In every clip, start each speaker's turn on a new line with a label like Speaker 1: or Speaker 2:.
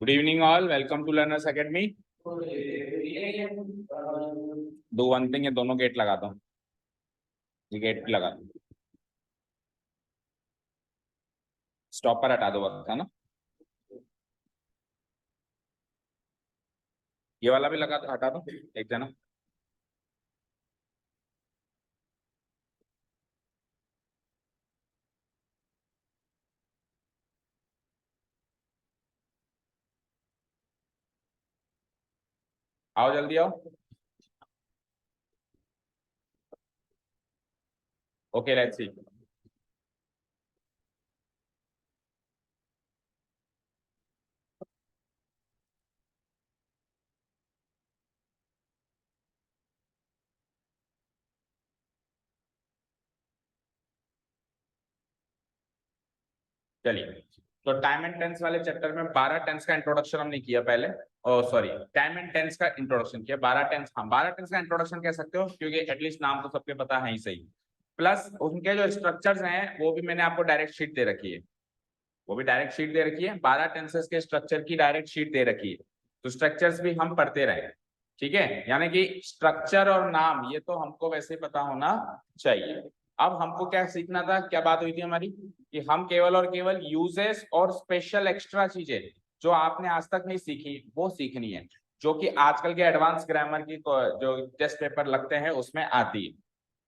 Speaker 1: Good evening all, welcome to learners academy. Do one thing, ये दोनों gate लगा दो, ये गेट भी लगा दो, स्टॉपर हटा दो बस, है ना। ये वाला भी लगा दो, हटा दो एक जना। आओ जल्दी आओ। Okay let's see. चलिए, तो टाइम एंड टेंस वाले चैप्टर में 12 टेंस का इंट्रोडक्शन हमने किया पहले। ओ सॉरी, टाइम एंड टेंस का इंट्रोडक्शन किया। 12 टेंस, हाँ 12 टेंस का इंट्रोडक्शन कह सकते हो, क्योंकि एटलीस्ट नाम तो सबके पता है ही सही। प्लस उनके जो स्ट्रक्चर्स हैं वो भी मैंने आपको डायरेक्ट शीट दे रखी है, वो भी डायरेक्ट शीट दे रखी है। 12 टेंसेस के स्ट्रक्चर की डायरेक्ट शीट दे रखी है, तो स्ट्रक्चर्स भी हम पढ़ते रहे। ठीक है, यानी कि स्ट्रक्चर और नाम ये तो हमको वैसे ही पता होना चाहिए। अब हमको क्या सीखना था, क्या बात हुई थी हमारी, कि हम केवल और केवल यूजेस और स्पेशल एक्स्ट्रा चीजें जो आपने आज तक नहीं सीखी वो सीखनी है, जो कि आजकल के एडवांस ग्रामर की जो टेस्ट पेपर लगते हैं उसमें आती है।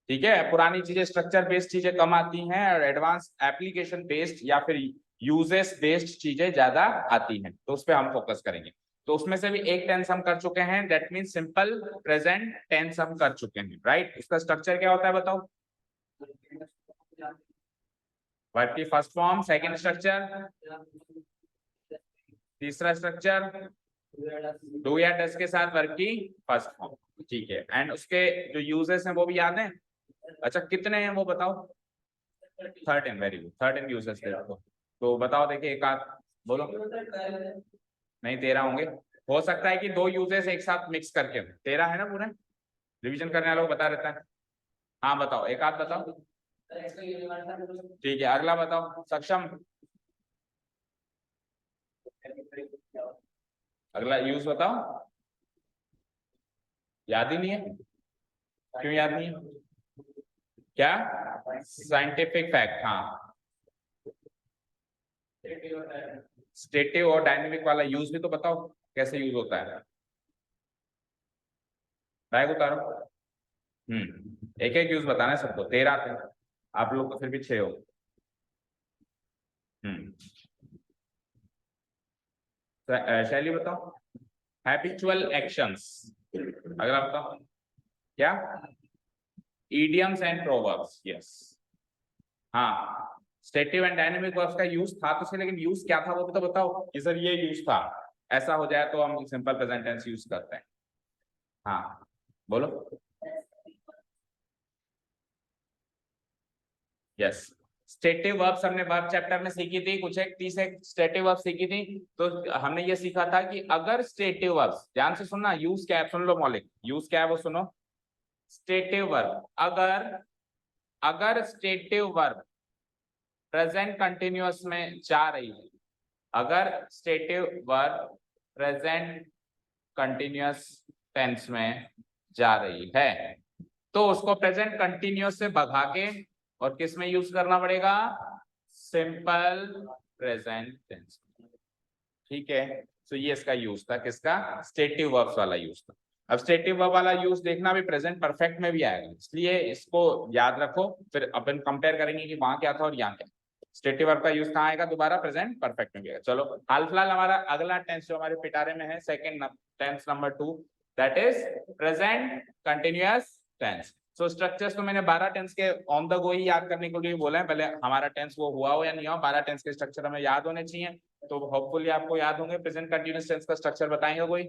Speaker 1: ठीक है, पुरानी चीजें स्ट्रक्चर बेस्ड चीजें कम आती हैं और एडवांस एप्लीकेशन बेस्ड या फिर यूजेस बेस्ड चीजें ज्यादा आती हैं, तो उस पर हम फोकस करेंगे। तो उसमें से भी एक टेंस हम कर चुके हैं, that mean simple present tense हम कर चुके हैं, राइट। इसका स्ट्रक्चर क्या होता है बताओ। वर्ब की फर्स्ट फॉर्म, सेकंड स्ट्रक्चर, तीसरा स्ट्रक्चर डू या डस के साथ वर्ब की फर्स्ट फॉर्म। ठीक है, एंड उसके जो यूजेस हैं वो भी याद है। अच्छा कितने हैं वो बताओ। 13, वेरी गुड, 13 यूजेस थे आपको। तो बताओ, देखिए एक आध बोलो। नहीं 13 होंगे, हो सकता है कि दो यूजेस एक साथ मिक्स करके हो। 13 है ना पूरे, रिवीजन करने वालों को बता रहता है। हाँ बताओ, एक आध बताओ। ठीक है, अगला बताओ सक्षम। अगला यूज बताओ। याद ही नहीं है, क्यों याद नहीं है? क्या? साइंटिफिक फैक्ट, हाँ। स्टेटिव और डायनेमिक वाला यूज भी तो बताओ, कैसे यूज होता है। बैग उतारो। एक एक यूज बताना है सबको, 13 थे, आप लोग तो फिर भी 6 हो। हम्म शैली बताओ। Habitual actions. अगला बताओ। क्या? Idioms and proverbs, yes. हाँ, स्टेटिव एंड डायनेमिक वर्ब्स का यूज था तो सही, लेकिन यूज क्या था वो भी तो बताओ कि सर ये यूज था। ऐसा हो जाए तो हम सिंपल प्रेजेंट टेंस यूज करते हैं। हाँ बोलो। यस, स्टेटिव वर्ब्स हमने वर्ब चैप्टर में सीखी थी, कुछ एक 30 एक स्टेटिव वर्ब सीखी थी। तो हमने ये सीखा था कि अगर स्टेटिव वर्ब्स, ध्यान से सुनना, यूज क्या है सुन लो, मौलिक यूज क्या है वो सुनो। स्टेटिव वर्ब, अगर अगर स्टेटिव वर्ब प्रेजेंट कंटिन्यूअस में जा रही है, अगर stative verb present continuous tense में जा रही है, तो उसको प्रेजेंट कंटिन्यूअस से भगा के और किस में यूज करना पड़ेगा, सिंपल प्रेजेंट टेंस। ठीक है, तो ये इसका यूज था, किसका? स्टेटिव वर्ब्स वाला यूज था। अब स्टेटिव वर्ब वाला यूज देखना भी प्रेजेंट परफेक्ट में भी आएगा, इसलिए इसको याद रखो, फिर अपन कंपेयर करेंगे कि वहां क्या था और यहाँ क्या। स्टेटिव वर्ब का यूज कहाँ आएगा दोबारा, प्रेजेंट परफेक्ट में भी आएगा। चलो हाल फिलहाल हमारा अगला टेंस जो हमारे पिटारे में है, second tense number 2, that is present continuous tense. So structures तो मैंने 12 टेंस के ऑन द गो ही याद करने के लिए बोला है, पहले हमारा टेंस वो हुआ हो या नहीं हो, 12 टेंस के स्ट्रक्चर हमें याद होने चाहिए। तो होपफुली आपको याद होंगे। प्रेजेंट कंटिन्यूअस टेंस का स्ट्रक्चर बताएंगे कोई,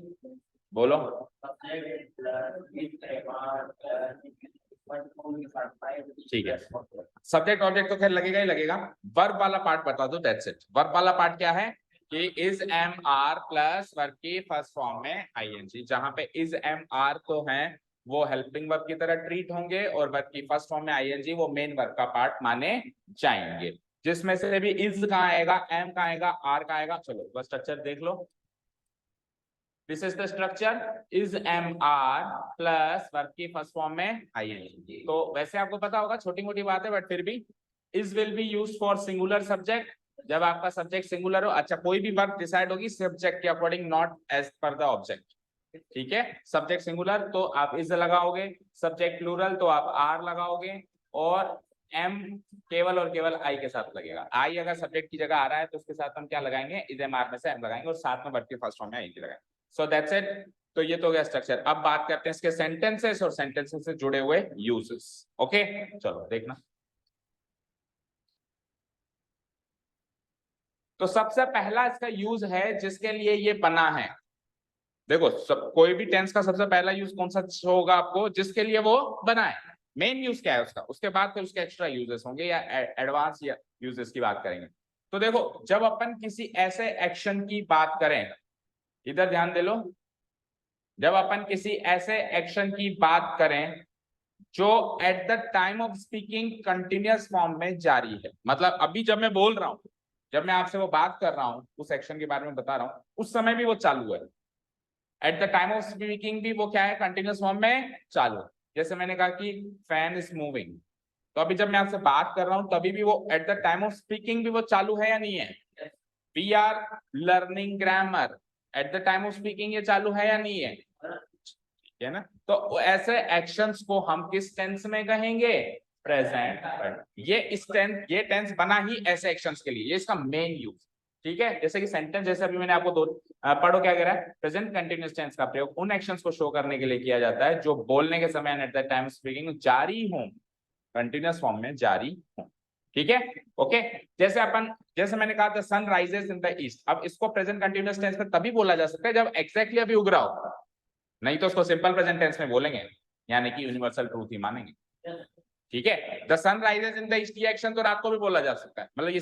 Speaker 1: बोलो। ठीक है, सब्जेक्ट ऑब्जेक्ट तो खैर लगेगा ही लगेगा। वर्ब वाला पार्ट बता दो, दैट्स इट। वर्ब वाला पार्ट क्या है कि is am are plus verb की फर्स्ट फॉर्म में आईएनजी, जहां पे इज एम आर तो है वो हेल्पिंग वर्ब की तरह ट्रीट होंगे, और वर्ब की फर्स्ट फॉर्म में आईएनजी वो मेन वर्ब का पार्ट माने जाएंगे। जिसमें से भी इज कहाँ आएगा, एम कहाँ आएगा, आर कहाँ आएगा, चलो बस स्ट्रक्चर देख लो। This is the structure, is am are plus verb की फर्स्ट फॉर्म में आईएनजी। तो वैसे आपको पता होगा, छोटी मोटी बात है, बट फिर भी is will be used for singular subject, जब आपका सब्जेक्ट सिंगुलर हो। अच्छा, कोई भी वर्ब डिसाइड होगी सब्जेक्ट के according, not as per the object. ठीक है, सब्जेक्ट सिंगुलर तो आप इज लगाओगे, सब्जेक्ट प्लूरल तो आप आर लगाओगे, और एम केवल और केवल आई के साथ लगेगा। आई अगर सब्जेक्ट की जगह आ रहा है तो उसके साथ हम क्या लगाएंगे, इज एम आर में से एम लगाएंगे, और साथ में वर्ब की फर्स्ट फॉर्म में आई लगाएंगे। So that's it. तो ये तो हो गया स्ट्रक्चर। अब बात करते हैं इसके सेंटेंसेस और सेंटेंसेस से जुड़े हुए यूजेस। ओके, चलो देखना। तो सबसे पहला इसका यूज है जिसके लिए ये बना है। देखो, कोई भी टेंस का सबसे पहला यूज कौन सा होगा आपको, जिसके लिए वो बना है। मेन यूज क्या है उसका, उसके बाद फिर उसके एक्स्ट्रा यूजेस होंगे या एडवांस या यूजेस की बात करेंगे। तो देखो, जब अपन किसी ऐसे एक्शन की बात करें, इधर ध्यान दे लो, जब अपन किसी ऐसे एक्शन की बात करें जो eight the time of speaking continuous form में जारी है, मतलब अभी जब मैं बोल रहा हूं, जब मैं आपसे वो बात कर रहा हूं, उस एक्शन के बारे में बता रहा हूं, उस समय भी वो चालू है। Eight the time of speaking भी वो क्या है, कंटिन्यूअस फॉर्म में चालू है। जैसे मैंने कहा कि फैन इज मूविंग, तो अभी जब मैं आपसे बात कर रहा हूं तभी भी वो at the time of speaking भी वो चालू है या नहीं है। We are learning grammar, at the time of speaking ये चालू है या नहीं है, है ना। तो ऐसे एक्शंस को हम किस टेंस में कहेंगे, प्रेजेंट। ये इस टेंस, ये टेंस बना ही ऐसे एक्शंस के लिए, ये इसका मेन यूज। ठीक है, जैसे कि सेंटेंस, जैसे अभी मैंने आपको पढ़ो क्या कह रहा है, प्रेजेंट कंटिन्यूअस टेंस का प्रयोग उन एक्शंस को शो करने के लिए किया जाता है जो बोलने के समय एट द टाइम स्पीकिंग जारी हो, कंटिन्यूअस फॉर्म में जारी हो। ठीक है, ओके। जैसे मैंने कहा, the sun rises in the east, अब इसको प्रेजेंट कंटिन्यूअस टेंस में तभी बोला जा सकता है जब एग्जैक्टली अभी उग रहा हो, नहीं तो उसको सिंपल प्रेजेंट टेंस में बोलेंगे, यानी कि यूनिवर्सल ट्रूथ ही मानेंगे। ठीक है, the sun rises in the east, ये एक्शन तो रात को भी बोला जा सकता है, मतलब ये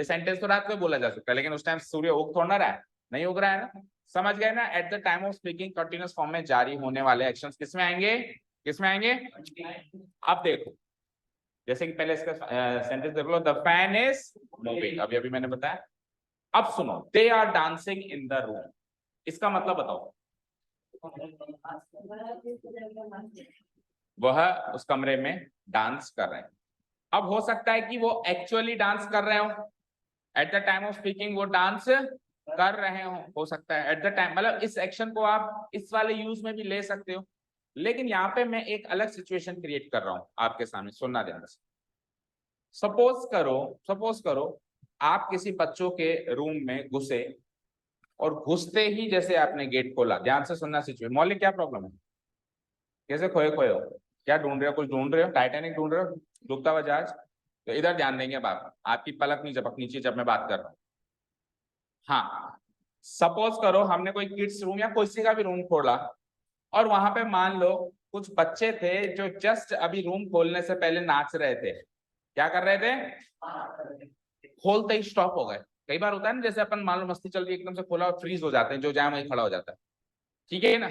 Speaker 1: सेंटेंस तो रात को बोला जा सकता है, लेकिन उस टाइम सूर्य उग थोड़ा ना रहा है, नहीं उग रहा है ना। समझ गए ना, eight the time of speaking continuous form में जारी होने वाले एक्शंस किसमें आएंगे, किसमें आएंगे। अब देखो, जैसे कि पहले इसका सेंटेंस देख लो, द फैन इज मूविंग, अभी अभी मैंने बताया। अब सुनो, they are dancing in the room, इसका मतलब बताओ, वह उस कमरे में डांस कर रहे हैं। अब हो सकता है कि वो एक्चुअली डांस कर रहे हो, eight the time of speaking वो डांस कर रहे हो सकता है एट द टाइम, मतलब इस एक्शन को आप इस वाले यूज में भी ले सकते हो। लेकिन यहाँ पे मैं एक अलग सिचुएशन क्रिएट कर रहा हूं आपके सामने, सुनना ध्यान से। सपोज करो आप किसी बच्चों के रूम में घुसे, और घुसते ही जैसे आपने गेट खोला, ध्यान से सुनना सिचुएशन। मौलिक क्या प्रॉब्लम है, कैसे खोए हो, क्या ढूंढ रहे हो, कुछ ढूंढ रहे हो, टाइटैनिक ढूंढ रहे हो, डूबता हुआ जहाज। तो इधर ध्यान देंगे, बाप आपकी पलक नहीं झपकनी चाहिए जब मैं बात कर रहा हूँ। हाँ, सपोज करो हमने कोई किड्स रूम या किसी का भी रूम खोला, और वहां पे मान लो कुछ बच्चे थे जो जस्ट अभी रूम खोलने से पहले नाच रहे थे। क्या कर रहे थे, खोलते ही स्टॉप हो गए। कई बार होता है ना, जैसे अपन मान लो मस्ती चल रही है, एकदम से खोला और फ्रीज हो जाते हैं, जो जहाँ वहीं खड़ा हो जाता है। ठीक है ना,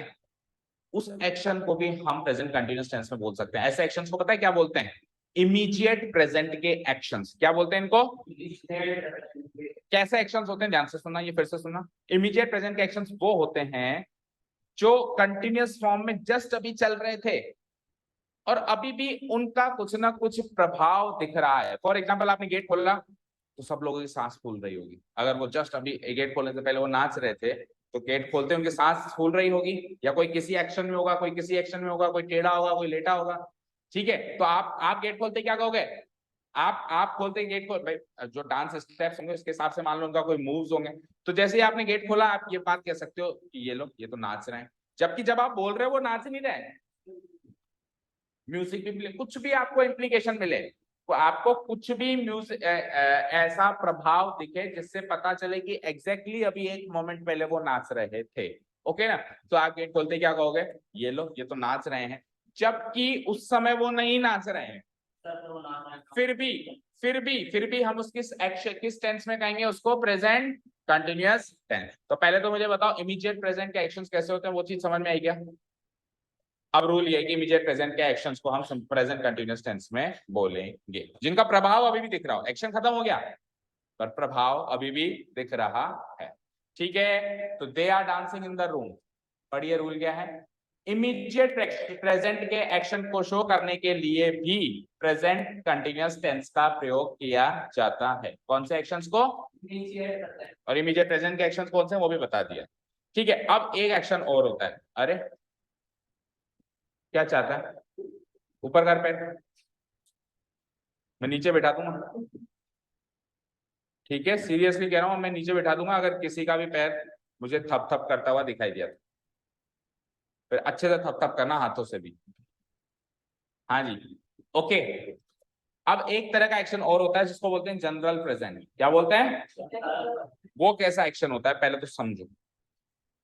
Speaker 1: उस एक्शन को भी हम प्रेजेंट कंटिन्यूअस टेंस में बोल सकते हैं। ऐसे एक्शंस को पता है क्या बोलते हैं, इमीडिएट प्रेजेंट के एक्शंस। क्या बोलते हैं इनको, कैसे एक्शंस होते हैं, ध्यान से सुनना, ये फिर से सुनना। इमीडिएट प्रेजेंट के एक्शंस वो होते हैं जो कंटिन्यूअस फॉर्म में जस्ट अभी चल रहे थे, और अभी भी उनका कुछ ना कुछ प्रभाव दिख रहा है। फॉर एग्जाम्पल, आपने गेट खोला तो सब लोगों की सांस फूल रही होगी। अगर वो जस्ट अभी गेट खोलने से पहले वो नाच रहे थे, तो गेट खोलते उनकी सांस फूल रही होगी, या कोई किसी एक्शन में होगा, कोई किसी एक्शन में होगा, कोई टेढ़ा होगा, कोई लेटा होगा। ठीक है, तो आप गेट खोलते क्या कहोगे, आप खोलते गेट खोल भाई, जो डांस स्टेप्स होंगे उसके हिसाब से मान लो उनका कोई मूव्स होंगे। तो जैसे ही आपने गेट खोला, आप ये बात कह सकते हो कि ये लोग ये तो नाच रहे हैं, जबकि जब आप बोल रहे हो वो नाच नहीं रहे। म्यूजिक भी मिले, कुछ भी आपको इम्प्लीकेशन मिले, तो आपको कुछ भी म्यूजिक ऐसा प्रभाव दिखे जिससे पता चले कि एग्जैक्टली अभी एक मोमेंट पहले वो नाच रहे थे। ओके ना, तो आप गेट खोलते क्या कहोगे, ये लोग ये तो नाच रहे हैं, जबकि उस समय वो नहीं नाच रहे हैं। फिर भी हम उसकी एक्शन किस टेंस में कहेंगे उसको, प्रेजेंट कंटिन्यूअस टेंस। तो पहले तो मुझे बताओ, इमीडिएट प्रेजेंट के एक्शंस कैसे होते हैं, वो चीज समझ में आई क्या। अब रूल ये है कि इमीडिएट प्रेजेंट के एक्शंस को हम प्रेजेंट कंटिन्यूअस टेंस में बोलेंगे, जिनका प्रभाव अभी भी दिख रहा हो। एक्शन खत्म हो गया पर प्रभाव अभी भी दिख रहा है। ठीक है, तो they are dancing in the room. पढ़िए रूल क्या है, इमीडिएट प्रेजेंट के एक्शन को शो करने के लिए भी प्रेजेंट कंटिन्यूअस टेंस का प्रयोग किया जाता है। कौन से एक्शंस को, और इमीडिएट प्रेजेंट के एक्शंस कौन से वो भी बता दिया। ठीक है, अब एक एक्शन और होता है, अरे क्या चाहता है, ऊपर कर पैर, मैं नीचे बैठा दूंगा। ठीक है, सीरियसली कह रहा हूं, मैं नीचे बैठा दूंगा अगर किसी का भी पैर मुझे थप थप करता हुआ दिखाई दिया तो। फिर अच्छे से थप थप करना हाथों से भी। हाँ जी, ओके। अब एक तरह का एक्शन और होता है जिसको बोलते हैं जनरल प्रेजेंट। क्या बोलते हैं, वो कैसा एक्शन होता है पहले तो समझो।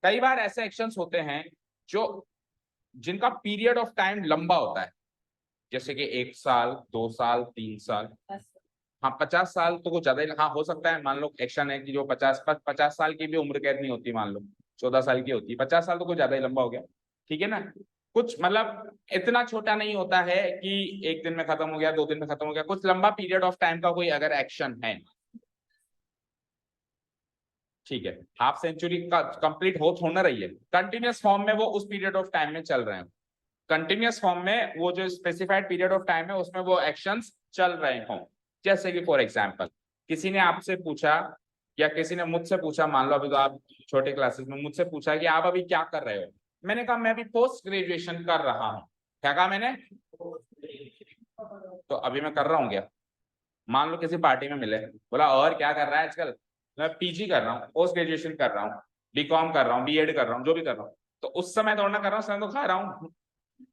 Speaker 1: कई बार ऐसे एक्शंस होते हैं जो जिनका पीरियड ऑफ टाइम लंबा होता है, जैसे कि 1 साल, 2 साल, 3 साल। हाँ, 50 साल तो कुछ ज्यादा ही, हाँ हो सकता है, मान लो एक्शन है कि जो 50 साल की भी उम्र कैद नहीं होती, मान लो 14 साल की होती है, 50 साल तो कुछ ज्यादा ही लंबा हो गया। ठीक है ना, कुछ मतलब इतना छोटा नहीं होता है कि एक दिन में खत्म हो गया, 2 दिन में खत्म हो गया, कुछ लंबा पीरियड ऑफ टाइम का कोई अगर एक्शन है। ठीक है, हाफ सेंचुरी का कंप्लीट हो थोड़ा रही है, कंटिन्यूअस फॉर्म में वो उस पीरियड ऑफ टाइम में चल रहे हैं। कंटिन्यूअस फॉर्म में वो जो स्पेसिफाइड पीरियड ऑफ टाइम है उसमें वो एक्शंस चल रहे हों। जैसे कि फॉर एग्जांपल किसी ने आपसे पूछा या किसी ने मुझसे पूछा, मान लो अभी तो आप छोटे क्लासेस में, मुझसे पूछा कि आप अभी क्या कर रहे हो। मैंने कहा मैं अभी पोस्ट ग्रेजुएशन कर रहा हूँ। क्या कहा मैंने, तो अभी मैं कर रहा हूँ क्या। मान लो किसी पार्टी में मिले, बोला और क्या कर रहा है आजकल, मैं पीजी कर रहा हूँ, पोस्ट ग्रेजुएशन कर रहा हूँ, बीकॉम कर रहा हूँ, बीएड कर रहा हूँ, जो भी कर रहा हूँ। तो उस समय दौड़ना कर रहा हूँ, समय तो खा रहा हूँ।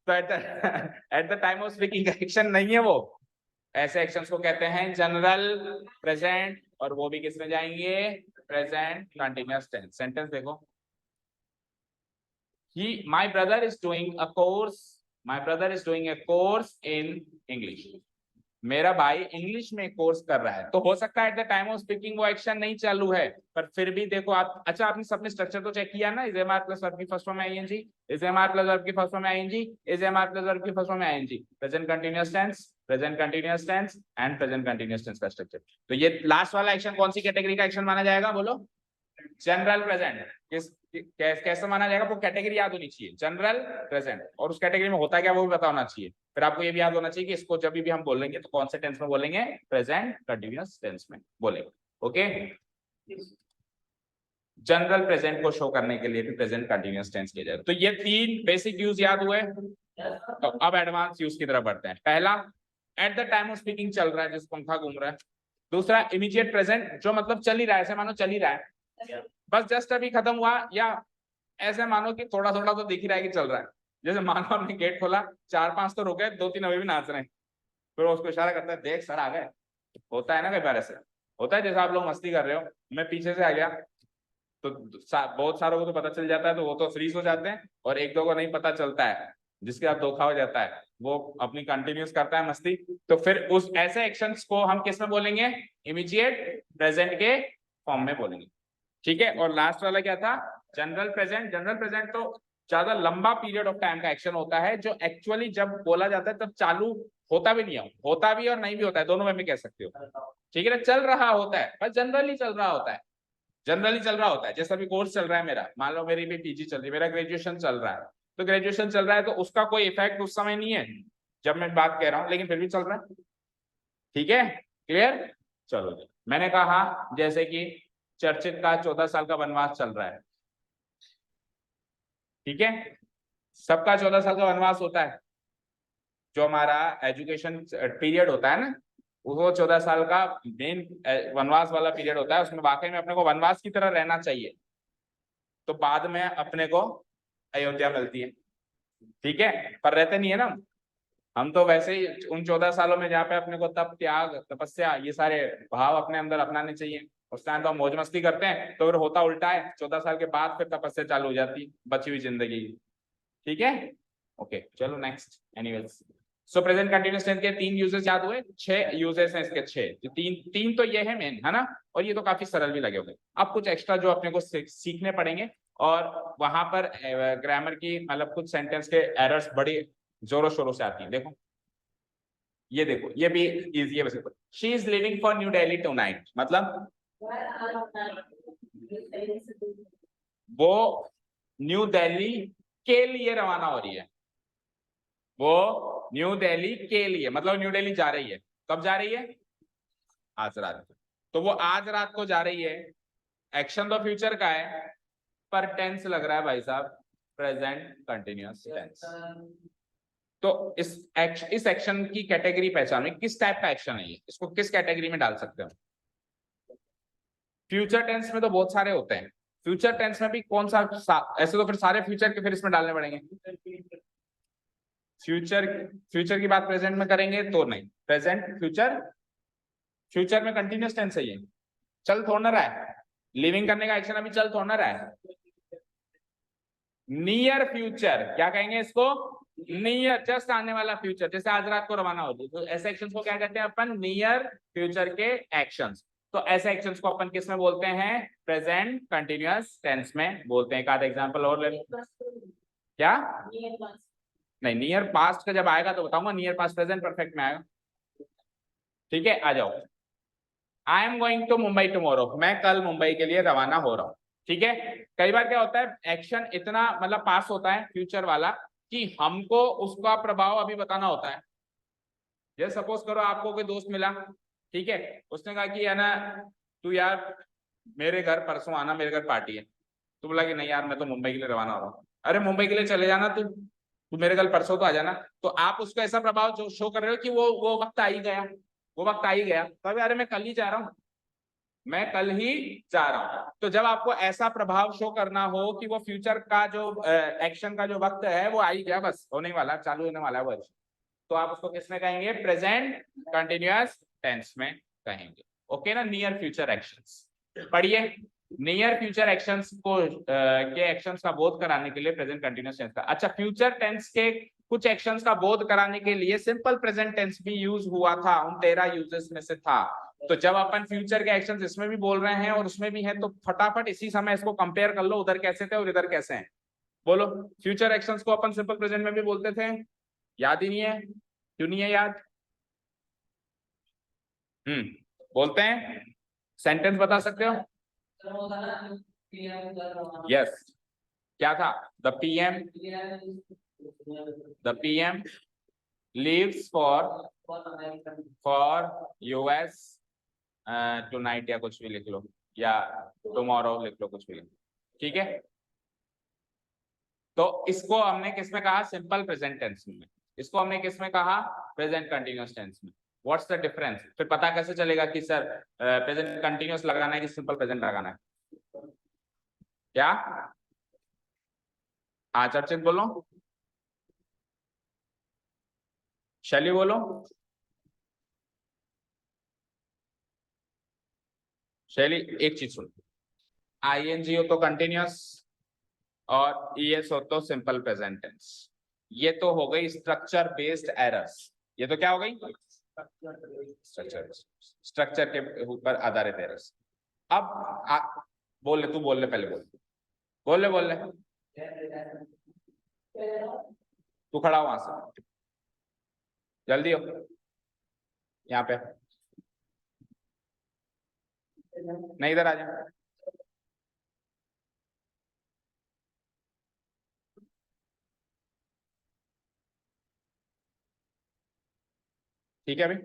Speaker 1: तो eight the time of speaking action नहीं है वो। ऐसे एक्शंस को कहते हैं जनरल प्रेजेंट, और वो भी किस में जाएंगे, प्रेजेंट कंटिन्यूअस टेंस। सेंटेंस देखो, he my brother is doing a course my brother is doing a course in English। मेरा भाई इंग्लिश में कोर्स कर रहा है। तो हो सकता है eight the time of speaking वो एक्शन नहीं चालू है, पर फिर भी देखो आप, अच्छा आपने सबने स्ट्रक्चर तो चेक किया ना, is am are plus verb की फर्स्ट फॉर्म में ING, is am are plus verb की फर्स्ट फॉर्म में ING, is am are plus verb की फर्स्ट फॉर्म में ING, present continuous tense, present continuous tense and present continuous tense का structure. तो ये last वाला action कौन सी कैटेगरी का एक्शन माना जाएगा, बोलो, जनरल प्रेजेंट। किस कैसे माना जाएगा, वो कैटेगरी याद होनी चाहिए, जनरल प्रेजेंट, और उस कैटेगरी में होता क्या वो भी पता होना चाहिए। फिर आपको ये भी याद होना चाहिए कि इसको जब भी हम बोलेंगे तो कौन से टेंस में बोलेंगे, प्रेजेंट कंटीन्यूअस टेंस में बोलेंगे। ओके, जनरल प्रेजेंट को शो करने के लिए भी प्रेजेंट कंटीन्यूअस टेंस किया जाए। तो ये 3 बेसिक यूज याद हुए। तो अब एडवांस यूज की तरफ बढ़ते हैं। पहला, eight the time of speaking चल रहा है, जिस पंखा घूम रहा है। दूसरा, इमीडिएट प्रेजेंट, जो मतलब चल ही रहा है, ऐसे मानो चल ही रहा है, बस जस्ट अभी खत्म हुआ, या ऐसे मानो कि थोड़ा थोड़ा तो दिख ही रहा है कि चल रहा है। जैसे मानो आपने गेट खोला, 4-5 तो रुके, 2-3 अभी भी नाच रहे हैं, फिर उसको इशारा करता है, देख सर आ गए। होता है ना कई बार, ऐसे होता है, जैसे आप लोग मस्ती कर रहे हो, मैं पीछे से आ गया, तो बहुत सारों को तो पता चल जाता है, तो वो तो फ्रीज हो जाते हैं, और एक दो को नहीं पता चलता है, जिसके साथ धोखा हो जाता है, वो अपनी कंटिन्यूस करता है मस्ती। तो फिर उस ऐसे एक्शंस को हम किस में बोलेंगे, इमीडिएट प्रेजेंट के फॉर्म में बोलेंगे। ठीक है, और लास्ट वाला क्या था, जनरल प्रेजेंट। जनरल प्रेजेंट तो ज्यादा लंबा पीरियड ऑफ टाइम का एक्शन होता है, जो एक्चुअली जब बोला जाता है तब चालू होता भी नहीं है, होता भी और नहीं भी होता है, दोनों में भी कह सकते हो। ठीक है ना, चल रहा होता है, बस जनरली चल रहा होता है, जनरली चल रहा होता है। जैसा भी कोर्स चल रहा है मेरा, मान लो मेरी भी पीजी चल रही है, मेरा ग्रेजुएशन चल रहा है, तो ग्रेजुएशन चल रहा है तो उसका कोई इफेक्ट उस समय नहीं है जब मैं बात कह रहा हूँ, लेकिन फिर भी चल रहा है। ठीक है, क्लियर। चलो जी, मैंने कहा जैसे कि चर्चित का 14 साल का वनवास चल रहा है। ठीक है, सबका 14 साल का वनवास होता है, जो हमारा एजुकेशन पीरियड होता है ना, वो 14 साल का मेन वनवास वाला पीरियड होता है। उसमें वाकई में अपने को वनवास की तरह रहना चाहिए, तो बाद में अपने को अयोध्या मिलती है। ठीक है, पर रहते नहीं है ना हम तो वैसे ही उन 14 सालों में, जहाँ पे अपने को तप, त्याग, तपस्या, ये सारे भाव अपने अंदर अपनाने चाहिए। उस टाइम तो हम मौज मस्ती करते हैं, तो फिर होता उल्टा है, 14 साल के बाद फिर तपस्या चालू हो जाती है बची हुई जिंदगी। ठीक है, ओके, चलो next. Anyways, so present continuous tense के 3 यूजेस याद हुए, 6 यूजेस हैं इसके, 6, जो तीन तो ये है मेन, है ना, और ये तो काफी सरल भी लगे होंगे। अब कुछ एक्स्ट्रा जो अपने को सीखने पड़ेंगे, और वहां पर ग्रामर की मतलब कुछ सेंटेंस के एरर्स बड़ी जोरों शोरों से आती है। देखो, ये देखो, ये भी इजी है वैसे। She is living for new Delhi tonight, मतलब वो न्यू दिल्ली के लिए रवाना हो रही है, वो न्यू दिल्ली के लिए मतलब न्यू दिल्ली जा रही है। कब जा रही है? आज रात को। तो वो आज रात को जा रही है, एक्शन तो फ्यूचर का है पर टेंस लग रहा है भाई साहब प्रेजेंट कंटिन्यूअस टेंस। तो इस एक्शन की कैटेगरी पहचानो, किस टाइप का एक्शन है ये, इसको किस कैटेगरी में डाल सकते हो? फ्यूचर टेंस में तो बहुत सारे होते हैं, फ्यूचर टेंस में भी कौन सा ऐसे तो फिर सारे फ्यूचर के फिर इसमें डालने पड़ेंगे। फ्यूचर की बात प्रेजेंट में करेंगे तो नहीं, प्रेजेंट फ्यूचर, फ्यूचर में कंटिन्यूअस टेंस है ये, चल थोड़ा ना रहा है, लिविंग करने का एक्शन अभी चल थोड़ा ना रहा है। नियर फ्यूचर क्या कहेंगे इसको? नियर, जस्ट आने वाला फ्यूचर, जैसे आज रात को रवाना होती है तो ऐसे एक्शंस को क्या कहते हैं अपन? नियर फ्यूचर के एक्शंस। तो ऐसे एक्शंस को अपन किस में बोलते हैं? प्रेजेंट कंटिन्यूअस टेंस में बोलते हैं। एक आधा एग्जांपल और ले लो। क्या? नहीं, नियर पास्ट का जब आएगा तो बताऊंगा, नियर पास्ट प्रेजेंट परफेक्ट में आएगा। ठीक है, आ जाओ। I am going to Mumbai tomorrow, मैं कल मुंबई के लिए रवाना हो रहा हूँ। ठीक है, कई बार क्या होता है एक्शन इतना मतलब पास होता है फ्यूचर वाला कि हमको उसका प्रभाव अभी बताना होता है। जैसे सपोज करो आपको कोई दोस्त मिला, ठीक है, उसने कहा कि है ना तू यार मेरे घर परसों आना, मेरे घर पार्टी है। तो बोला कि नहीं यार मैं तो मुंबई के लिए रवाना हो रहा हूँ। अरे मुंबई के लिए चले जाना, तू मेरे घर परसों तो आ जाना। तो आप उसको ऐसा प्रभाव जो शो कर रहे हो कि वो वक्त आ ही गया, वो वक्त आ ही गया, तो अभी अरे मैं कल ही जा रहा हूँ, मैं कल ही जा रहा हूं। तो जब आपको ऐसा प्रभाव शो करना हो कि वो फ्यूचर का जो एक्शन का जो वक्त है वो आ ही गया, बस होने वाला, चालू होने वाला है वो, तो आप उसको किसमें कहेंगे? प्रेजेंट कंटिन्यूअस टेंस में कहेंगे। ओके ना, नियर फ्यूचर एक्शंस पढ़िए। नियर फ्यूचर एक्शंस को के एक्शंस का बोध कराने के लिए प्रेजेंट कंटिन्यूअस टेंस का। अच्छा, फ्यूचर टेंस के कुछ एक्शंस का बोध कराने के लिए सिंपल प्रेजेंट टेंस भी यूज हुआ था, उन 13 यूजेस में से था। तो जब अपन फ्यूचर के एक्शंस इसमें भी बोल रहे हैं और उसमें भी है, तो फटाफट इसी समय इसको कंपेयर कर लो, उधर कैसे थे और इधर कैसे हैं। बोलो, फ्यूचर एक्शंस को अपन सिंपल प्रेजेंट में भी बोलते थे, याद ही नहीं है? क्यों नहीं है याद? बोलते हैं, सेंटेंस बता सकते हो? यस, क्या था? The PM leaves for US tonight, या कुछ भी लिख लो, या टुमारो लिख लो, कुछ भी लिख लो। ठीक है, तो इसको हमने किसमें कहा? सिंपल प्रेजेंट टेंस में। इसको हमने किसमें कहा? प्रेजेंट कंटिन्यूअस टेंस में। What's the difference? फिर पता कैसे चलेगा कि सर प्रेजेंट कंटिन्यूअस लगाना है कि सिंपल प्रेजेंट लगाना है? क्या? हाँ चर्चित बोलो, शैली बोलो, शैली एक चीज सुन, आईएनजी हो तो कंटिन्यूअस और ईएस हो तो सिंपल प्रेजेंट टेंस। ये तो हो गई स्ट्रक्चर बेस्ड एरर्स। ये तो क्या हो गई? स्ट्रक्चर के ऊपर आधारित एरर्स। अब बोल ले, तू बोल ले, पहले बोल ले, तू खड़ा हो वहां से, जल्दी हो, यहाँ पे नहीं, इधर आ जा। ठीक है, अभी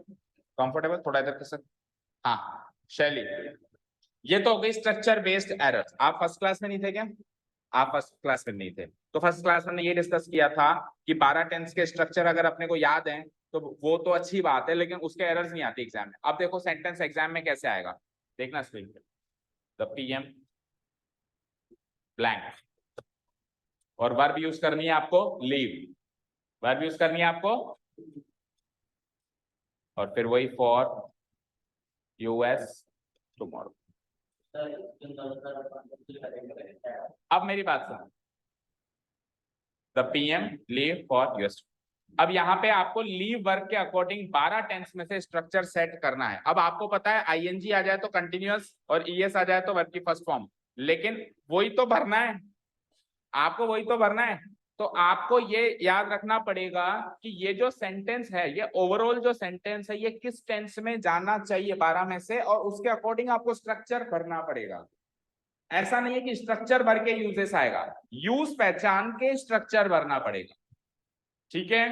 Speaker 1: कंफर्टेबल थोड़ा इधर के साथ। हाँ शैली, ये तो हो गई स्ट्रक्चर बेस्ड एरर्स। आप फर्स्ट क्लास में नहीं थे क्या? आप फर्स्ट क्लास में नहीं थे, तो फर्स्ट क्लास में ये डिस्कस किया था कि 12 टेंस के स्ट्रक्चर अगर अपने को याद है तो वो तो अच्छी बात है, लेकिन उसके एरर्स नहीं आती एग्जाम में। अब देखो सेंटेंस एग्जाम में कैसे आएगा, देखना स्क्रीन पे। द पीएम ब्लैंक, और वर्ब यूज करनी है आपको लीव, वर्ब यूज करनी है आपको, और फिर वही फॉर यूएस टुमारो। अब मेरी बात सुनो, the PM leave for US. अब यहाँ पे आपको लीव वर्ब के अकॉर्डिंग 12 टेंस में से स्ट्रक्चर सेट करना है। अब आपको पता है आईएनजी आ जाए तो कंटिन्यूअस और ईएस आ जाए तो वर्ब की फर्स्ट फॉर्म, लेकिन वही तो भरना है आपको, वही तो भरना है। तो आपको ये याद रखना पड़ेगा कि ये जो सेंटेंस है, ये ओवरऑल जो सेंटेंस है, ये किस टेंस में जाना चाहिए 12 में से, और उसके अकॉर्डिंग आपको स्ट्रक्चर भरना पड़ेगा। ऐसा नहीं है कि स्ट्रक्चर भर के यूजेस आएगा, यूज पहचान के स्ट्रक्चर भरना पड़ेगा। ठीक है,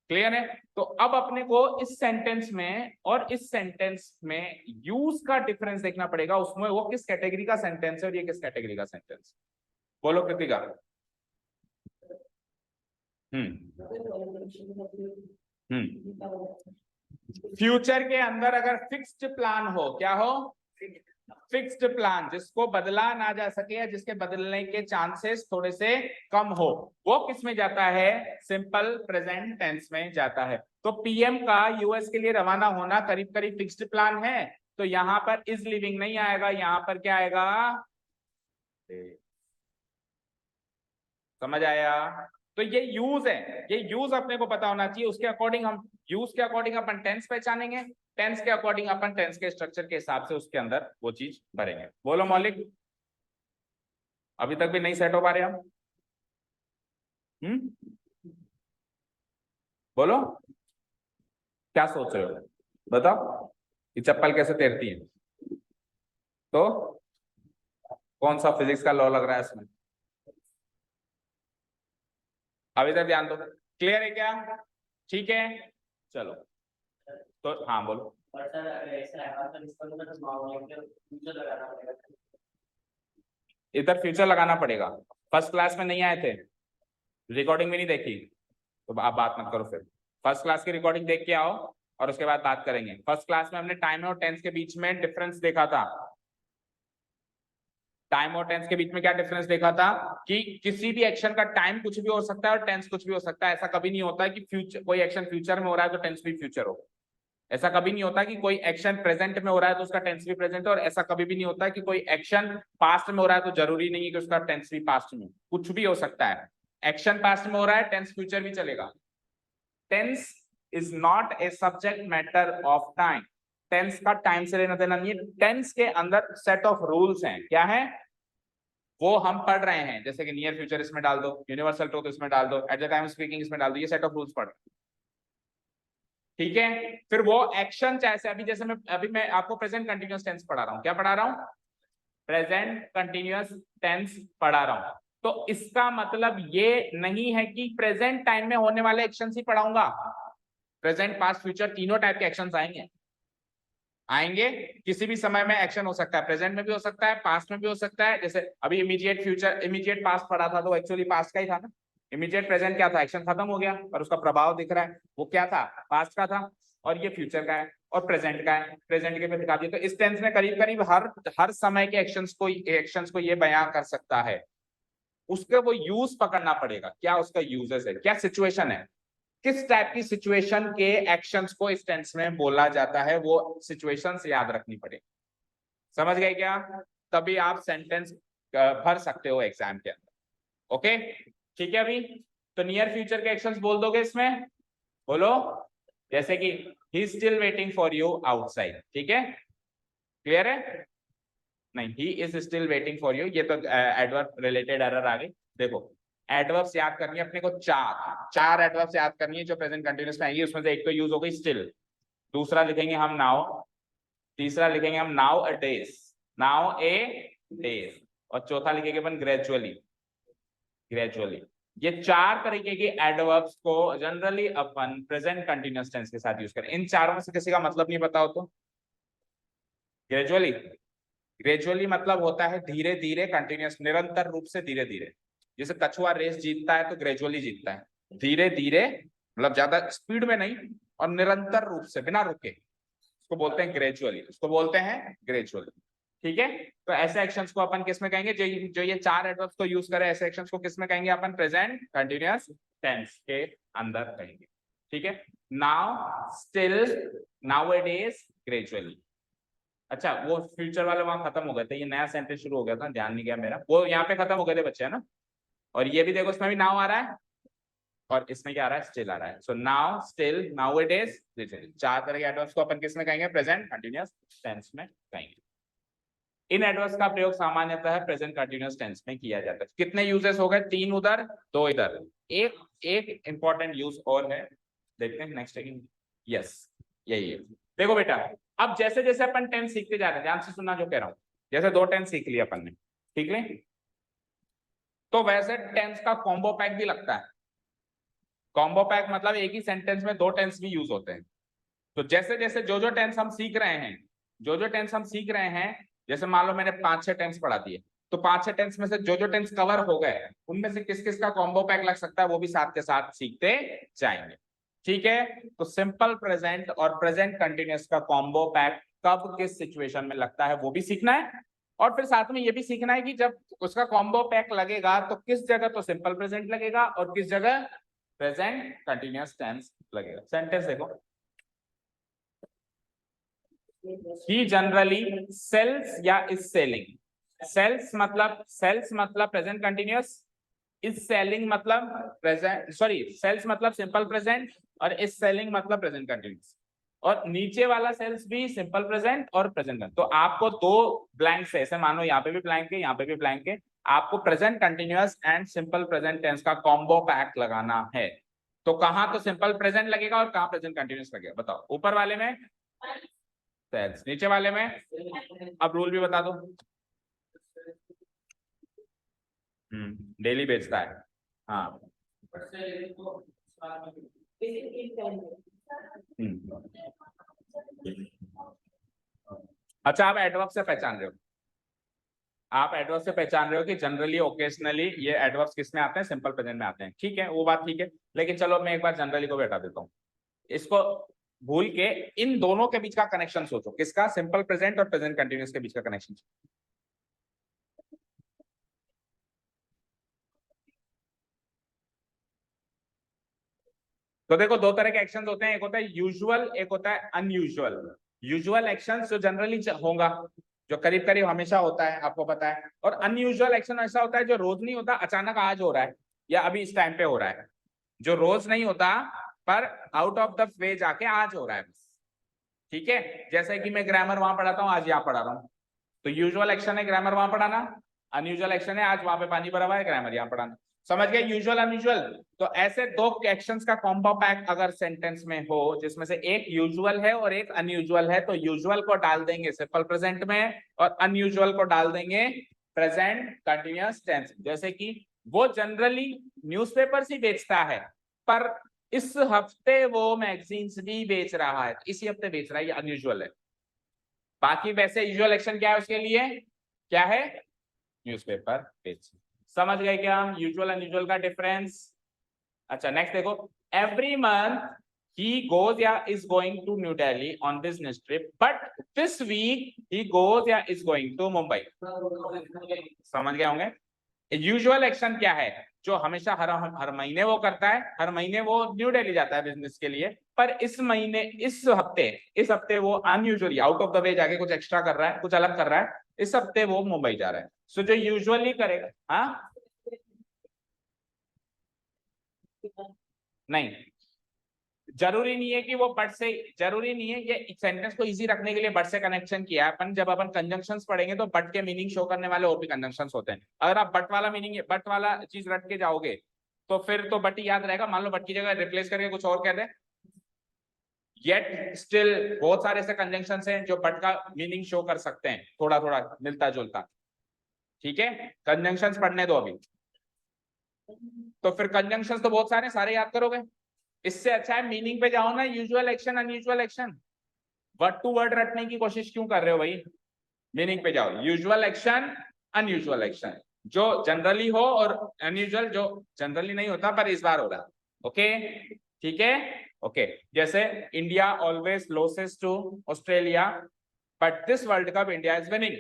Speaker 1: क्लियर है? तो अब अपने को इस सेंटेंस में और इस सेंटेंस में यूज का डिफरेंस देखना पड़ेगा, उसमें वो किस कैटेगरी का सेंटेंस है और ये किस कैटेगरी का सेंटेंस। बोलो कृतिका। फ्यूचर के अंदर अगर फिक्स्ड प्लान हो, क्या हो? फिक्स्ड प्लान, जिसको बदला ना जा सके या जिसके बदलने के चांसेस थोड़े से कम हो, वो किस में जाता है? सिंपल प्रेजेंट टेंस में जाता है। तो पीएम का यूएस के लिए रवाना होना करीब करीब फिक्स्ड प्लान है, तो यहां पर इज लिविंग नहीं आएगा, यहां पर क्या आएगा? समझ आया? तो ये यूज है, ये यूज अपने को पता होना चाहिए, उसके अकॉर्डिंग हम यूज के अकॉर्डिंग अपन टेंस पहचानेंगे, टेंस के अकॉर्डिंग अपन टेंस के स्ट्रक्चर के हिसाब से उसके अंदर वो चीज भरेंगे। बोलो मौलिक, अभी तक भी नहीं सेट हो पा रहे हम? बोलो क्या सोच रहे हो, बताओ। ये चप्पल कैसे तैरती है? तो कौन सा फिजिक्स का लॉ लग रहा है इसमें? अभी तक ध्यान दो, क्लियर है क्या? ठीक है, चलो। तो हाँ बोलो। इधर फ्यूचर लगाना पड़ेगा, फर्स्ट क्लास में नहीं आए थे, रिकॉर्डिंग भी नहीं देखी, तो आप बात मत करो फिर। फर्स्ट क्लास की रिकॉर्डिंग देख के आओ और उसके बाद बात करेंगे। फर्स्ट क्लास में हमने टाइम और टेंस के बीच में डिफरेंस देखा था। टाइम और टेंस के बीच में क्या डिफरेंस देखा था कि किसी भी एक्शन का टाइम कुछ भी हो सकता है और टेंस कुछ भी हो सकता है। ऐसा कभी नहीं होता कि फ्यूचर कोई एक्शन फ्यूचर में हो रहा है तो टेंस भी फ्यूचर हो। ऐसा कभी नहीं होता कि कोई एक्शन प्रेजेंट में हो रहा है तो उसका टेंस भी प्रेजेंट है, और ऐसा कभी भी नहीं होता कि कोई एक्शन पास्ट में हो रहा है तो जरूरी नहीं है कि उसका टेंस भी पास्ट में, कुछ भी हो सकता है। एक्शन पास्ट में हो रहा है, टेंस फ्यूचर भी चलेगा। Tense is not a subject matter of time. Tense का टाइम से लेना देना नहीं है। टेंस के अंदर सेट ऑफ रूल्स हैं, क्या है वो हम पढ़ रहे हैं, जैसे कि नियर फ्यूचर इसमें डाल दो, यूनिवर्सल ट्रूथ इसमें डाल दो, एट द टाइम स्पीकिंग इसमें डाल दो, ये सेट ऑफ रूल्स पढ़। ठीक है, फिर वो एक्शन चाहे अभी जैसे मैं आपको प्रेजेंट कंटिन्यूअस टेंस पढ़ा रहा हूं, क्या पढ़ा रहा हूं? प्रेजेंट कंटिन्यूअस टेंस पढ़ा रहा हूं। तो इसका मतलब ये नहीं है कि प्रेजेंट टाइम में होने वाले एक्शन ही पढ़ाऊंगा। प्रेजेंट पास्ट फ्यूचर तीनों टाइप के एक्शंस आएंगे, आएंगे। किसी भी समय में एक्शन हो सकता है, प्रेजेंट में भी हो सकता है, पास्ट में भी हो सकता है। जैसे अभी इमीडिएट फ्यूचर, इमीडिएट पास्ट पढ़ा था तो एक्चुअली पास्ट का ही था ना। इमीडिएट प्रेजेंट क्या था? एक्शन खत्म हो गया और उसका प्रभाव दिख रहा है, वो क्या था? पास्ट का था। और ये फ्यूचर का है और प्रेजेंट का है, प्रेजेंट के पे दिखा दिया। तो इस टेंस में करीब करीब हर समय के एक्शंस को ये बयां कर सकता है। उसके वो यूज पकड़ना पड़ेगा, क्या उसका यूजेस है, क्या सिचुएशन है, किस टाइप की सिचुएशन के एक्शंस को इस टेंस में बोला जाता है, वो सिचुएशंस याद रखनी पड़ेगी। समझ गए क्या? तभी आप सेंटेंस भर सकते हो एग्जाम के अंदर। ओके, ठीक है। अभी तो नियर फ्यूचर के एक्शंस बोल दोगे इसमें, बोलो। जैसे कि he is still waiting for you outside, ठीक है, क्लियर है? नहीं, he is still waiting for you, ये तो एडवर्ब रिलेटेड एरर आ गई। देखो, एडवर्ब्स याद करनी है अपने को, चार एडवर्ब्स याद करनी है जो प्रेजेंट कंटिन्यूअस में आएंगी। उसमें से एक तो यूज हो गई स्टिल, दूसरा लिखेंगे हम नाउ, तीसरा लिखेंगे हम नाउ अ डेज, नाउ ए डेज, और चौथा लिखेंगे अपन ग्रेजुअली, ग्रेजुअली। ये चार तरीके के एडवर्ब्स को जनरली अपन प्रेजेंट कंटिन्यूअस टेंस के साथ यूज करें। इन चारों में से किसी का मतलब नहीं पता हो तो ग्रेजुअली, ग्रेजुअली मतलब होता है धीरे धीरे, कंटिन्यूअस, निरंतर रूप से, धीरे धीरे। जैसे कछुआ रेस जीतता है तो ग्रेजुअली जीतता है, धीरे धीरे, मतलब ज्यादा स्पीड में नहीं, और निरंतर रूप से, बिना रुके, उसको बोलते हैं ग्रेजुअली, उसको बोलते हैं ग्रेजुअली। ठीक है, तो ऐसे एक्शंस को अपन किस में कहेंगे? जो ये चार एडवर्ब्स को यूज करे, ऐसे एक्शंस को किस में कहेंगे? अपन प्रेजेंट कंटिन्यूअस टेंस के अंदर कहेंगे। ठीक है, नाउ, स्टिल, नाउअडेज, ग्रेजुअली। अच्छा, वो फ्यूचर वाले वहां खत्म हो गए थे, ये नया सेंटेंस शुरू हो गया था, ध्यान नहीं गया मेरा, वो यहाँ पे खत्म हो गए थे बच्चे, है ना। और ये भी देखो, इसमें भी नाउ आ रहा है और इसमें क्या आ रहा है? स्टिल आ रहा है। So now, still, nowadays, gradually, चार तरह के एडवर्ब्स को अपन किस में कहेंगे? प्रेजेंट कंटिन्यूअस टेंस में कहेंगे। इन एडवर्ब्स का प्रयोग सामान्यतः प्रेजेंट कंटिन्यूअस टेंस में किया जाता है। कितने यूजेस हो गए? तीन उधर, दो इधर। एक एक इंपॉर्टेंट यूज और है, देखते हैं नेक्स्ट। यस, यही है। देखो बेटा, अब जैसे जैसे अपन टेंस सीखते जा रहे हैं, ध्यान से सुनना जो कह रहा हूं। जैसे दो टेंस सीख लिया अपन ने, ठीक है। तो वैसे टेंस का कॉम्बो पैक भी लगता है। कॉम्बो पैक मतलब एक ही सेंटेंस में दो टेंस भी यूज होते हैं। तो जैसे जैसे जो टेंस हम सीख रहे हैं, जो टेंस हम सीख रहे हैं, जैसे मान लो मैंने 5-6 टेंस पढ़ा दिए, तो 5-6 टेंस में से जो टेंस कवर हो गए उनमें से किस किस का कॉम्बो पैक लग सकता है वो भी साथ के साथ सीखते जाएंगे। ठीक है। तो सिंपल प्रेजेंट और प्रेजेंट कंटिन्यूअस का कॉम्बो पैक कब किस सिचुएशन में लगता है वो भी सीखना है। और फिर साथ में ये भी सीखना है कि जब उसका कॉम्बो पैक लगेगा तो किस जगह तो सिंपल प्रेजेंट लगेगा और किस जगह प्रेजेंट कंटिन्यूअस टेंस लगेगा। सेंटेंस देखो, he generally sells या is selling। सेल्स मतलब प्रेजेंट कंटिन्यूअस, इज सेलिंग मतलब प्रेजेंट, सॉरी सेल्स मतलब सिंपल प्रेजेंट और इज सेलिंग मतलब प्रेजेंट कंटिन्यूअस। और नीचे वाला सेल्स भी सिंपल प्रेजेंट और प्रेजेंट। तो आपको दो ब्लैंक्स है, ऐसे मानो यहाँ पे भी ब्लैंक है, यहाँ पे भी ब्लैंक है, आपको present continuous and simple present tense का कॉम्बो पैक लगाना है। तो कहाँ तो सिंपल प्रेजेंट लगेगा और कहाँ प्रेजेंट कंटिन्यूअस लगेगा, बताओ। ऊपर वाले में सेल्स, नीचे वाले में, अब रूल भी बता दो। डेली बेचता है, हाँ। अच्छा, आप एडवर्ब से पहचान रहे हो, आप एडवर्ब से पहचान रहे हो कि जनरली ओकेजनली ये एडवर्ब्स किस में आते हैं, सिंपल प्रेजेंट में आते हैं। ठीक है, वो बात ठीक है, लेकिन चलो मैं एक बार जनरली को बैठा देता हूँ। इसको भूल के इन दोनों के बीच का कनेक्शन सोचो, किसका, सिंपल प्रेजेंट और प्रेजेंट कंटिन्यूअस के बीच का कनेक्शन। तो देखो दो तरह के एक्शंस होते हैं, एक होता है यूजुअल, एक होता है अनयूजुअल। यूजुअल एक्शंस जो जनरली होगा, जो करीब करीब हमेशा होता है, आपको पता है। और अनयूजुअल एक्शन ऐसा होता है जो रोज नहीं होता, अचानक आज हो रहा है या अभी इस टाइम पे हो रहा है, जो रोज नहीं होता पर आउट ऑफ द वे जाके आज हो रहा है बस। ठीक है, जैसे कि मैं ग्रामर वहां पढ़ाता हूँ, आज यहाँ पढ़ा रहा हूँ, तो यूजुअल एक्शन है ग्रामर वहां पढ़ाना, अनयूजुअल एक्शन है आज वहां पे पानी भरा हुआ है, ग्रामर यहाँ पढ़ाना। समझ गए, यूजुअल अनयूजुअल। तो ऐसे दो एक्शंस का कॉम्बो पैक अगर सेंटेंस में हो जिसमें से एक यूजुअल है और एक अनयूजुअल है, तो यूजुअल को डाल देंगे सिंपल प्रेजेंट में और अनयूजुअल को डाल देंगे प्रेजेंट कंटिन्यूअस टेंस। जैसे कि वो जनरली न्यूज़पेपर्स ही बेचता है पर इस हफ्ते वो मैगजीन्स भी बेच रहा है, इसी हफ्ते बेच रहा है, ये अनयूजुअल है। बाकी वैसे यूजुअल एक्शन क्या है उसके लिए, क्या है, न्यूज़पेपर बेच। समझ गए क्या हम यूजुअल अनयूजुअल का डिफरेंस। अच्छा नेक्स्ट देखो, एवरी मंथ he goes या is going to New Delhi on business trip, but this week he goes या is going to Mumbai। समझ गए होंगे। यूजुअल एक्शन क्या है, जो हमेशा हर महीने वो करता है, हर महीने वो न्यू दिल्ली जाता है बिजनेस के लिए, पर इस महीने इस हफ्ते वो unusually out of the way जाके कुछ एक्स्ट्रा कर रहा है, कुछ अलग कर रहा है, इस हफ्ते वो मुंबई जा रहा है। सो जो यूजुअली करेगा, हाँ नहीं, जरूरी नहीं है कि वो बट से, जरूरी नहीं है, ये सेंटेंस को इजी रखने के लिए बट से कनेक्शन किया है अपन। जब अपन कंजंक्शंस पढ़ेंगे तो बट के मीनिंग शो करने वाले और भी कंजंक्शंस होते हैं। अगर आप बट वाला मीनिंग, बट वाला चीज रट के जाओगे तो फिर तो बट ही याद रहेगा। मान लो बट की जगह रिप्लेस करके कुछ और कह दे, येट स्टिल बहुत सारे ऐसे कंजंक्शंस हैं जो बट का मीनिंग शो कर सकते हैं, थोड़ा थोड़ा मिलता जुलता। ठीक है, कंजंक्शंस पढ़ने दो अभी। तो फिर कंजंक्शंस तो बहुत सारे, सारे याद करोगे। इससे अच्छा है मीनिंग पे जाओ ना, usual action unusual action. Word to word रटने की कोशिश क्यों कर रहे हो भाई, मीनिंग पे जाओ। यूजुअल एक्शन अनयूजुअल एक्शन, जो जनरली हो, और अनयूजुअल जो जनरली नहीं होता पर इस बार हो रहा। ओके ठीक है, ओके। जैसे India always loses to Australia but this world cup India is winning.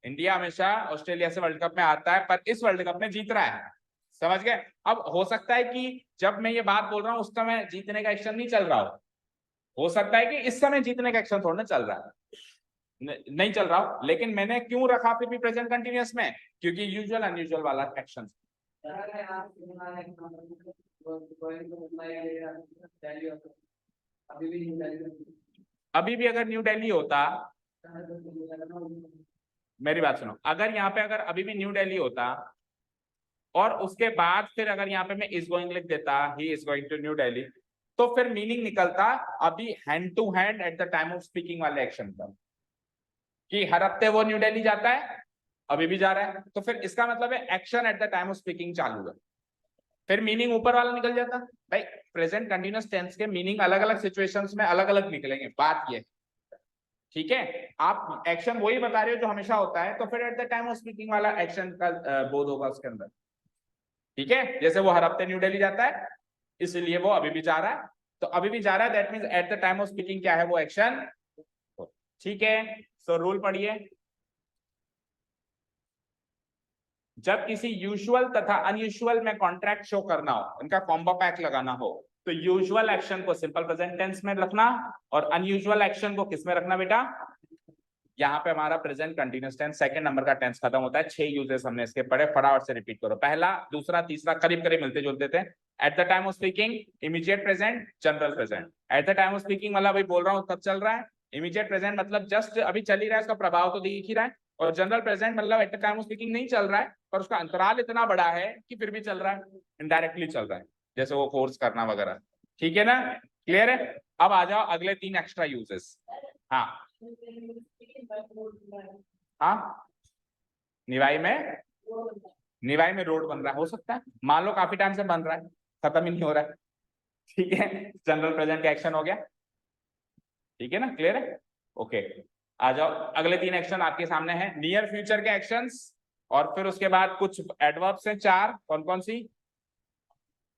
Speaker 1: India हमेशा ऑस्ट्रेलिया से वर्ल्ड कप में आता है पर इस वर्ल्ड कप में जीत रहा है। समझ गए। अब हो सकता है कि जब मैं ये बात बोल रहा हूं उस समय जीतने का एक्शन नहीं चल रहा हो सकता है कि इस समय जीतने का एक्शन थोड़ा चल रहा है, नहीं चल रहा हो, लेकिन मैंने क्यों रखा फिर भी प्रेजेंट कंटिन्यूअस में, क्योंकि यूजुअल अनयूजुअल वाला एक्शन। अभी भी अगर न्यू दिल्ली होता, मेरी बात सुनो, अगर यहाँ पे अगर अभी भी न्यू दिल्ली होता और उसके बाद फिर अगर यहाँ पे मैं इज गोइंग लिख देता, he is going to New Delhi, तो फिर मीनिंग निकलता अभी hand to hand at the time of speaking वाले एक्शन का, कि हर हफ्ते वो न्यू दिल्ली जाता है अभी भी जा रहा है, तो फिर इसका मतलब है action at the time of speaking चालू है। फिर मीनिंग ऊपर वाला निकल जाता भाई। प्रेजेंट कंटिन्यूअस टेंस के मीनिंग अलग अलग सिचुएशंस में अलग अलग निकलेंगे, बात ये, ठीक है। आप एक्शन वही बता रहे हो जो हमेशा होता है, तो फिर eight the time of speaking वाला एक्शन का बोध होगा उसके अंदर, ठीक है। जैसे वो हर हफ्ते न्यू दिल्ली जाता है, इसलिए वो अभी भी जा रहा है, तो अभी भी जा रहा है, that means eight the time of speaking क्या है, वो एक्शन, ठीक है। सो रूल पढ़िए, जब किसी यूजुअल तथा अनयूजुअल में कॉन्ट्रैक्ट शो करना हो, इनका कॉम्बो पैक लगाना हो, तो यूजुअल एक्शन को सिंपल प्रेजेंट टेंस में रखना और अनयूजुअल एक्शन को किस में रखना बेटा, यहाँ पे हमारा present continuous tense second number का टेंस खत्म होता है। 6 यूजेस हमने इसके पढ़े, फटाफट से रिपीट करो। पहला, दूसरा, तीसरा करीब करीब मिलते जुलते थे। Eight the time of speaking, immediate present, general present. Eight the time of speaking मतलब अभी बोल रहा हूँ कब चल रहा है, इमीडिएट प्रेजेंट मतलब जस्ट अभी चल ही रहा है, उसका प्रभाव तो दिख ही रहा है। और जनरल प्रेजेंट मतलब eight the time of speaking नहीं चल रहा है, पर उसका अंतराल इतना बड़ा है कि फिर भी चल रहा है, इनडायरेक्टली चल रहा है, जैसे वो कोर्स करना वगैरह, ठीक है ना, क्लियर है। अब आ जाओ अगले 3 एक्स्ट्रा यूजेस। हाँ हाँ, निवाई में रोड बन रहा है, हो सकता है, मान लो काफी टाइम से बन रहा है, खत्म ही नहीं हो रहा है, ठीक है। जनरल प्रेजेंट का एक्शन हो गया, ठीक है ना, क्लियर है, ओके। आ जाओ, अगले 3 एक्शन आपके सामने हैं, नियर फ्यूचर के एक्शंस, और फिर उसके बाद कुछ एडवर्ब्स हैं 4, कौन कौन सी,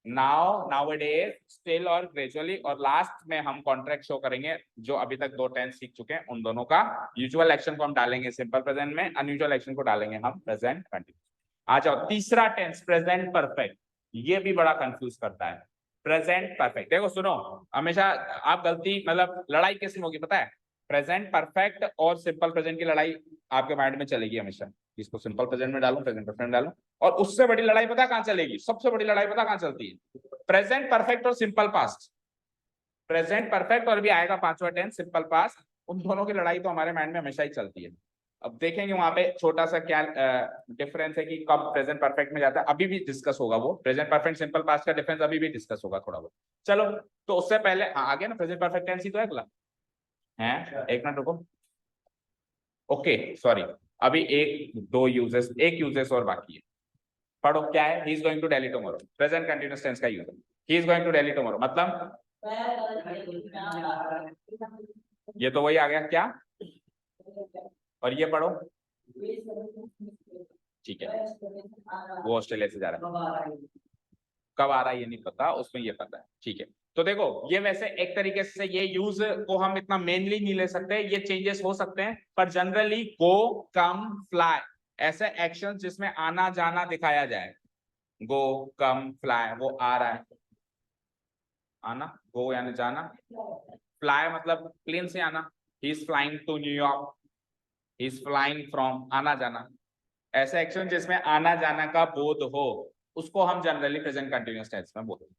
Speaker 1: नाउ, नाउअडेज, स्टिल और ग्रेजुअली, और लास्ट में हम कॉन्ट्रैक्ट शो करेंगे जो अभी तक 2 टेंस सीख चुके हैं उन दोनों का। यूजुअल एक्शन को हम डालेंगे सिंपल प्रेजेंट में, अनयूजुअल एक्शन को डालेंगे हम प्रेजेंट कंटिन्यूअस। आ जाओ, तीसरा टेंस प्रेजेंट परफेक्ट, ये भी बड़ा कंफ्यूज करता है। प्रेजेंट परफेक्ट, देखो सुनो, हमेशा आप गलती, मतलब लड़ाई किस में होगी पता है, प्रेजेंट परफेक्ट और सिंपल प्रेजेंट की लड़ाई आपके माइंड में चलेगी हमेशा, इसको सिंपल प्रेजेंट में डालूं, प्रेजेंट परफेक्ट डालूं। और उससे बड़ी लड़ाई पता कहां चलेगी, सबसे बड़ी लड़ाई पता कहां चलती है, प्रेजेंट परफेक्ट और सिंपल पास्ट। प्रेजेंट परफेक्ट और भी आएगा 5वां टेंस सिंपल पास्ट, उन दोनों की लड़ाई तो हमारे माइंड में हमेशा ही चलती है। अब देखेंगे वहां पे छोटा सा क्या डिफरेंस है कि कब प्रेजेंट परफेक्ट में जाता है, अभी भी डिस्कस होगा वो, प्रेजेंट परफेक्ट सिंपल पास्ट का डिफरेंस अभी भी डिस्कस होगा थोड़ा बहुत। चलो, तो उससे पहले आ गया ना, प्रेजेंट परफेक्ट टेंस ही तो है अगला है, एक मिनट रुको, ओके सॉरी, अभी एक यूजेस और बाकी है, पढ़ो क्या है, he is going to Delhi tomorrow, present continuous tense का यूज है, he is going to Delhi tomorrow, मतलब ये तो वही आ गया क्या, और ये पढ़ो, ठीक है, वो ऑस्ट्रेलिया से जा रहा है, कब आ रहा है ये नहीं पता, उसमें ये पता है, ठीक है। तो देखो, ये वैसे एक तरीके से ये यूज को हम इतना मेनली नहीं ले सकते, ये चेंजेस हो सकते हैं, पर जनरली गो, कम, फ्लाई, ऐसे एक्शन जिसमें आना जाना दिखाया जाए, गो, कम, फ्लाई, वो आ रहा है, आना, गो यानी जाना, फ्लाई मतलब प्लेन से आना, he is flying to New York, he is flying from, आना जाना, ऐसे एक्शन जिसमें आना जाना का बोध हो, उसको हम जनरली प्रेजेंट कंटीन्यूअस टेंस में बोलते हैं,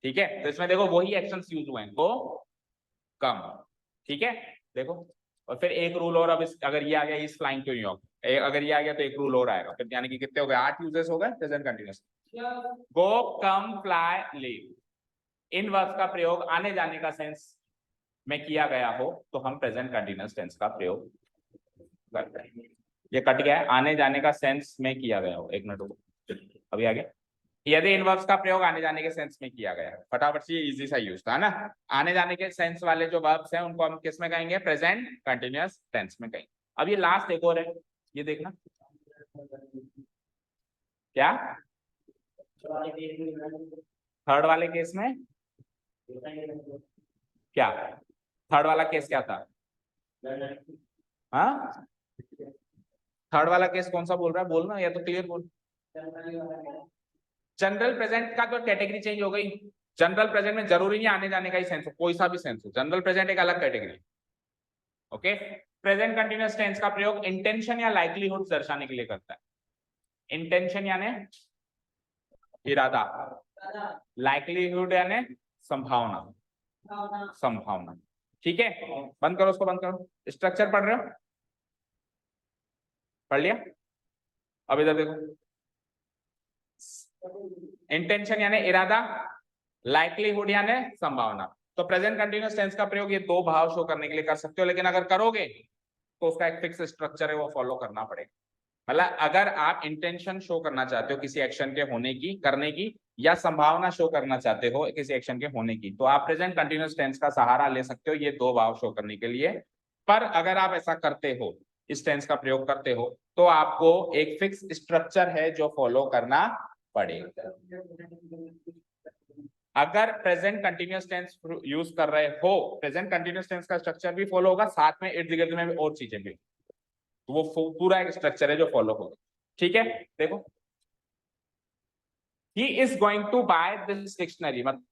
Speaker 1: ठीक है। तो इसमें देखो वही एक्शंस यूज हुए हैं, गो, कम, ठीक है, देखो। और फिर एक रूल और, अब अगर ये आ गया इज फ्लाइंग टू न्यूयॉर्क, अगर ये आ गया तो एक रूल और आएगा, फिर यानी कि कितने हो गए, 8 यूजेस हो गए प्रेजेंट कंटीन्यूअस, गो, कम, फ्लाई, लीव, इन वर्ब्स का प्रयोग आने जाने का सेंस में किया गया हो तो हम प्रेजेंट कंटीन्यूअस टेंस का प्रयोग करते हैं। ये कट गया है, आने जाने का सेंस में किया गया हो, एक मिनट अभी आ गया, यदि इन वर्ब्स का प्रयोग आने जाने के सेंस में किया गया है, फटाफट से, इजी सा यूज था ना, आने जाने के सेंस वाले जो वर्ब्स हैं उनको हम किस में कहेंगे, प्रेजेंट कंटीन्यूअस टेंस में कहेंगे। अब ये लास्ट एक और है, ये देखना क्या, थर्ड वाले केस में क्या, थर्ड वाला केस क्या था, हाँ, थर्ड वाला केस कौन सा बोल रहा है, बोलना या तो क्लियर बोल, जनरल प्रेजेंट का तो कैटेगरी चेंज हो गई, जनरल प्रेजेंट में जरूरी नहीं आने जाने का ही सेंस हो, कोई सा भी सेंस हो, जनरल प्रेजेंट एक अलग category, okay. Present continuous tense का प्रयोग इंटेंशन या लाइक्लीहुड दर्शाने के लिए करता है, इंटेंशन यानी इरादा, लाइक्लीहुड यानी संभावना, संभावना, ठीक है। बंद करो उसको, बंद करो, स्ट्रक्चर पढ़ रहे हो, पढ़ लिया, अब इधर देखो, इंटेंशन यानी इरादा, लाइक्लीहुड यानी संभावना। तो प्रेजेंट कंटीन्यूअस टेंस का प्रयोग ये 2 भाव शो करने के लिए कर सकते हो, लेकिन अगर करोगे तो उसका एक फिक्स स्ट्रक्चर है, वो फॉलो करना पड़ेगा, मतलब अगर आप इंटेंशन शो करना चाहते हो किसी एक्शन के होने की, करने की, या संभावना शो करना चाहते हो किसी एक्शन के होने की, तो आप प्रेजेंट कंटिन्यूअस टेंस का सहारा ले सकते हो ये दो भाव शो करने के लिए। पर अगर आप ऐसा करते हो, इस टेंस का प्रयोग करते हो, तो आपको एक फिक्स स्ट्रक्चर है जो फॉलो करना पड़ेगा। अगर प्रेजेंट कंटिन्यूअस टेंस यूज कर रहे हो, प्रेजेंट कंटिन्यूअस टेंस का स्ट्रक्चर भी फॉलो होगा, साथ में इर्द गिर्द में भी और चीजें भी, तो वो पूरा एक स्ट्रक्चर है जो फॉलो होगा। ठीक है, देखो, he is going to buy this dictionary, मतलब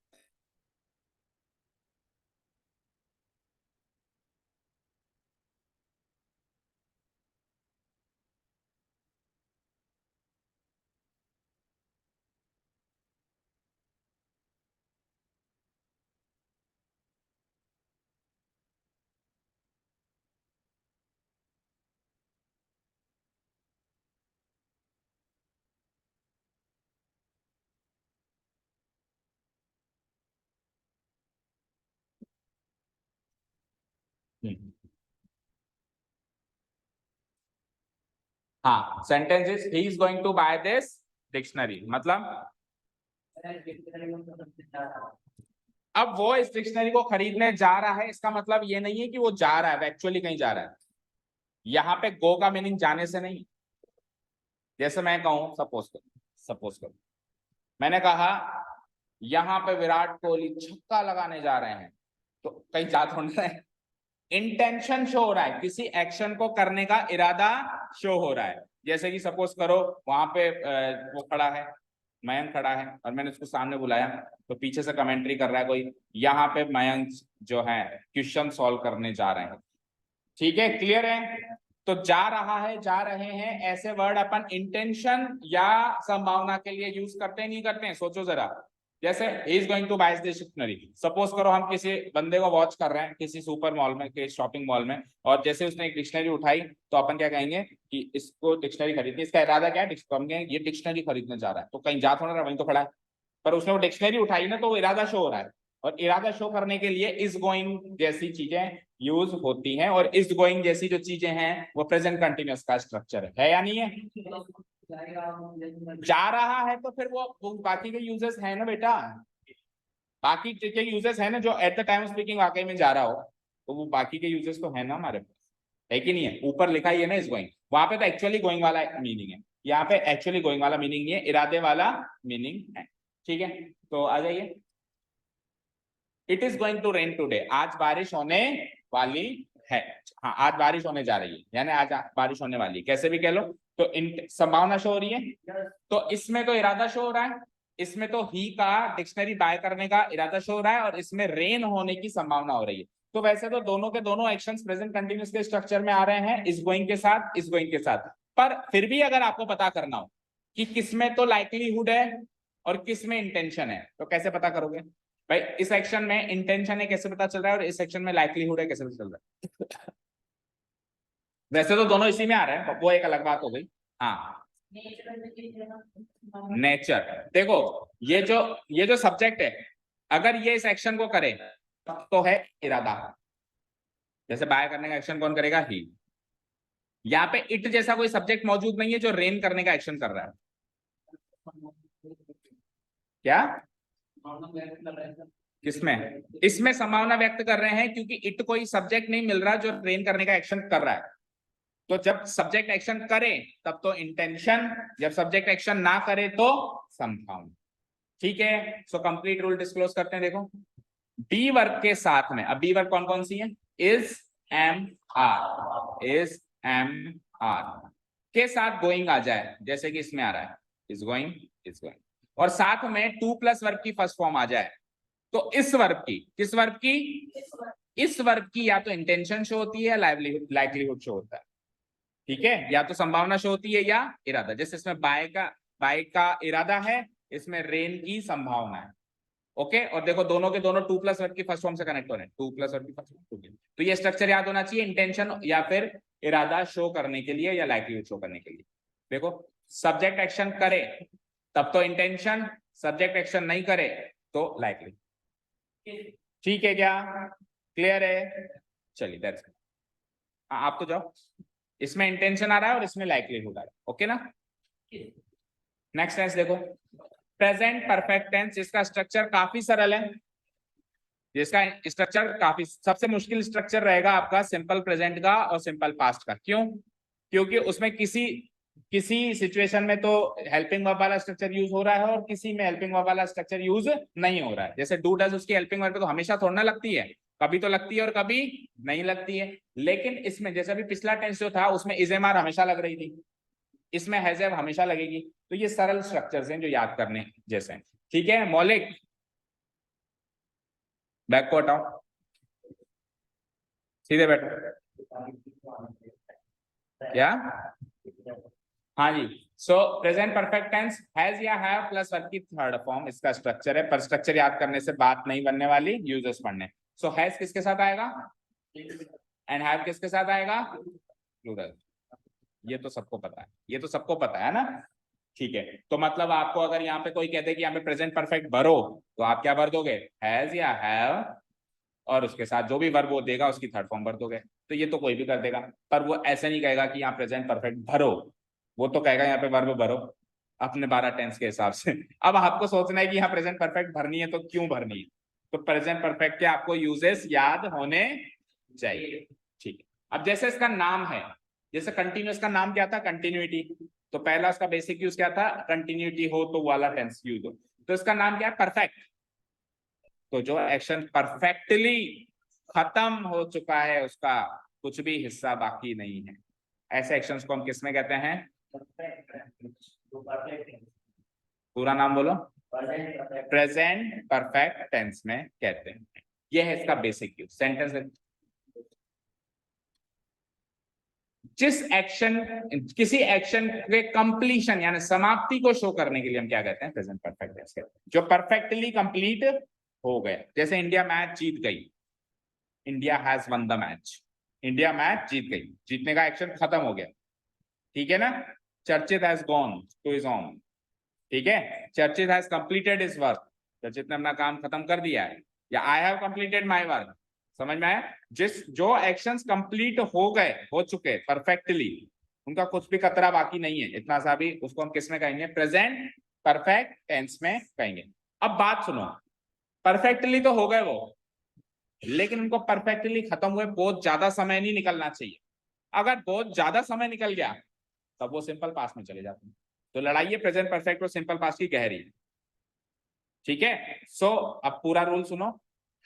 Speaker 1: हाँ, sentence is he is going to buy this dictionary, मतलब अब वो इस डिक्शनरी को खरीदने जा रहा है, इसका मतलब ये नहीं है कि वो जा रहा है, एक्चुअली कहीं जा रहा है। यहाँ पे गो का मीनिंग जाने से नहीं। जैसे मैं कहूं, सपोज करो मैंने कहा यहाँ पे विराट कोहली छक्का लगाने जा रहे हैं, तो कहीं जा थोड़ा रहे हैं, इंटेंशन शो हो रहा है, किसी एक्शन को करने का इरादा शो हो रहा है। जैसे कि सपोज करो वहां पे वो खड़ा है, मयंक खड़ा है, और मैंने उसको सामने बुलाया, तो पीछे से कमेंट्री कर रहा है कोई, यहाँ पे मयंक जो है क्वेश्चन सॉल्व करने जा रहे हैं। ठीक है, क्लियर है। तो जा रहा है, जा रहे हैं, ऐसे वर्ड अपन इंटेंशन या संभावना के लिए यूज करते हैं, नहीं करते हैं, सोचो जरा। जैसे is going to buy this dictionary, suppose करो हम किसी बंदे को वॉच कर रहे हैं किसी सुपर मॉल में, के शॉपिंग मॉल में, और जैसे उसने एक डिक्शनरी उठाई, तो अपन क्या कहेंगे कि इसको डिक्शनरी खरीदनी, इसका इरादा क्या है, हम कहेंगे ये डिक्शनरी खरीदने जा रहा है, तो कहीं जा थोड़ा रहा, वहीं तो खड़ा है। पर उसने वो डिक्शनरी उठाई ना, तो वो इरादा शो हो रहा है, और इरादा शो करने के लिए इज गोइंग जैसी चीजें यूज होती हैं, और इज गोइंग जैसी जो चीजें हैं वो प्रेजेंट कंटिन्यूअस का स्ट्रक्चर है या नहीं है। जा रहा है तो फिर वो बाकी के यूजेस है ना बेटा, बाकी के यूजेस है ना, जो एट द टाइम स्पीकिंग वाकई में जा रहा हो, तो वो बाकी के यूजेस तो है ना हमारे पास, है कि नहीं है। ऊपर लिखा ही है ना इज गोइंग, वहां पे तो एक्चुअली गोइंग वाला मीनिंग है, यहाँ पे एक्चुअली गोइंग वाला मीनिंग नहीं है, इरादे वाला मीनिंग है। ठीक है, तो आ जाइए। It is going to rain today, आज बारिश होने वाली है। हाँ, आज बारिश होने जा रही है, यानी आज बारिश होने वाली है, कैसे भी कह लो। तो संभावना शो हो रही है, तो इसमें तो इरादा शो हो रहा है, इसमें तो ही का डिक्शनरी बाय करने का इरादा शो हो रहा है, और इसमें रेन होने की संभावना हो रही है। तो वैसे तो दोनों के दोनों एक्शंस प्रेजेंट कंटिन्यूअस के स्ट्रक्चर में आ रहे हैं, इज गोइंग के साथ, इज गोइंग के साथ। पर फिर भी अगर आपको पता करना हो कि किसमें तो लाइकलीहुड है और किसमें इंटेंशन है, तो कैसे पता करोगे भाई। इस एक्शन में इंटेंशन है कैसे पता चल रहा है, और इस सेक्शन में लाइक्लीहुड है कैसे पता चल रहा है। वैसे तो दोनों इसी में आ रहे हैं, वो एक अलग बात हो गई। हाँ, नेचर देखो, ये जो सब्जेक्ट है, अगर ये इस एक्शन को करे तो है इरादा। जैसे बाय करने का एक्शन कौन करेगा, ही। यहाँ पे इट जैसा कोई सब्जेक्ट मौजूद नहीं है जो रेन करने का एक्शन कर रहा है। क्या, किसमें, इसमें संभावना व्यक्त कर रहे हैं, क्योंकि इट कोई सब्जेक्ट नहीं मिल रहा जो ट्रेन करने का एक्शन कर रहा है। तो जब सब्जेक्ट एक्शन करे तब तो इंटेंशन, जब सब्जेक्ट एक्शन ना करे तो संभावना। ठीक है, सो कंप्लीट रूल डिस्क्लोज करते हैं। देखो, बी वर्ब के साथ में, अब बी वर्ब कौन कौन सी है, is, am, are, is, am, are के साथ गोइंग आ जाए, जैसे कि इसमें आ रहा है इज गोइंग, इज गोइंग, और साथ में टू प्लस वर्ब की फर्स्ट फॉर्म आ जाए, तो इस वर्ब की, किस वर्ब की, इस वर्ब की या तो इंटेंशन शो होती है या लाइवलीहुड शो होता है। ठीक है, या तो संभावना शो होती है या इरादा। जैसे इसमें बाय का इरादा है, इसमें रेन की संभावना है। ओके, और देखो दोनों के दोनों टू प्लस वर्ब की फर्स्ट फॉर्म से कनेक्ट हो रहे हैं, टू प्लस वर्ब की फर्स्ट फॉर्म। तो ये स्ट्रक्चर याद होना चाहिए, इंटेंशन या फिर इरादा शो करने के लिए या लाइवलीहुड शो करने के लिए। देखो, सब्जेक्ट एक्शन करे तब तो इंटेंशन, सब्जेक्ट एक्शन नहीं करे तो लाइकली। ठीक है क्या, क्लियर है। चलिए दैट्स, आप तो जाओ। इसमें इंटेंशन आ रहा है और इसमें लाइक्लीहुड आ रहा है, ओके ना। नेक्स्ट टेंस देखो, प्रेजेंट परफेक्ट टेंस, जिसका स्ट्रक्चर काफी सरल है, जिसका स्ट्रक्चर काफी, सबसे मुश्किल स्ट्रक्चर रहेगा आपका सिंपल प्रेजेंट का और सिंपल पास्ट का। क्यों? क्योंकि उसमें किसी किसी सिचुएशन में तो हेल्पिंग वर्ब वाला स्ट्रक्चर यूज हो रहा है और किसी में हेल्पिंग वर्ब वाला स्ट्रक्चर यूज नहीं हो रहा है। जैसे डू डज, उसकी हेल्पिंग वर्ब तो हमेशा थोड़ा ना लगती है, कभी तो लगती है और कभी नहीं लगती है। लेकिन इसमें जैसे अभी पिछला टेंस जो था उसमें इज एम आर हमेशा लग रही थी, इसमें हैज हैव हमेशा लगेगी। तो ये सरल स्ट्रक्चर्स हैं जो याद करने जैसे हैं, ठीक है। मौलिक, बैक को हटाओ, सीधे बैठो। क्या? हाँ जी, so present perfect tense has या हैव प्लस वर्ब की थर्ड फॉर्म इसका स्ट्रक्चर है, पर स्ट्रक्चर याद करने से बात नहीं बनने वाली, यूजर्स पढ़ने। सो हैज किसके साथ आएगा एंड हैव किसके साथ आएगा, प्लूरल। ये तो सबको पता है, ये तो सबको पता है ना, ठीक है। तो मतलब आपको अगर यहाँ पे कोई कहते हैं कि यहाँ पे प्रेजेंट परफेक्ट भरो, तो आप क्या भर दोगे, हैज या हैव, और उसके साथ जो भी वर्ब वो देगा उसकी थर्ड फॉर्म भर दोगे। तो ये तो कोई भी कर देगा, पर वो ऐसे नहीं कहेगा कि यहाँ प्रेजेंट परफेक्ट भरो, वो तो कहेगा यहाँ पे वर्ब भरो अपने 12 टेंस के हिसाब से। अब आपको सोचना है कि यहाँ प्रेजेंट परफेक्ट भरनी है तो क्यों भरनी है, तो प्रेजेंट परफेक्ट के आपको यूजेस याद होने चाहिए, ठीक है। अब जैसे इसका नाम है, जैसे कंटिन्यूअस का नाम क्या था, कंटिन्यूटी, तो पहला उसका बेसिक यूज क्या था, कंटिन्यूटी हो तो वाला टेंस यूज हो, तो इसका नाम क्या है, परफेक्ट। तो जो एक्शन परफेक्टली खत्म हो चुका है उसका कुछ भी हिस्सा बाकी नहीं है, ऐसे एक्शंस को हम किस में कहते हैं, पूरा नाम बोलो, प्रेजेंट परफेक्ट टेंस में कहते हैं। यह है इसका बेसिक यूज। सेंटेंस, जिस एक्शन, किसी एक्शन के कंप्लीशन यानी समाप्ति को शो करने के लिए हम क्या कहते हैं, प्रेजेंट परफेक्ट टेंस कहते हैं, जो परफेक्टली कंप्लीट हो गया। जैसे इंडिया मैच जीत गई, India has won the match, India match जीत गई, जीतने का एक्शन खत्म हो गया, ठीक है ना। Charchit has gone to his home, ठीक है, चर्चित हैज कंप्लीटेड हिज वर्क, चर्चित ने अपना काम खत्म कर दिया है, या I have completed my work, समझ में आया। जिस जो एक्शंस कंप्लीट हो गए, हो चुके परफेक्टली, उनका कुछ भी कतरा बाकी नहीं है, इतना सा भी, उसको हम किस में कहेंगे, प्रेजेंट परफेक्ट टेंस में कहेंगे। अब बात सुनो, परफेक्टली तो हो गए वो, लेकिन उनको परफेक्टली खत्म हुए बहुत ज्यादा समय नहीं निकलना चाहिए। अगर बहुत ज्यादा समय निकल गया तब वो सिंपल पास्ट में चले जाते हैं। तो लड़ाई है प्रेजेंट परफेक्ट और सिंपल पास्ट की गहरी है, ठीक है। सो अब पूरा रूल सुनो,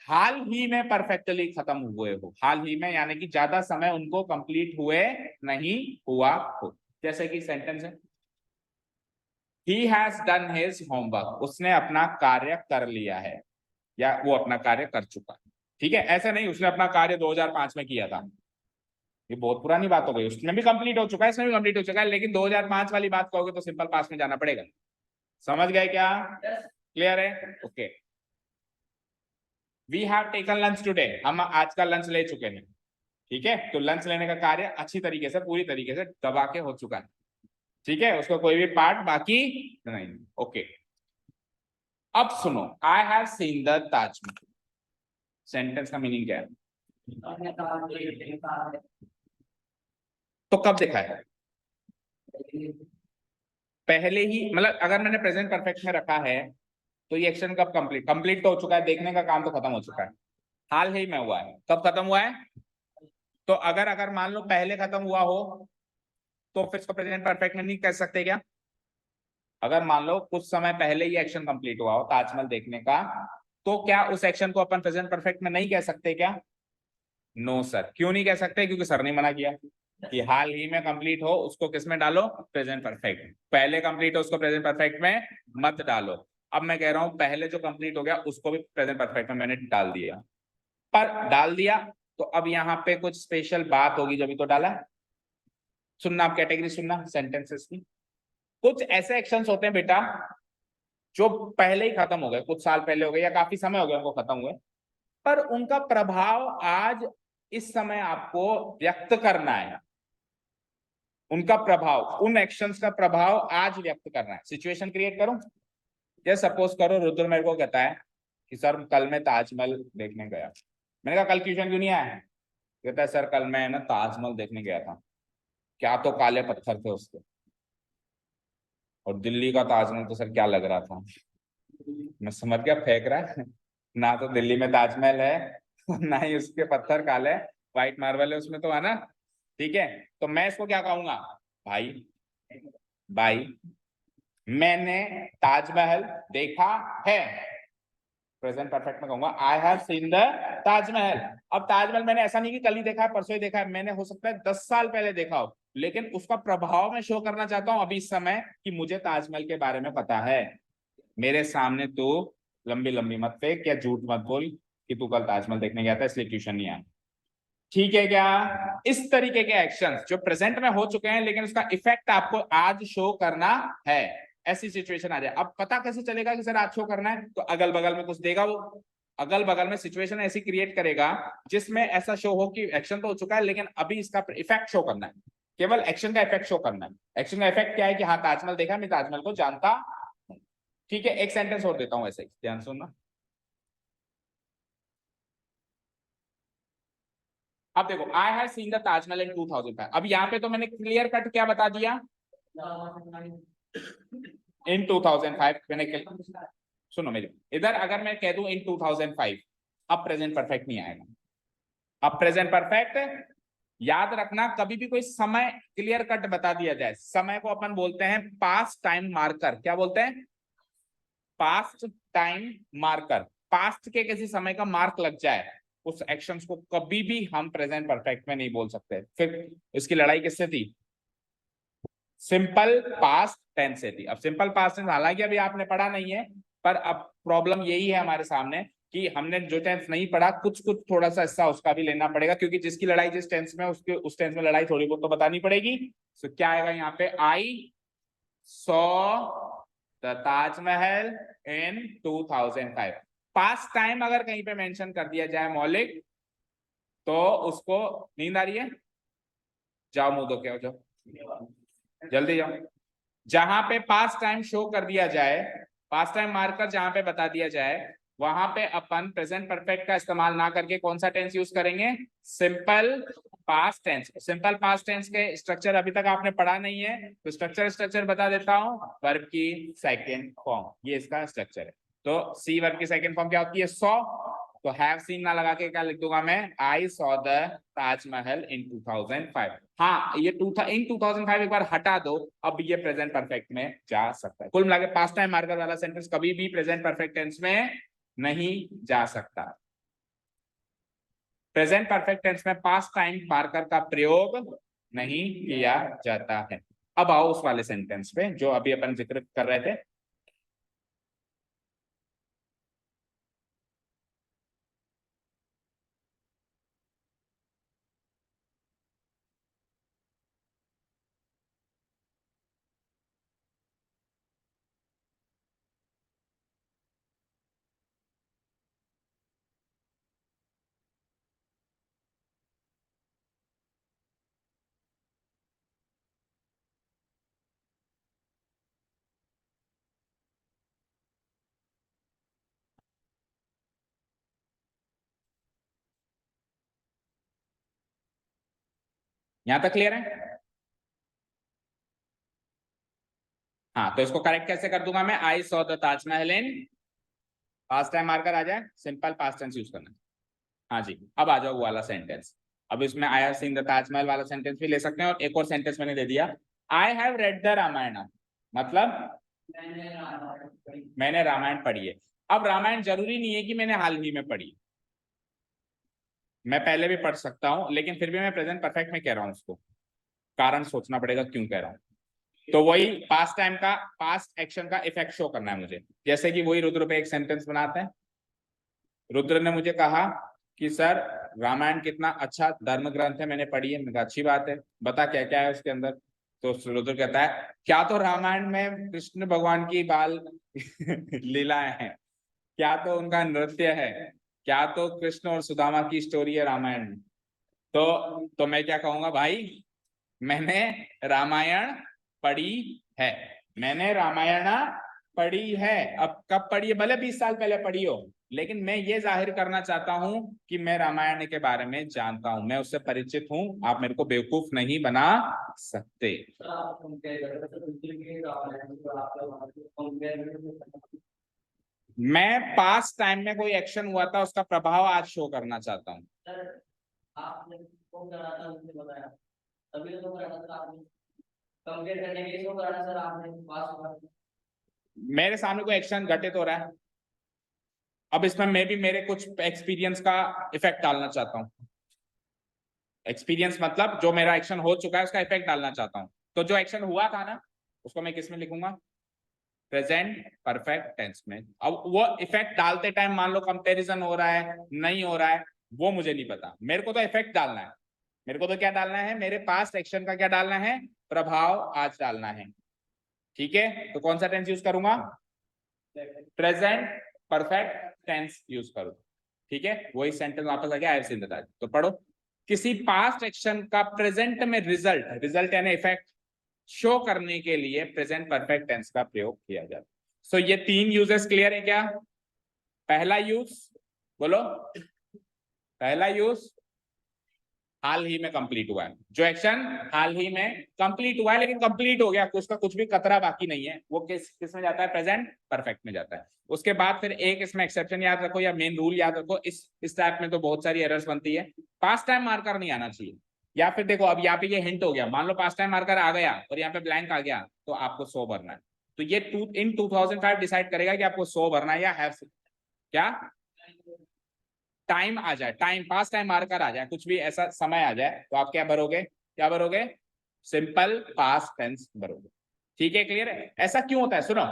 Speaker 1: हाल ही में परफेक्टली खत्म हुए हो, हाल ही में यानी कि ज्यादा समय उनको कंप्लीट हुए नहीं हुआ हो। जैसे कि सेंटेंस है, he has done his homework, उसने अपना कार्य कर लिया है या वो अपना कार्य कर चुका है, ठीक है। ऐसा नहीं उसने अपना कार्य 2005 में किया था, ये बहुत पुरानी बात हो गई, उसमें भी कंप्लीट हो चुका है, इसमें भी कंप्लीट हो चुका है, लेकिन 2005 वाली बात कहोगे तो सिंपल पास्ट में जाना पड़ेगा। समझ गए क्या? क्लियर है? Okay. We have taken lunch today, हम आज का लंच ले चुके हैं, ठीक है। तो लंच लेने का कार्य अच्छी तरीके से, पूरी तरीके से दबा के हो चुका है, ठीक है, उसका कोई भी पार्ट बाकी नहीं, ओके। अब सुनो, आई have seen the Taj Mahal, sentence का मीनिंग क्या है, तो कब देखा है, पहले ही, मतलब अगर मैंने प्रेजेंट परफेक्ट में रखा है तो ये एक्शन कब कंप्लीट, कंप्लीट तो हो चुका है, देखने का काम तो खत्म हो चुका है, हाल ही में हुआ है, कब खत्म हुआ है। तो अगर अगर मान लो पहले खत्म हुआ हो तो फिर इसको प्रेजेंट परफेक्ट में नहीं कह सकते क्या? अगर मान लो कुछ समय पहले ही एक्शन कंप्लीट हुआ हो ताजमहल देखने का, तो क्या उस एक्शन को अपन प्रेजेंट परफेक्ट में नहीं कह सकते क्या? No sir. क्यों नहीं कह सकते? क्योंकि सर ने मना किया कि हाल ही में कंप्लीट हो उसको किस में डालो, प्रेजेंट परफेक्ट, पहले कंप्लीट हो उसको प्रेजेंट परफेक्ट में मत डालो। अब मैं कह रहा हूं पहले जो कंप्लीट हो गया उसको भी प्रेजेंट परफेक्ट में मैंने डाल दिया, पर डाल दिया तो अब यहाँ पे कुछ स्पेशल बात होगी जब भी तो डाला। सुनना, आप कैटेगरी सुनना सेंटेंसेस की। कुछ ऐसे एक्शंस होते हैं बेटा जो पहले ही खत्म हो गए, कुछ साल पहले हो गए या काफी समय हो गया उनको खत्म हुए, पर उनका प्रभाव आज इस समय आपको व्यक्त करना है, उनका प्रभाव, उन एक्शंस का प्रभाव आज व्यक्त करना है। सिचुएशन क्रिएट करो, जैसे सपोज करो रुद्र मेरे को कहता है कि सर कल मैं ताजमहल देखने गया। मैंने कहा कल ट्यूशन क्यों नहीं आया? कहता है सर कल मैं ना ताजमहल देखने गया था। क्या तो काले पत्थर थे उसके। और दिल्ली का ताजमहल तो सर क्या लग रहा था, मैं समझ गया फेंक रहा है। ना तो दिल्ली में ताजमहल है ना ही उसके पत्थर काले, व्हाइट मार्बल है उसमें तो, है ना। ठीक है, तो मैं इसको क्या कहूंगा, भाई भाई मैंने ताजमहल देखा है। प्रेजेंट परफेक्ट में कहूंगा आई हैव सीन द ताजमहल। अब ताजमहल मैंने ऐसा नहीं कि कल ही देखा है, परसों ही देखा है, मैंने हो सकता है 10 साल पहले देखा हो, लेकिन उसका प्रभाव मैं शो करना चाहता हूं अभी इस समय कि मुझे ताजमहल के बारे में पता है। मेरे सामने तो लंबी लंबी मत फेंक या झूठ मत बोल कि तू कल ताजमहल देखने गया था इसलिए ट्यूशन नहीं आया। ठीक है क्या। इस तरीके के एक्शंस जो प्रेजेंट में हो चुके हैं लेकिन उसका इफेक्ट आपको आज शो करना है, ऐसी सिचुएशन आ जाए। अब पता कैसे चलेगा कि सर आज शो करना है, तो अगल बगल में कुछ देगा वो, अगल बगल में सिचुएशन ऐसी क्रिएट करेगा जिसमें ऐसा शो हो कि एक्शन तो हो चुका है लेकिन अभी इसका इफेक्ट शो करना है, केवल एक्शन का इफेक्ट शो करना है। एक्शन का इफेक्ट क्या है कि हाँ ताजमहल देखा, मैं ताजमहल को जानता हूं। ठीक है, एक सेंटेंस और देता हूं ऐसे ही, ध्यान सुनना। अब देखो, I have seen the Taj Mahal in 2005। अब यहाँ पे तो मैंने क्लियर कट क्या बता दिया, इन 2005 मैंने, सुनो मेरी, इधर अगर मैं कह दूं इन 2005, अब प्रेजेंट परफेक्ट नहीं आएगा। अब प्रेजेंट परफेक्ट याद रखना, कभी भी कोई समय क्लियर कट बता दिया जाए, समय को अपन बोलते हैं पास्ट टाइम मार्कर। क्या बोलते हैं, पास्ट टाइम मार्कर। पास्ट के किसी समय का मार्क लग जाए उस एक्शंस को कभी भी हम प्रेजेंट परफेक्ट में नहीं बोल सकते। फिर इसकी लड़ाई किससे थी, सिंपल पास्ट टेंस से थी। अब सिंपल पास्ट टेंस हालांकि अभी आपने पढ़ा नहीं है, पर अब प्रॉब्लम यही है हमारे सामने कि हमने जो टेंस नहीं पढ़ा, कुछ कुछ थोड़ा सा हिस्सा उसका भी लेना पड़ेगा, क्योंकि जिसकी लड़ाई जिस टेंस में, उसके उस टेंस में लड़ाई थोड़ी बहुत तो बतानी पड़ेगी। तो क्या आएगा यहाँ पे, आई saw the Taj Mahal in 2005। Past time अगर कहीं पे मेंशन कर दिया जाए मौलिक, तो उसको, नींद आ रही है, जाओ मुंह धो के आओ, जाओ जल्दी जाओ। जहां पे पास्ट टाइम शो कर दिया जाए, पास्ट टाइम मार्कर जहां पे बता दिया जाए, वहां पे अपन प्रेजेंट परफेक्ट का इस्तेमाल ना करके कौन सा टेंस यूज करेंगे, simple past tense. Simple past tense के स्ट्रक्चर अभी तक आपने पढ़ा नहीं है, तो स्ट्रक्चर बता देता हूं। वर्ब की सेकेंड फॉर्म, ये इसका स्ट्रक्चर है। तो सी वर्ब की सेकेंड फॉर्म क्या होती है, सॉ। तो हैव सीन ना लगा के क्या लिख दूंगा मैं, I saw the Taj Mahal in 2005। हाँ, ये इन 2005 एक बार हटा दो, अब ये प्रेजेंट परफेक्ट में जा सकता है। कुल मिला के पास्ट टाइम मार्कर वाला सेंटेंस कभी भी प्रेजेंट परफेक्ट टेंस में नहीं जा सकता। प्रेजेंट परफेक्ट टेंस में पास्ट टाइम मार्कर का प्रयोग नहीं किया जाता है। अब आओ उस वाले सेंटेंस पे जो अभी अपन जिक्र कर रहे थे। यहां तक क्लियर है। हाँ, तो इसको करेक्ट कैसे कर दूंगा मैं, I saw the Taj Mahal in, past time marker आ जाए, सिंपल पास्ट टेंस यूज करना। हाँ जी, अब आ जाओ वो वाला सेंटेंस। अब इसमें आई हैव सीन द ताजमहल वाला सेंटेंस भी ले सकते हैं, और एक और सेंटेंस मैंने दे दिया, I have read the Ramayana. मतलब मैंने रामायण पढ़ी है। अब रामायण जरूरी नहीं है कि मैंने हाल ही में पढ़ी, मैं पहले भी पढ़ सकता हूं, लेकिन फिर भी मैं प्रेजेंट परफेक्ट में कह रहा हूं उसको, कारण सोचना पड़ेगा क्यों कह रहा हूं। तो वही पास्ट टाइम का, पास्ट एक्शन का इफेक्ट शो करना है मुझे। जैसे कि वही रुद्र पे एक सेंटेंस बनाते हैं। रुद्र ने मुझे कहा कि सर रामायण कितना अच्छा धर्म ग्रंथ है, मैंने पढ़ी है। मैंने कहा अच्छी बात है, बता क्या क्या है उसके अंदर। तो रुद्र कहता है, क्या तो रामायण में कृष्ण भगवान की बाल लीलाएं हैं, क्या तो उनका नृत्य है, क्या तो कृष्ण और सुदामा की स्टोरी है रामायण में। तो मैं क्या कहूंगा, भाई मैंने रामायण पढ़ी है, मैंने रामायण पढ़ी है। अब कब पढ़ी है, भले 20 साल पहले पढ़ी हो, लेकिन मैं ये जाहिर करना चाहता हूं कि मैं रामायण के बारे में जानता हूं, मैं उससे परिचित हूं। आप मेरे को बेवकूफ नहीं बना सकते। मैं पास्ट टाइम में कोई एक्शन हुआ था उसका प्रभाव आज शो करना चाहता हूँ। आपने तभी तो करा था आपने, कंपेयर करने के लिए तो करा सर आपने पास्ट। मेरे सामने कोई एक्शन घटित हो रहा है, अब इसमें मैं भी मेरे कुछ एक्सपीरियंस का इफेक्ट डालना चाहता हूँ। एक्सपीरियंस मतलब जो मेरा एक्शन हो चुका है उसका इफेक्ट डालना चाहता हूँ। तो जो एक्शन हुआ था ना उसको मैं किस में लिखूंगा, प्रेजेंट परफेक्ट टेंस में। अब वो इफेक्ट डालते टाइम मान लो कंपैरिजन हो रहा है नहीं हो रहा है, वो मुझे नहीं पता, मेरे को तो इफेक्ट डालना है। मेरे को तो क्या डालना है, मेरे पास्ट एक्शन का क्या डालना है, प्रभाव आज डालना है। ठीक है, तो कौन सा टेंस यूज करूंगा, प्रेजेंट परफेक्ट टेंस यूज करो। ठीक है, वही सेंटेंस वापस आ गया, आई हैव सीन द टाइम। तो पढ़ो, किसी पास्ट एक्शन का प्रेजेंट में रिजल्ट, रिजल्ट यानी इफेक्ट शो करने के लिए प्रेजेंट परफेक्ट टेंस का प्रयोग किया जाता है। सो ये 3 यूजेस क्लियर है क्या। पहला यूज बोलो, पहला यूज हाल ही में कंप्लीट हुआ है, जो एक्शन हाल ही में कंप्लीट हुआ है, लेकिन कंप्लीट हो गया, उसका कुछ भी कतरा बाकी नहीं है, वो किस में जाता है, प्रेजेंट परफेक्ट में जाता है। उसके बाद फिर एक इसमें एक्सेप्शन याद रखो या मेन रूल याद रखो, इस टाइप में तो बहुत सारी एरर्स बनती है, पास्ट टाइम मार्कर नहीं आना चाहिए। या फिर देखो अब यहाँ पे ये हिंट हो गया, मान लो पास्ट टाइम मार्कर आ गया और यहाँ पे ब्लैंक आ गया, तो आपको 100 भरना है। तो ये इन 2005 डिसाइड करेगा कि आपको 100 भरना है या हैव क्या टाइम आ जाए, टाइम पास टाइम मार्कर आ जाए, कुछ भी ऐसा समय आ जाए, तो आप क्या भरोगे, क्या भरोगे, सिंपल पास्ट टेंस भरोगे। ठीक है, क्लियर है। ऐसा क्यों होता है, सुनो,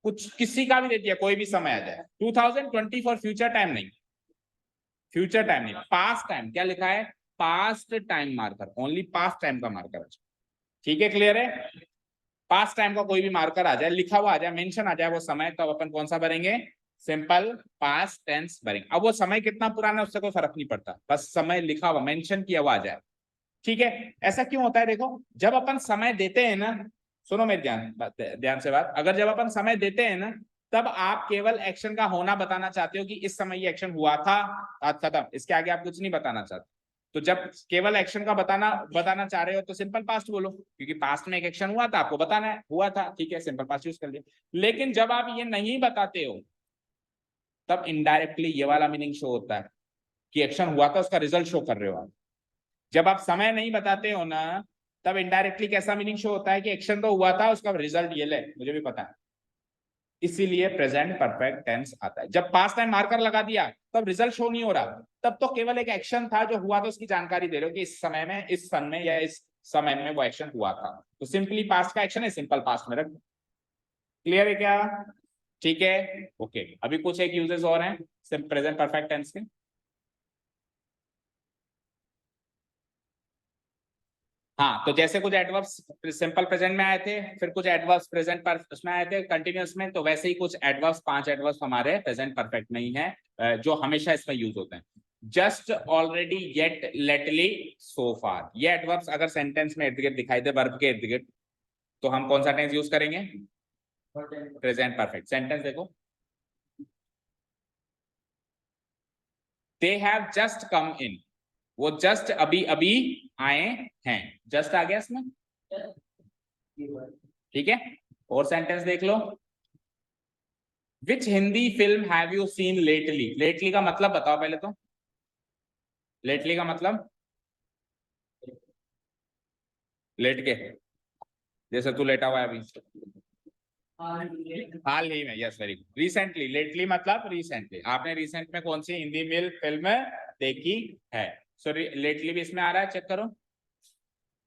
Speaker 1: कुछ किसी का भी दे दिया, कोई भी समय आ जाए, 2020 फॉर फ्यूचर टाइम नहीं, फ्यूचर टाइम नहीं, पास्ट टाइम क्या लिखा है, past time marker, only past time का मार्कर। ठीक है, क्लियर है। पास्ट टाइम का कोई भी मार्कर आ जाए, लिखा हुआ आ जाए, मेंशन आ जाए वो समय, तो अपन कौन सा भरेंगे, सिंपल पास्ट टेंस भरेंगे। अब वो समय कितना पुराना है उससे कोई फर्क नहीं पड़ता, बस समय लिखा हुआ मेंशन किया हुआ आ जाए। ठीक है, ऐसा क्यों होता है, देखो जब अपन समय देते हैं ना, सुनो मेरी ध्यान से बात, अगर जब अपन समय देते हैं ना, तब आप केवल एक्शन का होना बताना चाहते हो कि इस समय ये एक्शन हुआ था, आज खत्म, इसके आगे आप कुछ नहीं बताना चाहते। तो जब केवल एक्शन का बताना चाह रहे हो तो सिंपल पास्ट बोलो, क्योंकि पास्ट में एक एक्शन हुआ था, आपको बताना है हुआ था, ठीक है, सिंपल पास्ट यूज कर लिया। लेकिन जब आप ये नहीं बताते हो तब इनडायरेक्टली ये वाला मीनिंग शो होता है कि एक्शन हुआ था, उसका रिजल्ट शो कर रहे हो आप। जब आप समय नहीं बताते हो ना, तब इनडायरेक्टली कैसा मीनिंग शो होता है कि एक्शन तो हुआ था, उसका रिजल्ट ये ले, मुझे भी पता है। इसीलिए प्रेजेंट परफेक्ट टेंस आता है। जब पास्ट टाइम मार्कर लगा दिया तब रिजल्ट शो नहीं हो रहा, तब तो केवल एक एक्शन था जो हुआ था उसकी जानकारी दे रहे हो कि इस समय में, इस सन में या इस समय में वो एक्शन हुआ था। तो सिंपली पास्ट का एक्शन है, सिंपल पास्ट में रख। क्लियर है क्या, ठीक है, ओके। अभी कुछ एक यूजेस और हैं प्रेजेंट परफेक्ट टेंस के। हाँ, तो जैसे कुछ एडवर्ब्स सिंपल प्रेजेंट में आए थे, फिर कुछ एडवर्ब्स प्रेजेंट पर उसमें आए थे कंटिन्यूअस में, तो वैसे ही कुछ एडवर्ब्स, 5 एडवर्ब्स हमारे प्रेजेंट परफेक्ट में ही है, जो हमेशा इसमें यूज होते हैं। Just, already, yet, lately, so far, ये एडवर्ब्स अगर सेंटेंस में इर्द गिर्द दिखाई दे, वर्ब के इर्द गिर्द, तो हम कौन सा टेंस यूज करेंगे, प्रेजेंट परफेक्ट। सेंटेंस देखो, दे हैव जस्ट कम इन, वो जस्ट अभी अभी आए हैं, जस्ट आ गया इसमें, ठीक है। और सेंटेंस देख लो, which Hindi film have you seen lately, lately का मतलब बताओ पहले तो, लेटली का मतलब लेट के, जैसे तू लेटा हुआ है अभी, हाल ही में, yes very good, recently, lately मतलब रिसेंटली, आपने रिसेंट में कौन सी हिंदी मिल फिल्म देखी है। सो लेटली भी इसमें आ रहा है, चेक करो,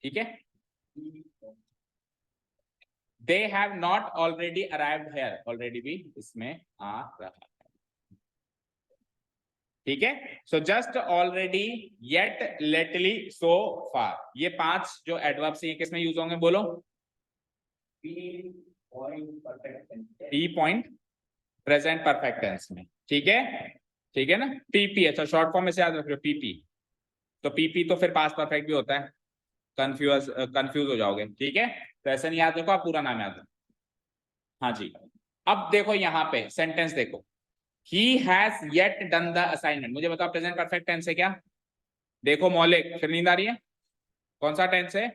Speaker 1: ठीक है। They have not already arrived here, already भी इसमें आ रहा है, ठीक है। So just, already, yet, lately, so far, ये 5 जो एडवर्ब्स हैं किसमें यूज होंगे, बोलो, P point present perfect tense में, ठीक है, ठीक है ना। पीपी, अच्छा शॉर्ट फॉर्म में से याद रख लो, पीपी, तो पीपी तो फिर पास्ट परफेक्ट भी होता है, कंफ्यूज हो जाओगे, ठीक है। तो ऐसे नहीं याद रखो, आप पूरा नाम याद रखो। हाँ जी। अब देखो यहाँ पे सेंटेंस देखो, he has yet done the assignment. मुझे बताओ प्रेजेंट परफेक्ट टेंस है क्या? देखो मौलिक, फिर नींद आ रही है, कौन सा टेंस है?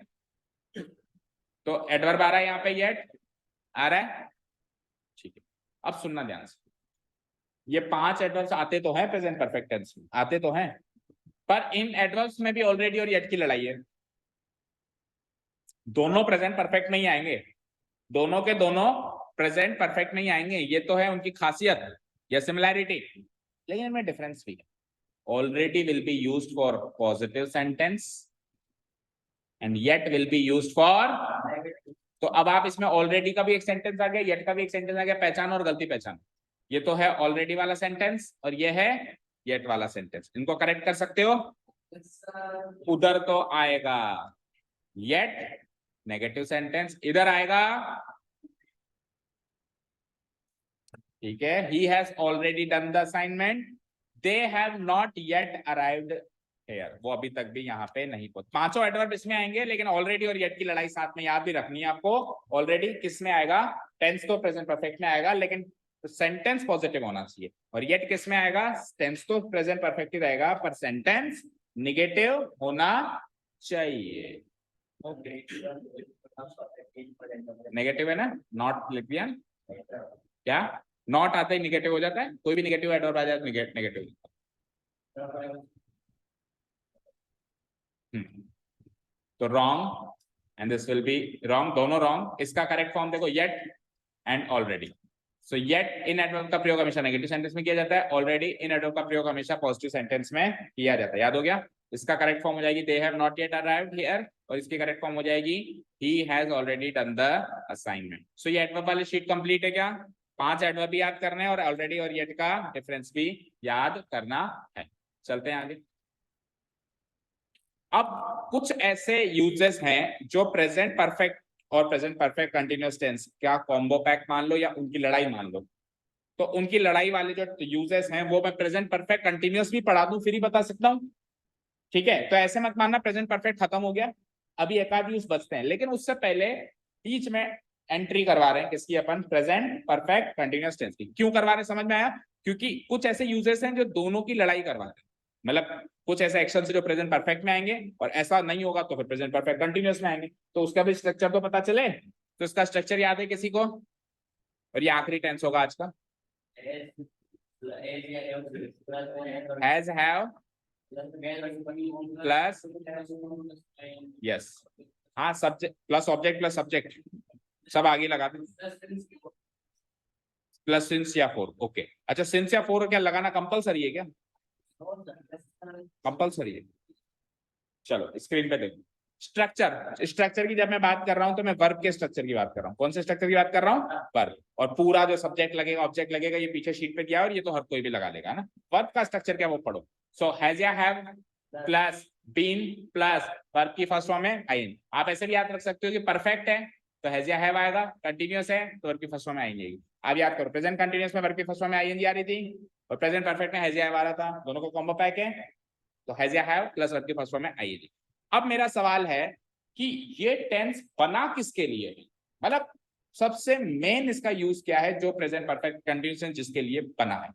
Speaker 1: तो एडवर्ब आ रहा है यहाँ पे, येट आ रहा है, ठीक है। अब सुनना ध्यान से, ये 5 एडवर्ब्स आते तो हैं प्रेजेंट परफेक्ट टेंस में, आते तो हैं, पर इन एडवर्ब्स में भी ऑलरेडी और येट की लड़ाई है। दोनों प्रेजेंट परफेक्ट नहीं आएंगे, दोनों के दोनों प्रेजेंट परफेक्ट नहीं आएंगे, ये तो है उनकी खासियत या सिमिलैरिटी, लेकिन इनमें डिफरेंस भी है। Already will be used for positive sentence and yet will be used for. तो अब आप इसमें ऑलरेडी का भी एक सेंटेंस आ गया, येट का भी एक सेंटेंस आ गया, पहचान और गलती पहचान। ये तो है ऑलरेडी वाला सेंटेंस और ये है येट वाला सेंटेंस, इनको करेक्ट कर सकते हो। उधर तो आएगा येट नेगेटिव सेंटेंस, इधर आएगा, ठीक है, he has already done the assignment, they have not yet arrived here, वो अभी तक भी यहाँ पे नहीं पहुंचे। पांचों एडवर्ब इसमें आएंगे, लेकिन ऑलरेडी और येट की लड़ाई साथ में याद भी रखनी है आपको। ऑलरेडी किस में आएगा? टेंस तो प्रेजेंट परफेक्ट में आएगा, लेकिन सेंटेंस पॉजिटिव होना चाहिए। और येट किस में आएगा? टेंस तो प्रेजेंट परफेक्ट ही रहेगा, पर सेंटेंस निगेटिव होना चाहिए। ओके, नेगेटिव है ना, नॉट लिख दिया क्या? नॉट आते ही निगेटिव हो जाता है, कोई भी निगेटिव एडवर्ब आ जाए तो नेगेटिव। तो wrong and this will be wrong, दोनों रॉन्ग। इसका करेक्ट फॉर्म देखो, yet and already. So yet in adverb का प्रयोग हमेशा नेगेटिव सेंटेंस में किया जाता है, ऑलरेडी इन एडवर्ब का प्रयोग हमेशा पॉजिटिव सेंटेंस में किया जाता है। याद हो गया? इसका करेक्ट फॉर्म हो जाएगी they have not yet arrived here, और इसकी करेक्ट फॉर्म हो जाएगी he has already done the assignment. So ये एडवर्ब वाली शीट कंप्लीट है क्या? 5 एडवर्ब भी याद करने हैं और ऑलरेडी और येट का डिफरेंस भी याद करना है। चलते हैं आगे। अब कुछ ऐसे यूजेस हैं जो प्रेजेंट परफेक्ट और प्रेजेंट परफेक्ट कंटिन्यूअस टेंस क्या कॉम्बो पैक मान लो या उनकी लड़ाई मान लो, तो उनकी लड़ाई वाले जो यूजेस हैं वो मैं प्रेजेंट परफेक्ट कंटिन्यूअस भी पढ़ा दूं फिर ही बता सकता हूं, ठीक है। तो ऐसे मत मानना प्रेजेंट परफेक्ट खत्म हो गया, अभी एक आध यूज बचते हैं, लेकिन उससे पहले बीच में एंट्री करवा रहे हैं किसकी? अपन प्रेजेंट परफेक्ट कंटिन्यूअस टेंस की। क्यों करवा रहे हैं समझ में आया? क्योंकि कुछ ऐसे यूजेस हैं जो दोनों की लड़ाई करवाते हैं, मतलब कुछ ऐसे एक्शन जो प्रेजेंट परफेक्ट में आएंगे और ऐसा नहीं होगा तो फिर प्रेजेंट परफेक्ट कंटिन्यूअस में आएंगे, तो उसका भी स्ट्रक्चर तो पता चले। तो इसका स्ट्रक्चर याद है किसी को? और ये आखिरी टेंस होगा आज का। हैज हैव प्लस यस, हाँ subject plus object plus subject सब आगे लगा दो, प्लस सिंस या फोर। ओके, अच्छा सिंस या फोर क्या लगाना कंपलसरी है क्या? कंपलसरी है। चलो स्क्रीन पे देखो स्ट्रक्चर। स्ट्रक्चर की जब मैं बात कर रहा हूं तो मैं वर्ब के स्ट्रक्चर की बात कर रहा हूं। कौन से स्ट्रक्चर की बात कर रहा हूं? वर्ब। और पूरा जो सब्जेक्ट लगेगा ऑब्जेक्ट लगेगा ये पीछे शीट पे दिया और ये तो हर कोई भी लगा लेगा ना। वर्ब का स्ट्रक्चर क्या वो पढ़ो। सो हैज या have plus been plus verb की फर्स्ट फॉर्म है आईएन। आप ऐसे भी याद रख सकते हो कि परफेक्ट है तो हैज या हैव आएगा, कंटिन्यूअस है तो वर्ब की फर्स्ट फॉर्म में आएंगे। आप याद करो प्रेजेंट कंटिन्यूअस में वर्ब की फर्स्ट फॉर्म में आईएनजी आ रही थी और प्रेजेंट परफेक्ट में हैज या हैव आ रहा था, दोनों को कॉम्बो पैक है तो हैज या हैव प्लस वर्ब की फर्स्ट फॉर्म में आईएनजी। अब मेरा सवाल है कि ये टेंस बना किसके लिए है, मतलब सबसे मेन इसका यूज क्या है जो प्रेजेंट परफेक्ट कंटिन्यूअस जिसके लिए बना है।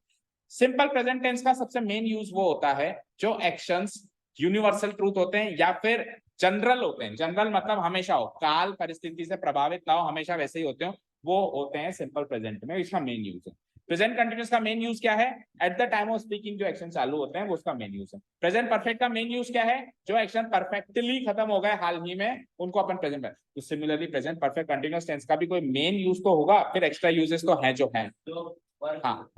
Speaker 1: सिंपल प्रेजेंट टेंस का सबसे मेन यूज वो होता है जो एक्शंस यूनिवर्सल ट्रूथ होते हैं या फिर जनरल होते हैं। जनरल मतलब हमेशा हो, काल परिस्थिति से प्रभावित ना हो, हमेशा वैसे ही होते हो, वो होते हैं सिंपल प्रेजेंट में, इसका मेन यूज है। प्रेजेंट कंटिन्यूअस का मेन यूज क्या है? Eight the time of speaking जो एक्शन चालू होते हैं वो उसका मेन यूज है। प्रेजेंट परफेक्ट का मेन यूज क्या है? जो एक्शन परफेक्टली खत्म हो गए हाल ही में उनको अपन प्रेजेंट में। तो similarly present perfect continuous tense का भी कोई मेन यूज तो होगा, फिर एक्स्ट्रा यूजेस तो हैं जो हैं। हाँ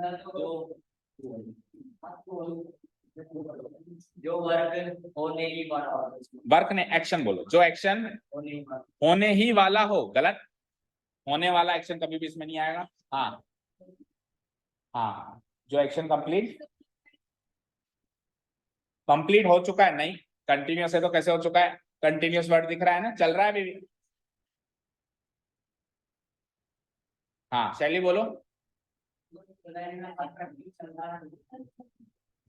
Speaker 2: जो वर्क होने ही वाला हो,
Speaker 1: वर्क ने एक्शन बोलो, जो एक्शन होने ही वाला हो। गलत, होने वाला एक्शन कभी भी इसमें नहीं आएगा। हाँ हाँ, जो एक्शन कंप्लीट कंप्लीट हो चुका है, नहीं कंटिन्यूअस है तो कैसे हो चुका है? कंटिन्यूअस वर्ड दिख रहा है ना, चल रहा है अभी भी। हाँ शैली बोलो।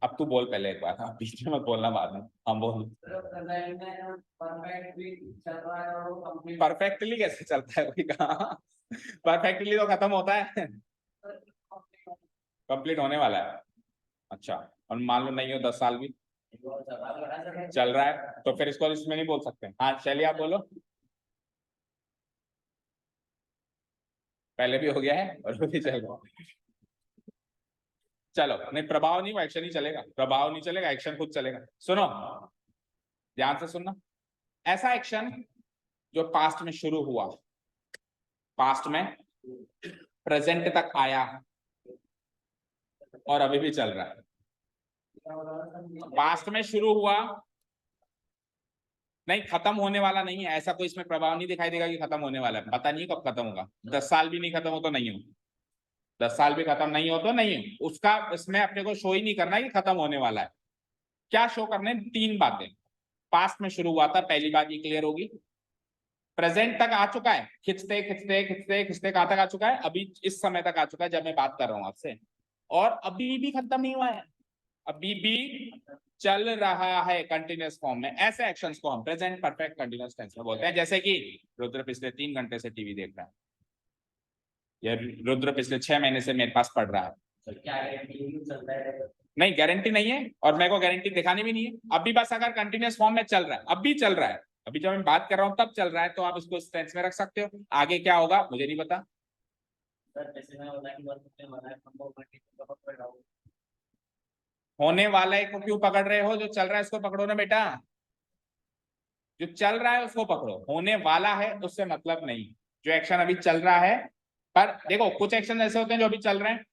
Speaker 1: अब तू बोल पहले एक बार, हाँ बीच में मत बोलना बाद में, हम बोल।
Speaker 2: प्रेजेंट में परफेक्टली चल रहा है और वो कंप्लीट
Speaker 1: परफेक्टली कैसे चलता है कोई कहा? परफेक्टली तो खत्म होता है, कंप्लीट होने वाला है। अच्छा, और मान लो नहीं हो 10 साल भी चल रहा है, तो फिर इसको इसमें नहीं बोल सकते। हाँ चलिए आप बोलो। पहले भी हो गया है और अभी चल रहा है। चलो नहीं, प्रभाव नहीं, वो एक्शन ही चलेगा, प्रभाव नहीं चलेगा, एक्शन खुद चलेगा। सुनो ध्यान से सुनना, ऐसा एक्शन जो पास्ट में शुरू हुआ, पास्ट में प्रेजेंट तक आया और अभी भी चल रहा है। पास्ट में शुरू हुआ, नहीं खत्म होने वाला नहीं है, ऐसा कोई इसमें प्रभाव नहीं दिखाई देगा कि खत्म होने वाला है, पता नहीं कब खत्म होगा। 10 साल भी नहीं खत्म हो तो नहीं हो, 10 साल भी खत्म नहीं हो तो नहीं हो, उसका इसमें अपने को शो ही नहीं करना है कि खत्म होने वाला है। क्या शो करने? 3 बातें। पास्ट में शुरू हुआ था, पहली बात ये क्लियर होगी। प्रेजेंट तक आ चुका है, खिंचते खिंचते खिंचते खिंचते कहां तक आ चुका है? अभी इस समय तक आ चुका है जब मैं बात कर रहा हूं आपसे, और अभी भी खत्म नहीं हुआ है, अभी भी चल रहा है कंटिन्यूअस फॉर्म में। ऐसे एक्शंस को हम प्रेजेंट परफेक्ट कंटिन्यूअस टेंस में बोलते हैं। जैसे कि रुद्र पिछले 3 घंटे से टीवी देख रहा है, या रुद्र पिछले 6 महीने से मेरे पास पढ़ रहा है।
Speaker 2: तो क्या कंटिन्यू चल रहा है?
Speaker 1: नहीं गारंटी नहीं है, और मेरे को गारंटी दिखानी भी नहीं है। अभी बस अगर कंटिन्यूअस फॉर्म में चल रहा है, अभी चल रहा है, अभी जब मैं बात कर रहा हूं तब चल रहा है, तो आप इसको इस टेंस में रख सकते हो। आगे क्या होगा मुझे नहीं पता।
Speaker 2: सर जैसे मैं बोला कि बस मुझे मना है, हमको कंटिन्यू पकड़ रहा हूँ।
Speaker 1: होने वाला है को क्यों पकड़ रहे हो? जो चल रहा है उसको पकड़ो ना बेटा, जो चल रहा है उसको पकड़ो, होने वाला है उससे मतलब नहीं। जो एक्शन अभी चल रहा है, पर देखो कुछ एक्शन ऐसे होते हैं जो अभी चल रहे हैं,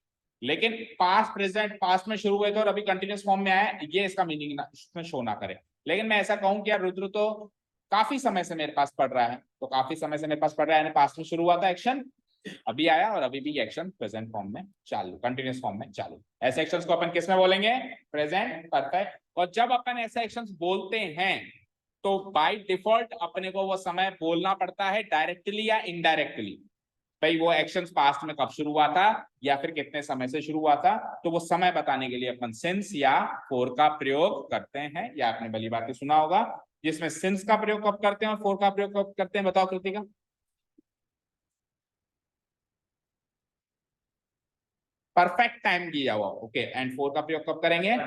Speaker 1: लेकिन पास्ट प्रेजेंट, पास्ट में शुरू हुए थे और अभी कंटिन्यूस फॉर्म में आया है, ये इसका मीनिंग ना इसमें शो ना करे। लेकिन मैं ऐसा कहूं कि यार रुद्र तो काफी समय से मेरे पास पढ़ रहा है, तो काफी समय से मेरे पास पढ़ रहा है, पास्ट में शुरू हुआ था एक्शन, अभी आया और अभी भी एक्शन प्रेजेंट फॉर्म में चालू, कंटिन्यूस फॉर्म में चालू। ऐसे एक्शंस को अपन किस में बोलेंगे? Present perfect. और जब अपन ऐसे एक्शंस बोलते हैं तो बाय डिफॉल्ट अपने को वो समय बोलना पड़ता है, डायरेक्टली या इनडायरेक्टली। भाई वो एक्शंस पास्ट में कब शुरू हुआ था या फिर कितने समय से शुरू हुआ था, तो वो समय बताने के लिए अपन सिंस या फोर का प्रयोग करते हैं। या आपने भली बातें सुना होगा, जिसमें सिंस का प्रयोग कब करते हैं और फोर का प्रयोग कब करते हैं, बताओ कृतिका। परफेक्ट टाइम किया हुआ, ओके, एंड फोर का प्रयोग कब करेंगे?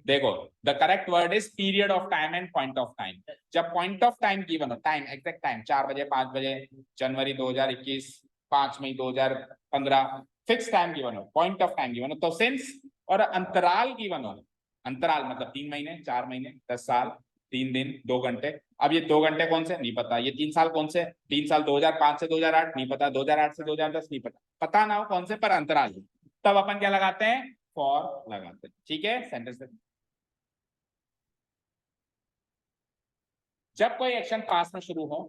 Speaker 1: देखो the correct word is period of time and point of time. जब पॉइंट ऑफ टाइम गिवन हो, टाइम एग्जैक्ट टाइम 4 बजे 5 बजे जनवरी 2021, 5 मई 2015, फिक्स टाइम गिवन हो, पॉइंट ऑफ टाइम गिवन हो, तो सिंस। और अंतराल गिवन हो, अंतराल मतलब 3 महीने 4 महीने 10 साल 3 दिन 2 घंटे। अब ये 2 घंटे कौन से नहीं पता, ये 3 साल कौन से, 3 साल 2005 से 2008 नहीं पता, 2008 से 2010 नहीं पता, पता ना हो कौन से पर अंतराल, तब अपन क्या लगाते हैं? फॉर लगाते हैं। ठीक है, सेंटेंस। जब कोई एक्शन पास्ट में शुरू हो,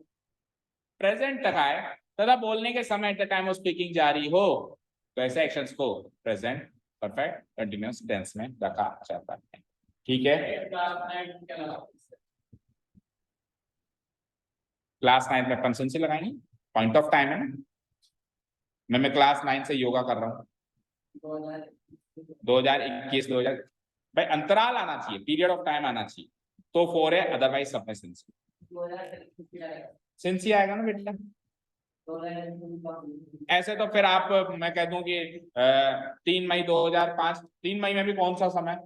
Speaker 1: प्रेजेंट तक आए तथा बोलने के समय eight the time of speaking जारी हो, तो ऐसे एक्शंस को प्रेजेंट परफेक्ट कंटिन्यूअस टेंस में रखा जाता है। ठीक है, क्लास 9 में अपन सिंस से लगाएंगे, पॉइंट ऑफ टाइम है ना। मैं क्लास 9 से योगा कर रहा हूँ, 2021 2000, भाई अंतराल आना चाहिए, पीरियड ऑफ टाइम आना चाहिए, तो 4 है, अदरवाइज सब में सिंस। सिंस ही आएगा ना बेटा। ऐसे तो फिर आप, मैं कह दूं कि 3 मई 2005, 3 मई में भी कौन सा समय?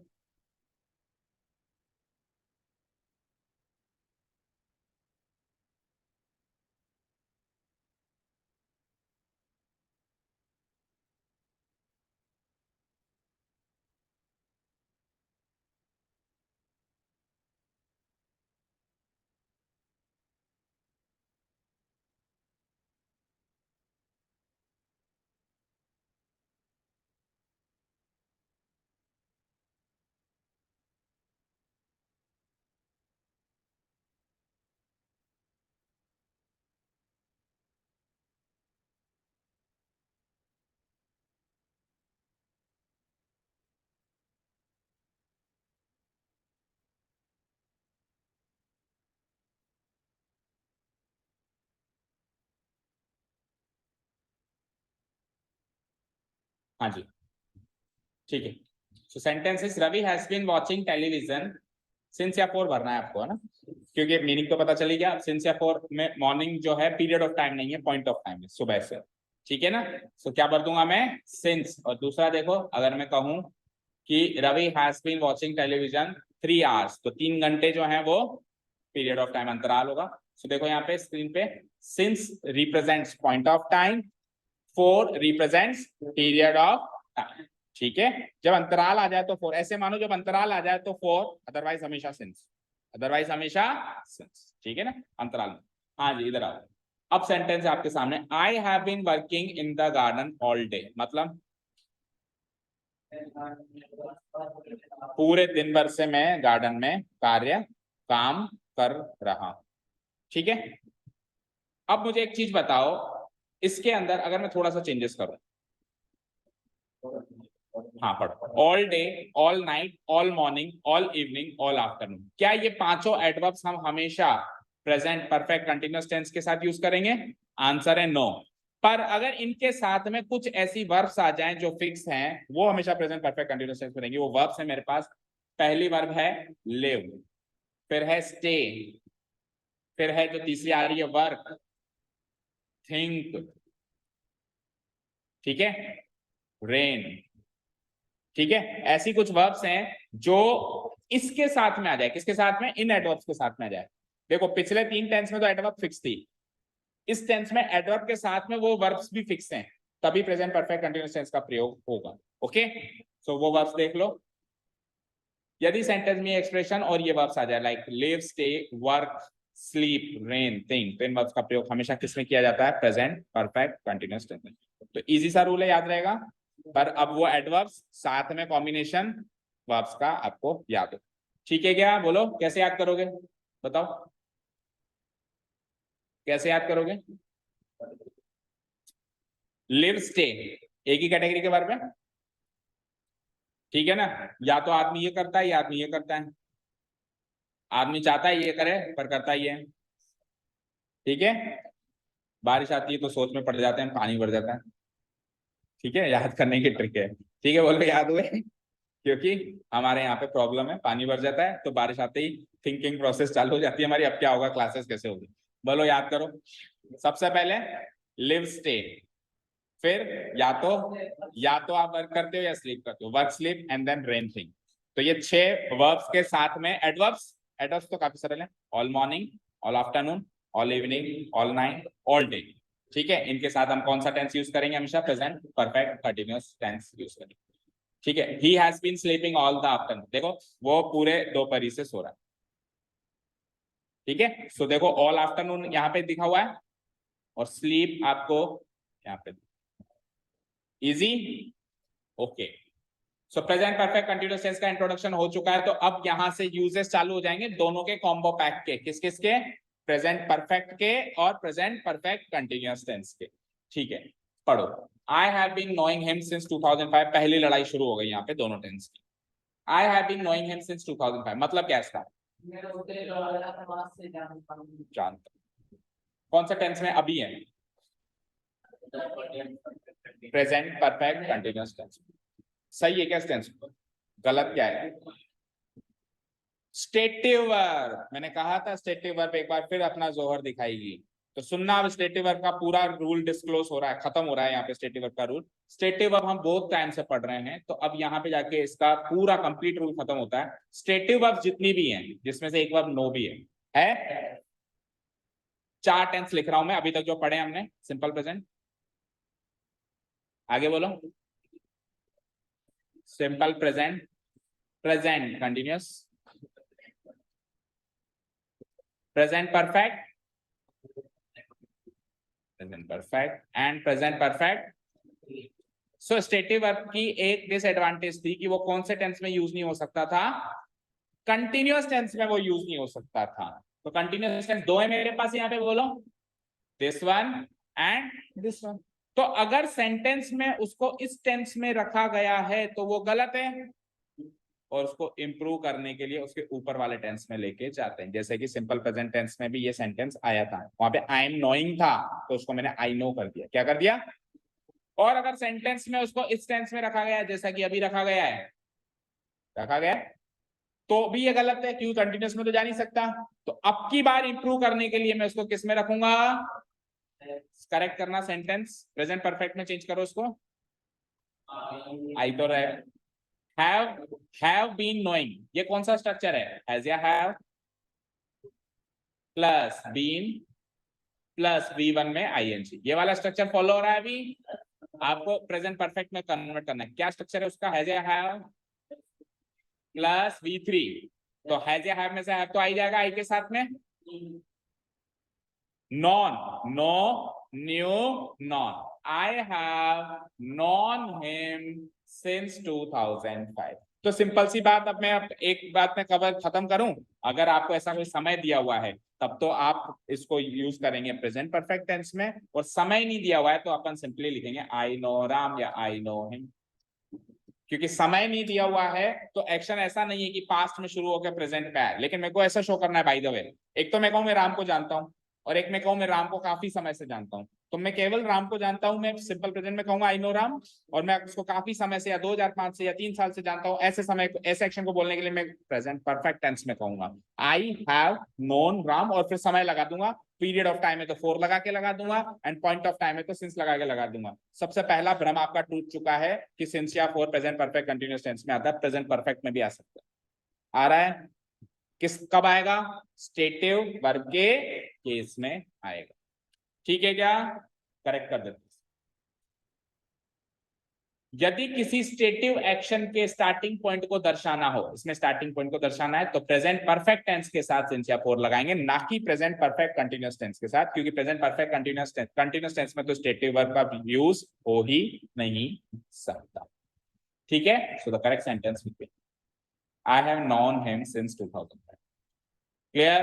Speaker 1: हाँ जी, ठीक है। So sentence is Ravi has been watching television since या फॉर भरना है आपको, है ना, क्योंकि मीनिंग तो पता चली गया। सिंस या फॉर में मॉर्निंग जो है पीरियड ऑफ टाइम नहीं है, पॉइंट ऑफ टाइम है, सुबह से, ठीक है ना। सो क्या भर दूंगा मैं, सिंस। और दूसरा देखो, अगर मैं कहूं कि Ravi has been watching television 3 hours, तो 3 घंटे जो है वो पीरियड ऑफ टाइम, अंतराल होगा। सो देखो यहाँ पे स्क्रीन पे, since represents point of time, four represents period of time, ठीक है। जब अंतराल आ जाए तो फोर, ऐसे मानो जब अंतराल आ जाए तो फोर, अदरवाइज हमेशा सिंस, अदरवाइज हमेशा सिंस, ठीक है ना, अंतराल में। हाँ जी, इधर आओ। अब सेंटेंस आपके सामने, I have been working in the garden all day, मतलब पूरे दिन भर से मैं गार्डन में काम कर रहा हूं, ठीक है। अब मुझे एक चीज बताओ, इसके अंदर अगर मैं थोड़ा सा चेंजेस करूं, हाँ पढ़ो, all day, all night, all morning, all evening, all afternoon, क्या ये पांचों एडवर्ब्स हम हमेशा प्रेजेंट परफेक्ट कंटिन्यूअस टेंस के साथ यूज करेंगे? आंसर है नो। पर अगर इनके साथ में कुछ ऐसी वर्ब्स आ जाएं जो फिक्स हैं, वो हमेशा प्रेजेंट परफेक्ट कंटिन्यूअस टेंस में रहेंगी। वो वर्ब्स है मेरे पास, पहली वर्ब है लिव, फिर है स्टे, फिर है जो तीसरी आ रही है वर्क, थिंक, ठीक है, रेन, ठीक है। ऐसी कुछ वर्ब्स हैं जो इसके साथ में आ जाए, किसके साथ में, इन एडवर्ब्स के साथ में आ जाए। देखो पिछले 3 टेंस में तो एडवर्ब फिक्स थी, इस टेंस में एडवर्ब के साथ में वो वर्ब्स भी फिक्स हैं, तभी प्रेजेंट परफेक्ट कंटीन्यूअस टेंस का प्रयोग होगा। ओके, सो वो वर्ब्स देख लो। यदि सेंटेंस में एक्सप्रेशन और ये वर्ब्स आ जाए like live, stay, work, sleep, rain, think, तो इन वर्ब्स का प्रयोग हमेशा किसमें किया जाता है? प्रेजेंट परफेक्ट कंटीन्यूअस टेंस में। तो इजी सा रूल है, याद रहेगा। पर अब वो एडवर्ब्स साथ में कॉम्बिनेशन वर्ब्स का आपको याद हो, ठीक है क्या? बोलो कैसे याद करोगे, बताओ कैसे याद करोगे? लिव, स्टे एक ही कैटेगरी के वर्ब है, ठीक है ना। या तो आदमी ये करता है या आदमी ये करता है, आदमी चाहता है ये करे पर करता ही है, ठीक है। बारिश आती है तो सोच में पड़ जाते हैं, पानी भर जाता है, ठीक है, याद करने की ट्रिक है, ठीक है। बोलो याद हुए? क्योंकि हमारे यहाँ पे प्रॉब्लम है, पानी भर जाता है तो बारिश आते ही थिंकिंग प्रोसेस चालू हो जाती है हमारी, अब क्या होगा, क्लासेस कैसे होगी। बोलो याद करो। सबसे पहले लिव, स्टे, फिर या तो आप वर्क करते हो या स्लीप करते हो, work, sleep and then rain, thing. तो ये 6 वर्ब्स के साथ में एडवर्ब्स, एडवर्ब्स तो काफी सरल है, all morning, all afternoon, all evening, all night, all day, ठीक है। इनके साथ हम कौन सा टेंस यूज करेंगे? हमेशा present perfect continuous tense use करेंगे, ठीक है। He has been sleeping all the afternoon, देखो वो पूरे दोपहर से सो रहा है, ठीक है। सो देखो ऑल आफ्टरनून यहाँ पे दिखा हुआ है और स्लीप आपको यहाँ पे, easy, okay. So present perfect continuous tense का इंट्रोडक्शन हो चुका है, तो अब यहां से यूजेस चालू हो जाएंगे दोनों के कॉम्बो पैक के, किस किस के? प्रेजेंट परफेक्ट के और प्रेजेंट परफेक्ट कंटीन्यूअस टेंस के, ठीक है। पढ़ो, I have been knowing him since 2005, पहली लड़ाई शुरू हो गई यहाँ पे दोनों टेंस की। I have been knowing him since 2005 मतलब क्या इसका? जानता, कौन सा टेंस में अभी है? Present perfect continuous tense. सही है क्या इस टेंस? गलत क्या है? स्टेटिव वर्ब, मैंने कहा था स्टेटिव वर्ब एक बार फिर अपना जोहर दिखाएगी, तो सुनना। अब स्टेटिव वर्ब का पूरा रूल डिस्क्लोज हो रहा है, खत्म हो रहा है यहाँ पे स्टेटिव वर्ब का रूल। स्टेटिव वर्ब हम बहुत टाइम से पढ़ रहे हैं, तो अब यहाँ पे जाके इसका पूरा कंप्लीट रूल खत्म होता है। स्टेटिव वर्ब जितनी भी हैं, जिसमें से एक वर्ब नो भी है 4 टेंस लिख रहा हूं मैं अभी तक जो पढ़े हमने। सिंपल प्रेजेंट, आगे बोलो, simple present, present continuous, present perfect, present perfect and present perfect. So stative verb की एक डिसएडवांटेज थी कि वो कौन से टेंस में यूज नहीं हो सकता था? कंटिन्यूअस टेंस में वो यूज नहीं हो सकता था। तो कंटिन्यूअस टेंस 2 है मेरे पास यहाँ पे, बोलो this one and this one. तो अगर सेंटेंस में उसको इस टेंस में रखा गया है तो वो गलत है, और उसको इंप्रूव करने के लिए उसके ऊपर वाले टेंस में लेके जाते हैं। जैसे कि सिंपल प्रेजेंट टेंस में भी ये सेंटेंस आया था, वहां पे आई एम नोइंग था तो उसको मैंने आई नो कर दिया, क्या कर दिया? और अगर सेंटेंस में उसको इस टेंस में रखा गया है जैसा कि अभी रखा गया है, रखा गया, तो भी ये गलत है क्योंकि कंटिन्यूस में तो जा नहीं सकता। तो अब की बार इंप्रूव करने के लिए मैं उसको किस में रखूंगा, करेक्ट करना सेंटेंस, प्रेजेंट परफेक्ट में चेंज करो उसको। आई तो रहे, हैव बीन नोइंग, ये कौन सा स्ट्रक्चर है, हैज या have plus been plus V1 में ING, ये वाला स्ट्रक्चर फॉलो हो रहा है। अभी आपको प्रेजेंट परफेक्ट में कन्वर्ट करना है, क्या स्ट्रक्चर है उसका, हैज या हैव प्लस V3, तो हैज या हैव में से हैव तो आ ही जाएगा आई के साथ में, known, no, new, known, I have known him since 2005। तो सिंपल सी बात, अब मैं एक बात में कवर खत्म करूं, अगर आपको ऐसा कोई समय दिया हुआ है तब तो आप इसको यूज करेंगे प्रेजेंट परफेक्ट टेंस में, और समय नहीं दिया हुआ है तो अपन सिंपली लिखेंगे आई नो राम या आई नो हिम। क्योंकि समय नहीं दिया हुआ है तो एक्शन ऐसा नहीं है कि पास्ट में शुरू होकर प्रेजेंट पे है, लेकिन मेरे को ऐसा शो करना है बाय द वे, एक तो मैं कहूं मैं राम को जानता हूं, और एक मैं कहूं मैं राम को काफी समय से जानता हूं, तो मैं केवल राम को जानता हूं, मैं सिंपल प्रेजेंट में कहूंगा आई नो राम, और मैं उसको काफी समय से या 2005 से या 3 साल से जानता हूं, ऐसे समय ऐसे एक्शन को बोलने के लिए मैं प्रेजेंट परफेक्ट टेंस में कहूंगा आई हैव नोन राम, और फिर समय लगा दूंगा, पीरियड ऑफ टाइम है तो फोर लगा के लगा दूंगा, एंड पॉइंट ऑफ टाइम है तो सिंस लगा के लगा दूंगा। सबसे पहला भ्रम आपका टूट चुका है कि सिंस या for present perfect continuous tense में आता है, प्रेजेंट परफेक्ट में भी आ सकता है। आ रहा है, किस कब आएगा, स्टेटिव वर्ब के केस में आएगा, ठीक है क्या, करेक्ट कर देते। यदि किसी स्टेटिव एक्शन के स्टार्टिंग पॉइंट को दर्शाना हो, इसमें स्टार्टिंग पॉइंट को दर्शाना है तो प्रेजेंट परफेक्ट टेंस के साथ सिंस या फोर लगाएंगे, ना कि प्रेजेंट परफेक्ट कंटीन्यूअस टेंस के साथ, क्योंकि प्रेजेंट परफेक्ट कंटीन्यूअस टेंस में तो स्टेटिव वर्ब का यूज हो ही नहीं सकता, ठीक है। So the correct sentence will be I have known him since 2005। Clear,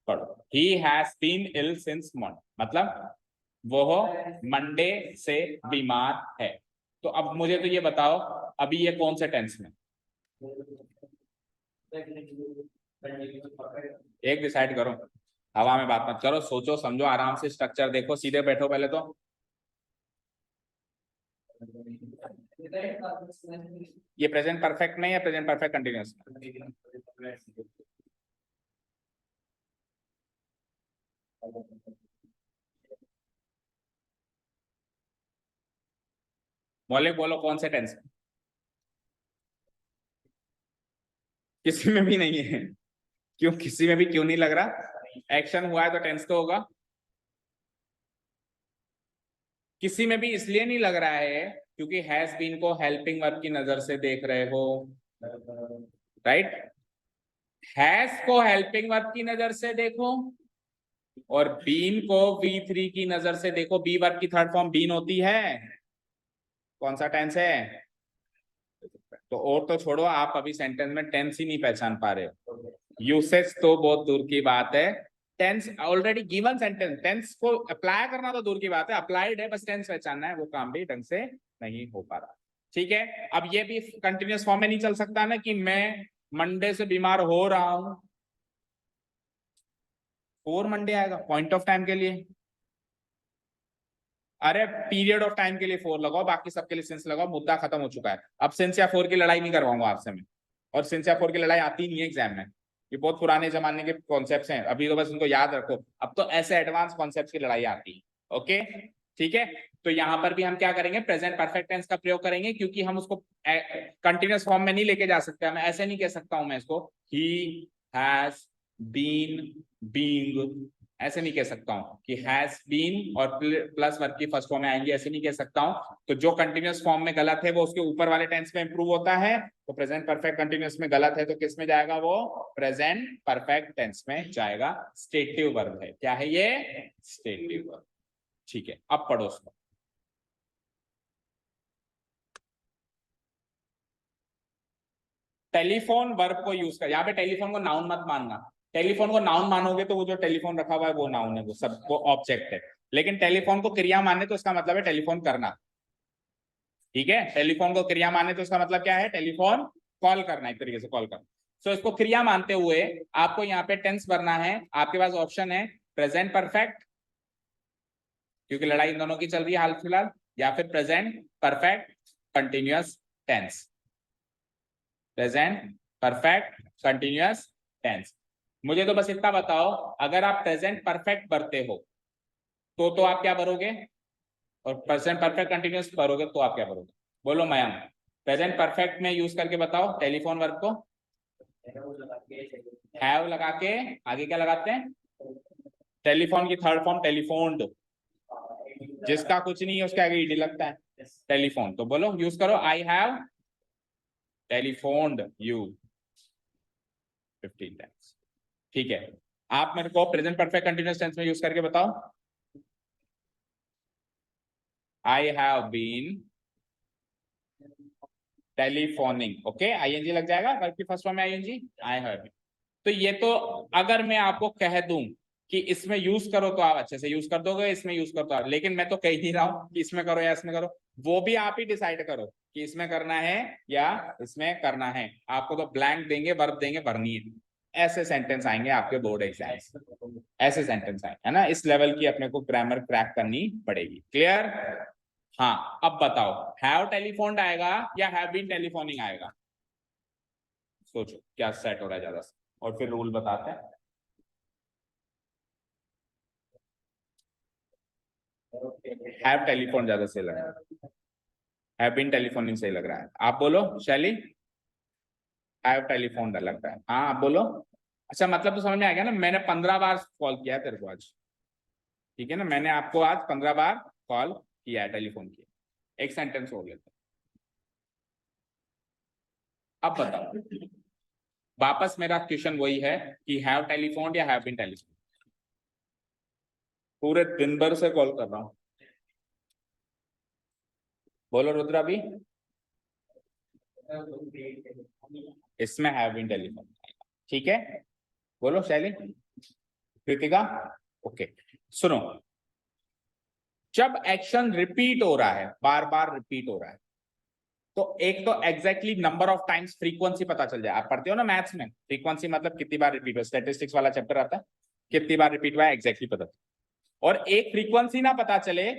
Speaker 1: पढ़ो, he has been ill since Monday, मतलब वो मंडे से बीमार है। तो अब मुझे तो ये बताओ, अभी ये कौन से टेंस में, एक डिसाइड करो, हवा में बात मत करो, सोचो समझो आराम से, स्ट्रक्चर देखो, सीधे बैठो पहले तो। ये प्रेजेंट परफेक्ट में या प्रेजेंट परफेक्ट कंटीन्यूअस में, मौलिक बोलो कौन से टेंस में, किसी में भी नहीं है, क्यों किसी में भी क्यों नहीं लग रहा, एक्शन हुआ है तो टेंस तो होगा, किसी में भी इसलिए नहीं लग रहा है क्योंकि हैज बीन को हेल्पिंग वर्ब की नजर से देख रहे हो, राइट, हैज को हेल्पिंग वर्ब की नजर से देखो और बीन को V3 की नजर से देखो, बी वर्ब की थर्ड फॉर्म बीन होती है, कौन सा टेंस है, तो और तो छोड़ो, आप अभी सेंटेंस में टेंस ही नहीं पहचान पा रहे हो, यूसेज तो बहुत दूर की बात है, tense already given sentence, tense को अप्लाई करना तो दूर की बात है, अप्लाइड है, बस टेंस पहचानना है, वो काम भी ढंग से नहीं हो पा रहा, ठीक है। अब ये भी कंटिन्यूअस फॉर्म में नहीं चल सकता ना कि मैं मंडे से बीमार हो रहा हूं, फोर मंडे आएगा पॉइंट ऑफ टाइम के लिए, अरे पीरियड ऑफ टाइम के लिए फोर लगाओ, बाकी सबके लिए सिंस लगाओ, मुद्दा खत्म हो चुका है, अब सिंस या फोर की लड़ाई नहीं करवाऊंगा आपसे मैं, और सिंस या फोर की लड़ाई आती नहीं है एग्जाम में, ये बहुत पुराने जमाने के कॉन्सेप्ट्स हैं, अभी तो बस उनको याद रखो, अब तो ऐसे एडवांस कॉन्सेप्ट्स की लड़ाई आती है, ओके, ठीक है। तो यहाँ पर भी हम क्या करेंगे, प्रेजेंट परफेक्ट टेंस का प्रयोग करेंगे, क्योंकि हम उसको कंटिन्यूअस फॉर्म में नहीं लेके जा सकते, मैं ऐसे नहीं कह सकता हूं मैं इसको ही हैज बीन बीइंग, ऐसे नहीं कह सकता हूं कि हैज बीन और प्लस वर्ब की फर्स्ट फॉर्म में आएंगे, ऐसे नहीं कह सकता हूं, तो जो कंटिन्यूअस फॉर्म में गलत है वो उसके ऊपर वाले टेंस में इंप्रूव होता है, तो प्रेजेंट परफेक्ट कंटिन्यूअस में गलत है तो किस में जाएगा, वो प्रेजेंट परफेक्ट टेंस में जाएगा, स्टेटिव वर्ब है, क्या है ये, स्टेटिव वर्ब, ठीक है। अब पढ़ो उसको, टेलीफोन वर्ब को यूज कर, यहाँ पे टेलीफोन को नाउन मत मानना, टेलीफोन को नाउन मानोगे तो वो जो टेलीफोन रखा हुआ है वो नाउन है, वो सब वो ऑब्जेक्ट है, लेकिन टेलीफोन को क्रिया माने तो इसका मतलब है टेलीफोन करना, ठीक है, टेलीफोन को क्रिया माने तो इसका मतलब क्या है, टेलीफोन कॉल करना, एक तरीके से कॉल करना, सो इसको क्रिया मानते हुए आपको यहाँ पे टेंस भरना है, आपके पास ऑप्शन है प्रेजेंट परफेक्ट, क्योंकि लड़ाई इन दोनों की चल रही है हाल फिलहाल, या फिर present perfect continuous tense, present perfect continuous tense. मुझे तो बस इतना बताओ, अगर आप प्रेजेंट परफेक्ट भरते हो तो आप क्या भरोगे, और प्रेजेंट परफेक्ट कंटिन्यूअस भरोगे तो आप क्या भरोगे? बोलो मयंक, प्रेजेंट परफेक्ट में यूज करके बताओ टेलीफोन वर्ब को। हैव लगा के आगे क्या लगाते हैं? टेलीफोन की थर्ड फॉर्म टेलीफोन्ड, जिसका कुछ नहीं है उसके आगे ईडी लगता है, टेलीफोन। तो बोलो यूज करो, I have telephoned you 15 times. ठीक है, आप मेरे को प्रेजेंट परफेक्ट कंटिन्यूअस टेंस में यूज करके बताओ। I have been telephoning, okay, ING लग जाएगा वर्ब की फर्स्ट फॉर्म में, आईएनजी, आई हैव बीन। तो ये तो अगर मैं आपको कह दूं कि इसमें यूज करो तो आप अच्छे से यूज कर दोगे, इसमें यूज कर दो आप, लेकिन मैं तो कह ही रहा हूं कि इसमें करो या इसमें करो, वो भी आप ही डिसाइड करो कि इसमें करना है या इसमें करना है। आपको तो ब्लैंक देंगे, वर्ब देंगे, भरनी है। ऐसे सेंटेंस आएंगे आपके बोर्ड एग्जाम्स, ऐसे सेंटेंस आएंगे, है ना। इस लेवल की अपने को ग्रामर क्रैक करनी पड़ेगी। क्लियर? हाँ, अब बताओ, हैव टेलीफोन्ड आएगा या हैव बीन टेलीफोनिंग आएगा? सोचो क्या सेट हो रहा है ज्यादा से, और फिर रूल बताते हैं। हैव टेलीफोन ज्यादा सही लग रहा है, हैव बीन टेलीफोनिंग सही लग रहा है। आप बोलो शैली, हैव टेलीफोन लग रहा है। हाँ आप बोलो। अच्छा, मतलब तो समझ में आ गया ना, मैंने 15 बार कॉल किया है तेरे को आज, ठीक है ना, मैंने आपको आज 15 बार कॉल किया है, टेलीफोन किया। एक सेंटेंस हो लेते, अब बताओ वापस मेरा क्वेश्चन वही है कि हैव टेलीफोन या हैव बीन टेलीफोन। पूरे दिन भर से कॉल कर रहा हूं, बोलो रुद्रा भी। इसमें हैव बीन टेलीफोन, ठीक है, बोलो शैली, कृतिका, ओके। सुनो, जब एक्शन रिपीट हो रहा है, बार बार रिपीट हो रहा है, तो एक तो exactly number of times, frequency पता चल जाए। आप पढ़ते हो ना मैथ्स में, फ्रीक्वेंसी मतलब कितनी बार रिपीट हुआ, स्टैटिस्टिक्स वाला चैप्टर आता है, कितनी बार रिपीट हुआ है एग्जैक्टली पता। और एक फ्रीक्वेंसी ना पता चले,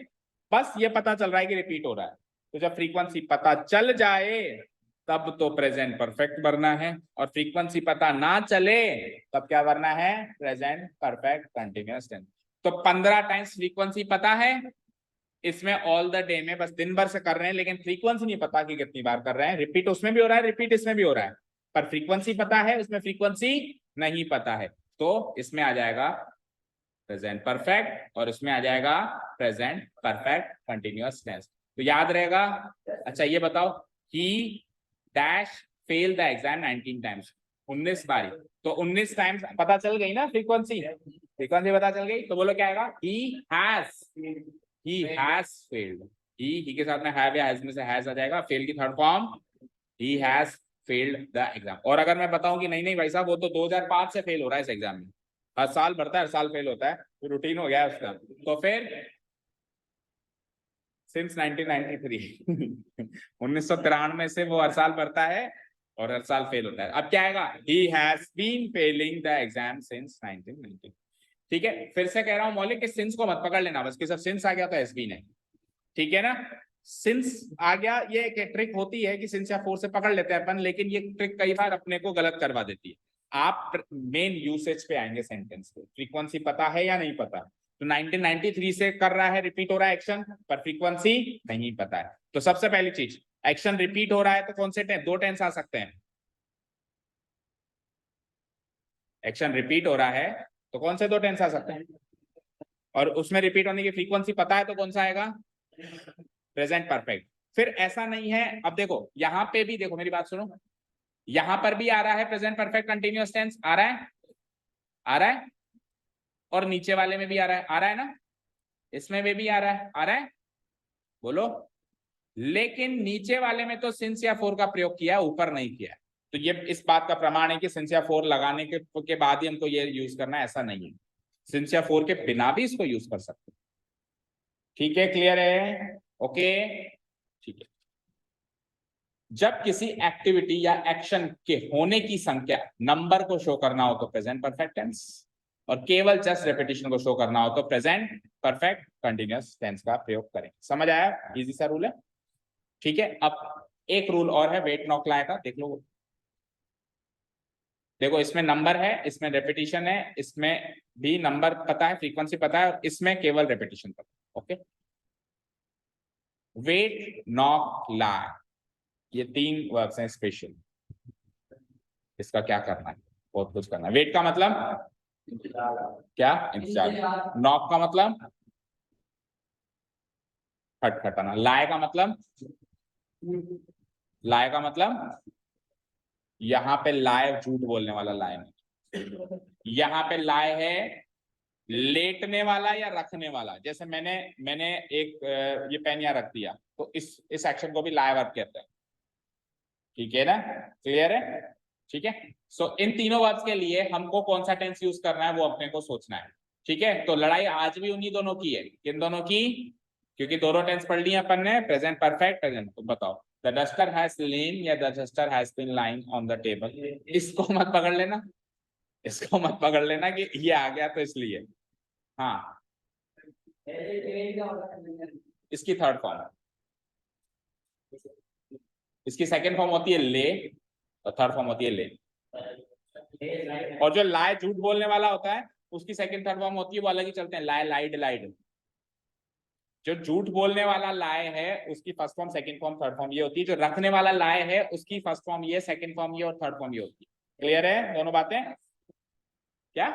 Speaker 1: बस ये पता चल रहा है कि रिपीट हो रहा है, तो जब फ्रीक्वेंसी पता चल जाए तब तो प्रेजेंट परफेक्ट भरना है, और फ्रीक्वेंसी पता ना चले तब क्या भरना है? Present perfect continuous tense. तो 15 टाइम्स फ्रीक्वेंसी पता है, इसमें ऑल द डे में बस दिन भर से कर रहे हैं, लेकिन फ्रीक्वेंसी नहीं पता कि कितनी बार कर रहे हैं। रिपीट उसमें भी हो रहा है, रिपीट इसमें भी हो रहा है, पर फ्रीक्वेंसी पता है, उसमें फ्रीक्वेंसी नहीं पता है। तो इसमें आ जाएगा प्रेजेंट परफेक्ट, और इसमें आ जाएगा प्रेजेंट परफेक्ट कंटिन्यूअस टेंस। तो याद रहेगा। अच्छा ये बताओ, ही dash fail the exam 19 times, 19 बारी। तो 19 टाइम्स पता चल गई ना, फ्रीक्वेंसी फ्रीक्वेंसी पता चल गई, तो बोलो क्या आएगा? he has failed। he के साथ में have या has में से has आ जाएगा, fail की third form, he has failed the exam। और अगर मैं बताऊं कि नहीं नहीं भाई साहब वो तो 2005 से फेल हो रहा है इस एग्जाम में, हर साल भरता है, हर साल फेल होता है, तो रूटीन हो गया है उसका, तो फिर सिंस 1993 1993 से वो हर साल भरता है और हर साल फेल होता है। अब क्या आएगा? he has been failing the exam since 1993। ठीक है, फिर से कह रहा हूं मौलिक, सिंस को मत पकड़ लेना, बस कि सब सिंस आ गया तो एस बीन है, ठीक है ना। सिंस आ गया, ये एक ट्रिक होती है कि सिंस या फोर से पकड़ लेते हैं अपन, लेकिन ये ट्रिक कई बार अपने को गलत करवा देती है। आप मेन यूसेज पे आएंगे सेंटेंस पे, फ्रीक्वेंसी पता है या नहीं पता। तो 1993 से कर रहा है, रिपीट हो रहा है एक्शन, पर फ्रीक्वेंसी नहीं पता है। तो सबसे पहली चीज, एक्शन रिपीट हो रहा है तो कौन से दो टेंस आ सकते हैं? एक्शन रिपीट हो रहा है तो कौन से दो टेंस आ सकते हैं? और उसमें रिपीट होने की फ्रीक्वेंसी पता है तो कौन सा आएगा? Present perfect. फिर ऐसा नहीं है, अब देखो यहां पे भी देखो, मेरी बात सुनो, यहां पर भी आ रहा है प्रेजेंट परफेक्ट कंटिन्यूअस टेंस, आ रहा है, आ रहा है, और नीचे वाले में भी आ रहा है ना, इसमें भी आ रहा है, आ रहा है, बोलो। लेकिन नीचे वाले में तो सिंस या फोर का प्रयोग किया, ऊपर नहीं किया। तो ये इस बात का प्रमाण है कि सिंस या फोर लगाने के बाद ही हमको ये यूज करना है, ऐसा नहीं है। सिंस या फोर के बिना भी इसको यूज कर सकते। ठीक है, क्लियर है? ओके, ठीक है। जब किसी एक्टिविटी या एक्शन के होने की संख्या नंबर को शो करना हो तो प्रेजेंट परफेक्ट टेंस, और केवल जस्ट रेपिटेशन को शो करना हो तो प्रेजेंट परफेक्ट कंटिन्यूअस टेंस का प्रयोग करें। समझ आया? इजी सा रूल है, ठीक है। अब एक रूल और है वेट नॉक लाए का, देख लो। देखो इसमें नंबर है, इसमें रेपिटेशन है, इसमें भी नंबर पता है, फ्रीक्वेंसी पता है, और इसमें केवल रेपिटेशन पता है। ओके, वेट, नॉक, लाई, ये 3 वर्ब्स हैं स्पेशल। इसका क्या करना है? बहुत कुछ करना है। वेट का मतलब क्या? इंतजार। नॉक का मतलब खटखटाना। लाए का मतलब, लाए का मतलब यहाँ पे लाए झूठ बोलने वाला लाए नहीं। यहाँ पे लाए है लेटने वाला या रखने वाला। जैसे मैंने एक ये पेन यहाँ रख दिया, तो इस एक्शन को भी लाए वर्ब कहते हैं। ठीक है ना? क्लियर है? ठीक है। सो इन तीनों वर्ब्स के लिए हमको कौन सा टेंस यूज करना है वो अपने को सोचना है। ठीक है, तो लड़ाई आज भी उन्हीं दोनों की है। किन दोनों की? क्योंकि दोनों टेंस पढ़ लिए अपन ने, प्रेजेंट परफेक्ट प्रेजेंट। तो बताओ, द डस्टर हैज लेन या the duster has been lying on the table. इसको मत पकड़ लेना, इसको मत पकड़ लेना कि ये आ गया तो इसलिए। हाँ, इसकी थर्ड फॉर्म, इसकी सेकंड फॉर्म होती है ले, और थर्ड फॉर्म होती है ले। और जो लाए झूठ बोलने वाला होता है उसकी सेकंड थर्ड फॉर्म होती है, वो अलग ही चलते हैं। लाए, लाइड, लाइड। जो झूठ बोलने वाला लाए है उसकी first form, second form, third form ये होती है। जो रखने वाला लाए है उसकी फर्स्ट फॉर्म ये, सेकंड फॉर्म ये, और थर्ड फॉर्म ये होती है। क्लियर है दोनों बातें? क्या?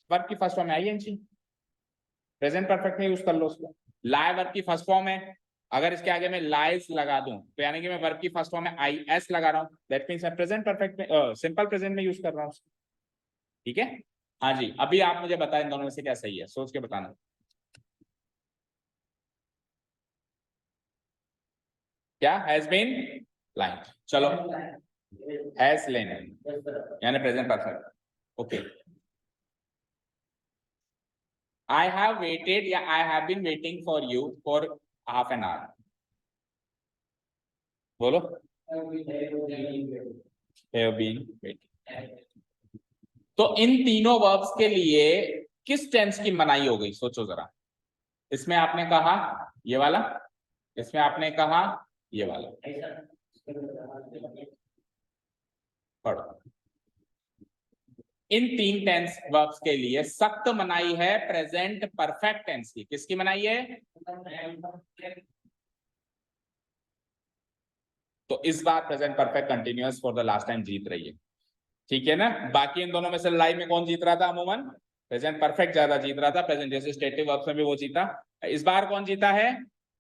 Speaker 1: वर्ब की फर्स्ट फॉर्म है आईएनजी, प्रेजेंट परफेक्ट में यूज कर लो उसको। लाए वर्ब की फर्स्ट फॉर्म है, अगर इसके आगे मैं लाइज लगा दूं तो यानी कि मैं वर्ब की फर्स्ट फॉर्म में आई एस लगा रहा हूं, दैट मींस मैं प्रेजेंट परफेक्ट में सिंपल प्रेजेंट में यूज कर रहा हूं। ठीक है, हाँ जी। अभी आप मुझे बताएं इन दोनों में से क्या सही है, सोच के बताना। क्या? Has been line. चलो, हैज लेन यानी present perfect. Okay, I have waited या I have been waiting for you for half an hour. बोलो, हैव बीन वेटिंग। तो इन तीनों वर्ब्स के लिए किस टेंस की मनाही हो गई? सोचो जरा। इसमें आपने कहा ये वाला, इसमें आपने कहा ये वाला। पढ़ो, इन 3 टेंस वर्ब्स के लिए सख्त मनाही है प्रेजेंट परफेक्ट टेंस की। किसकी मनाही है? तो इस बार present perfect continuous for the last time जीत रही है। ठीक है ना? बाकी इन दोनों में से लड़ाई में कौन जीत रहा था? अमूमन प्रेजेंट परफेक्ट ज्यादा जीत रहा था। प्रेजेंट जैसे स्टेटिव वर्ब्स में भी वो जीता। इस बार कौन जीता है?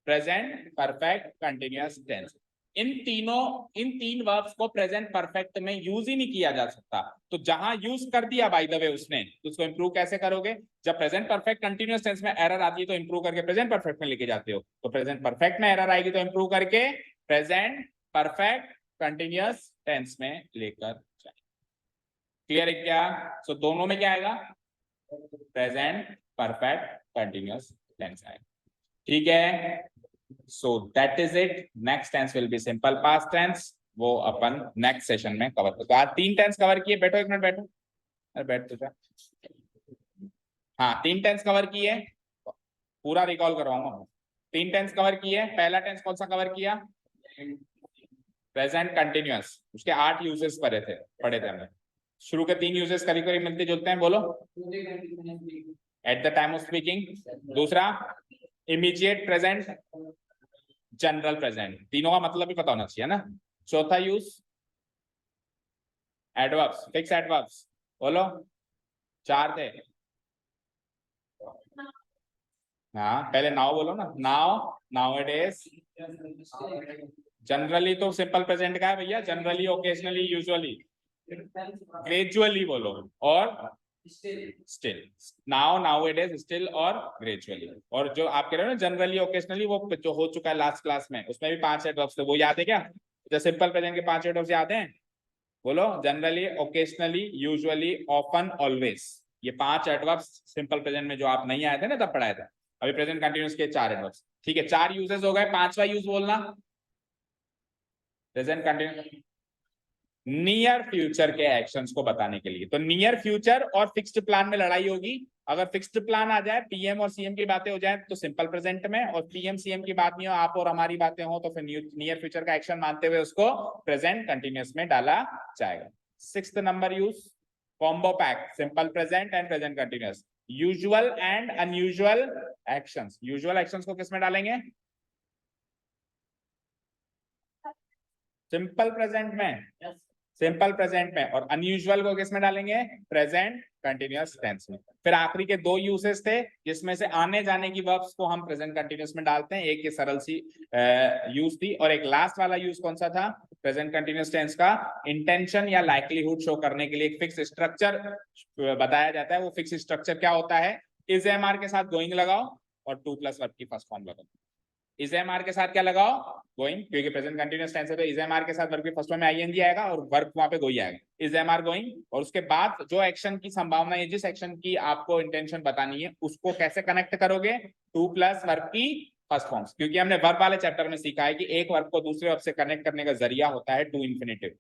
Speaker 1: Present perfect continuous tense. इन 3 वर्ब्स को प्रेजेंट परफेक्ट में यूज ही नहीं किया जा सकता। तो जहां यूज कर दिया बाय द वे उसने, तो उसको इंप्रूव कैसे करोगे? जब प्रेजेंट परफेक्ट कंटिन्यूअस टेंस में एरर आती है तो इंप्रूव करके प्रेजेंट परफेक्ट में लेके जाते हो। तो प्रेजेंट परफेक्ट में एरर आएगी तो इंप्रूव करके प्रेजेंट परफेक्ट कंटिन्यूअस टेंस में लेकर जाए। क्लियर है क्या? सो दोनों में क्या आएगा? प्रेजेंट परफेक्ट कंटिन्यूअस टेंस आएगा। ठीक है, so that is it. Next tense will be simple past tense, वो अपन नेक्स्ट सेशन में कवर करेंगे। आज 3 टेंस कवर किए। बैठो एक मिनट, बैठो, अरे बैठ तो जा। हाँ, 3 टेंस कवर किए, पूरा रिकॉल करवाऊंगा। 3 टेंस कवर किए। पहला टेंस कौन सा कवर किया? Present continuous. उसके 8 यूजेस पढ़े थे हमने। शुरू के 3 यूजेस करीब करीब मिलते जुलते हैं। बोलो, eight the time of speaking. दूसरा, इमीडिएट प्रेजेंट, जनरल प्रेजेंट। तीनों का मतलब भी पता होना चाहिए ना। चौथा यूज, एडवर्ब्स, फिक्स एडवर्ब्स। बोलो, 4 थे। हाँ, पहले नाउ बोलो ना। Now, nowadays. जनरली तो सिंपल प्रेजेंट का है भैया। जनरली, ओकेजनली, यूजुअली, ग्रेजुअली बोलो, और स्टिल। नाउ, नाउअडेज, स्टिल और ग्रेजुअली। और जो आप कह रहे हो ना जनरली, ओकेजनली, वो जो हो चुका है लास्ट क्लास में, उसमें भी 5 एडवर्ब्स थे। वो याद है क्या? जो सिंपल प्रेजेंट के 5 एडवर्ब्स याद हैं? बोलो, generally, occasionally, usually, often, always. ये 5 एडवर्ब्स सिंपल प्रेजेंट में जो आप नहीं आए थे ना तब पढ़ाया था। अभी प्रेजेंट कंटिन्यूअस के 4 एडवर्ब्स। ठीक है, 4 यूजेस हो गए। 5वां यूज बोलना, प्रेजेंट कंटिन्यूअस नियर फ्यूचर के एक्शंस को बताने के लिए। तो नियर फ्यूचर और फिक्स्ड प्लान में लड़ाई होगी। अगर फिक्स्ड प्लान आ जाए, पीएम और सीएम की बातें हो जाए तो सिंपल प्रेजेंट में, और पीएम सीएम की बात नहीं हो, आप और हमारी बातें हो, तो फिर नियर फ्यूचर का एक्शन मानते हुए उसको प्रेजेंट कंटिन्यूअस में डाला जाएगा। Sixth number use combo pack, simple present and present continuous, usual and unusual actions. Usual actions को किस में डालेंगे? सिंपल प्रेजेंट में,
Speaker 2: Yes.
Speaker 1: सिंपल प्रेजेंट में, और अनयूजुअल को किस में डालेंगे? प्रेजेंट कंटिन्यूअस टेंस में। फिर आखिरी के दो यूसेस थे जिसमें से आने जाने की वर्ब्स को हम प्रेजेंट कंटिन्यूअस में डालते हैं, एक ये सरल सी यूज थी, और एक लास्ट वाला यूज कौन सा था प्रेजेंट कंटिन्यूअस टेंस का? इंटेंशन या लाइक्लीहुड शो करने के लिए एक फिक्स स्ट्रक्चर बताया जाता है। वो फिक्स स्ट्रक्चर क्या होता है? इज एम आर के साथ गोइंग लगाओ और टू प्लस वर्ब की फर्स्ट फॉर्म लगाओ। इज एम आर के साथ क्या लगाओ? गोइंग, क्योंकि प्रेजेंट कंटिन्यूअस टेंस है तो इज एम आर के साथ वर्ब की फर्स्ट फॉर्म में आईएनजी आएगा और वर्ब वहां पे गोई आएगा, इज एम आर गोइंग। और उसके बाद जो एक्शन की संभावना है, जिस एक्शन की आपको इंटेंशन बतानी है, उसको कैसे कनेक्ट करोगे? टू प्लस वर्ब की फर्स्ट फॉर्म्स, क्योंकि हमने वर्ब वाले चैप्टर में सीखा है कि एक वर्ब को दूसरे वर्ब से कनेक्ट करने का जरिया होता है टू इन्फिनेटिव।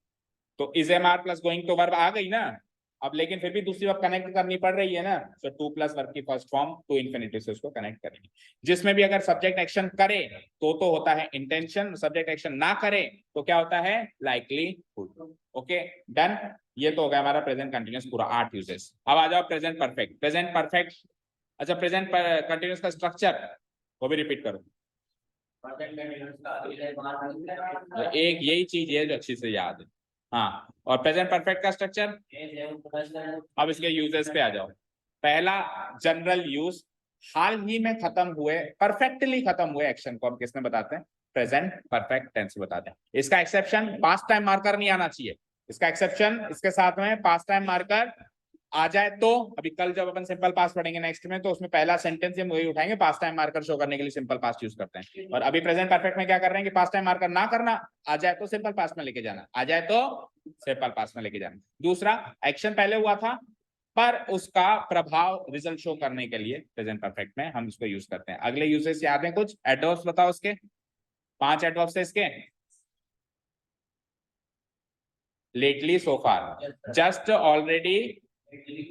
Speaker 1: तो is am are plus going to verb आ गई ना अब, लेकिन फिर भी दूसरी वर्ब कनेक्ट करनी पड़ रही है ना, तो टू प्लस वर्ब की फर्स्ट फॉर्म टू इन्फिनेटिव से उसको कनेक्ट करेंगे। जिसमें भी अगर सब्जेक्ट एक्शन करे तो होता है इंटेंशन, सब्जेक्ट एक्शन ना करे तो क्या होता है? लाइकलीहुड। Okay done. ये तो हो गया हमारा प्रेजेंट कंटिन्यूअस पूरा 8 यूजेस। अब आ जाओ प्रेजेंट परफेक्ट। प्रेजेंट परफेक्ट, अच्छा प्रेजेंट कंटिन्यूअस का स्ट्रक्चर वो भी रिपीट करो।
Speaker 2: Present continuous का is am are
Speaker 1: एक यही चीज है जो अच्छी से याद है। हाँ, और प्रेजेंट परफेक्ट का स्ट्रक्चर।
Speaker 2: is am plus
Speaker 1: अब इसके यूजेस पे आ जाओ। पहला जनरल यूज, हाल ही में खत्म हुए, परफेक्टली खत्म हुए एक्शन को हम किसमें बताते हैं? प्रेजेंट परफेक्ट टेंस बताते हैं। इसका एक्सेप्शन पास्ट टाइम मार्कर नहीं आना चाहिए। इसका एक्सेप्शन इसके साथ में पास्ट टाइम मार्कर आ जाए तो, अभी कल जब अपन सिंपल पास्ट पढ़ेंगे नेक्स्ट में, तो उसमें पहला सेंटेंस हम वही उठाएंगे, पास्ट टाइम मार्कर शो करने के लिए सिंपल पास्ट यूज करते हैं। और अभी प्रेजेंट परफेक्ट में क्या कर रहे हैं कि पास्ट टाइम मार्कर ना करना, आ जाए तो सिंपल पास्ट में लेके जाना, आ जाए तो सिंपल पास्ट में लेके जाना। दूसरा, एक्शन पहले हुआ था पर उसका प्रभाव रिजल्ट शो करने के लिए प्रेजेंट परफेक्ट में हम इसको यूज करते हैं। अगले यूजेस याद है कुछ? एडवर्ब्स बताओ उसके, 5 एडवर्ब्स है इसके। Lately, so far, just, already,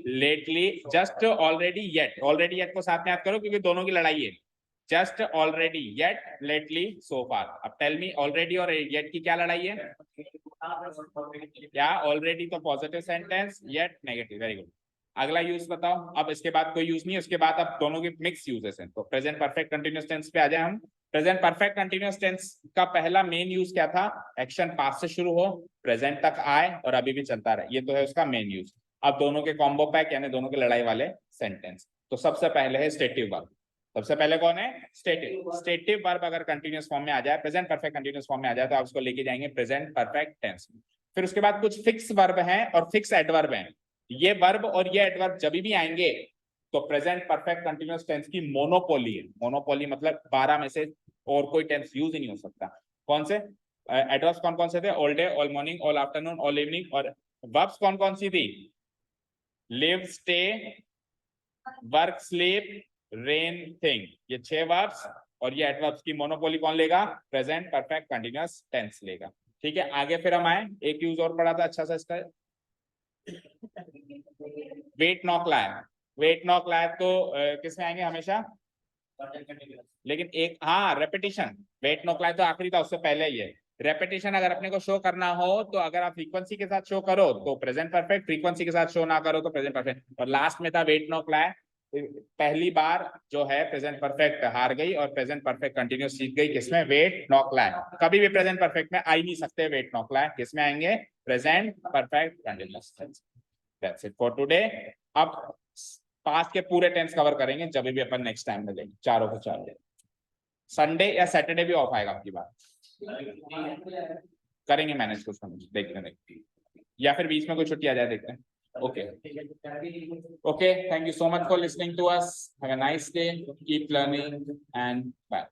Speaker 1: lately, just, already, yet. Already yet को साथ में याद करो क्योंकि दोनों की लड़ाई है। Just, already, yet, lately, so फार। अब टेल मी, ऑलरेडी और येट की क्या लड़ाई है? क्या? ऑलरेडी तो positive sentence, yet negative. Very good. अगला यूज बताओ। अब इसके बाद कोई यूज नहीं है, उसके बाद अब दोनों के मिक्स यूजेस हैं। तो प्रेजेंट परफेक्ट कंटिन्यूअस टेंस पे आ जाए हम। प्रेजेंट परफेक्ट कंटिन्यूअस टेंस का पहला मेन यूज क्या था? एक्शन पास्ट से शुरू हो, प्रेजेंट तक आए और अभी भी चलता रहे, ये तो है उसका मेन यूज। अब दोनों के कॉम्बो पैक यानी दोनों के लड़ाई वाले सेंटेंस। तो सबसे पहले है स्टेटिव वर्ब। सबसे पहले कौन है? स्टेटिव। स्टेटिव वर्ब अगर कंटिन्यूअस फॉर्म में आ जाए, प्रेजेंट परफेक्ट कंटिन्यूअस फॉर्म में आ जाए, तो आप उसको लेके जाएंगे प्रेजेंट परफेक्ट टेंस। फिर उसके बाद कुछ फिक्स वर्ब हैं और फिक्स एडवर्ब हैं। ये वर्ब और ये एडवर्ब जब भी आएंगे तो प्रेजेंट परफेक्ट कंटिन्यूअस टेंस की मोनोपोली है। मोनोपोली मतलब 12 में से और कोई टेंस यूज ही नहीं हो सकता। कौन से एडवर्ब्स कौन कौन से थे? All day, all morning, all afternoon, all evening. और वर्ब्स कौन कौन सी थी? Live, stay, work, sleep, rain, thing. ये 6 वर्ब्स और ये एडवर्ब्स की मोनोपोली कौन लेगा? प्रेजेंट परफेक्ट कंटिन्यूअस टेंस लेगा। ठीक है, आगे फिर हम आए, एक यूज और पढ़ा था अच्छा सा इसका, वेट नॉट लाया। वेट नॉट लाया तो किसमें आएंगे हमेशा? लेकिन एक, हाँ, रेपिटेशन। वेट नॉट लाया तो आखिरी था, उससे पहले ही है। रेपिटेशन अगर अपने को शो करना हो तो अगर आप फ्रीक्वेंसी के साथ शो करो तो प्रेजेंट परफेक्ट, फ्रीक्वेंसी के साथ शो ना करो तो प्रेजेंट परफेक्ट। और लास्ट में था वेट नॉट लाया। पहली बार जो है प्रेजेंट परफेक्ट हार गई और प्रेजेंट परफेक्ट कंटिन्यूअस जीत गई। किसमें? वेट नॉट लाया। कभी भी प्रेजेंट परफेक्ट में आ ही नहीं सकते वेट नॉट लाया। किसमें आएंगे? Present perfect continuous. That's it for today. अब पास्ट के पूरे टेंस कवर करेंगे जब भी अपन नेक्स्ट टाइम मिलेंगे, चारों को चारों। संडे या सैटरडे भी ऑफ आएगा आपकी बात, करेंगे मैनेज कुछ समझ, देखते या फिर बीच में कोई छुट्टी आ जाए, देखते हैं। Okay, thank you so much for listening to us. Have a nice day. Keep learning and bye.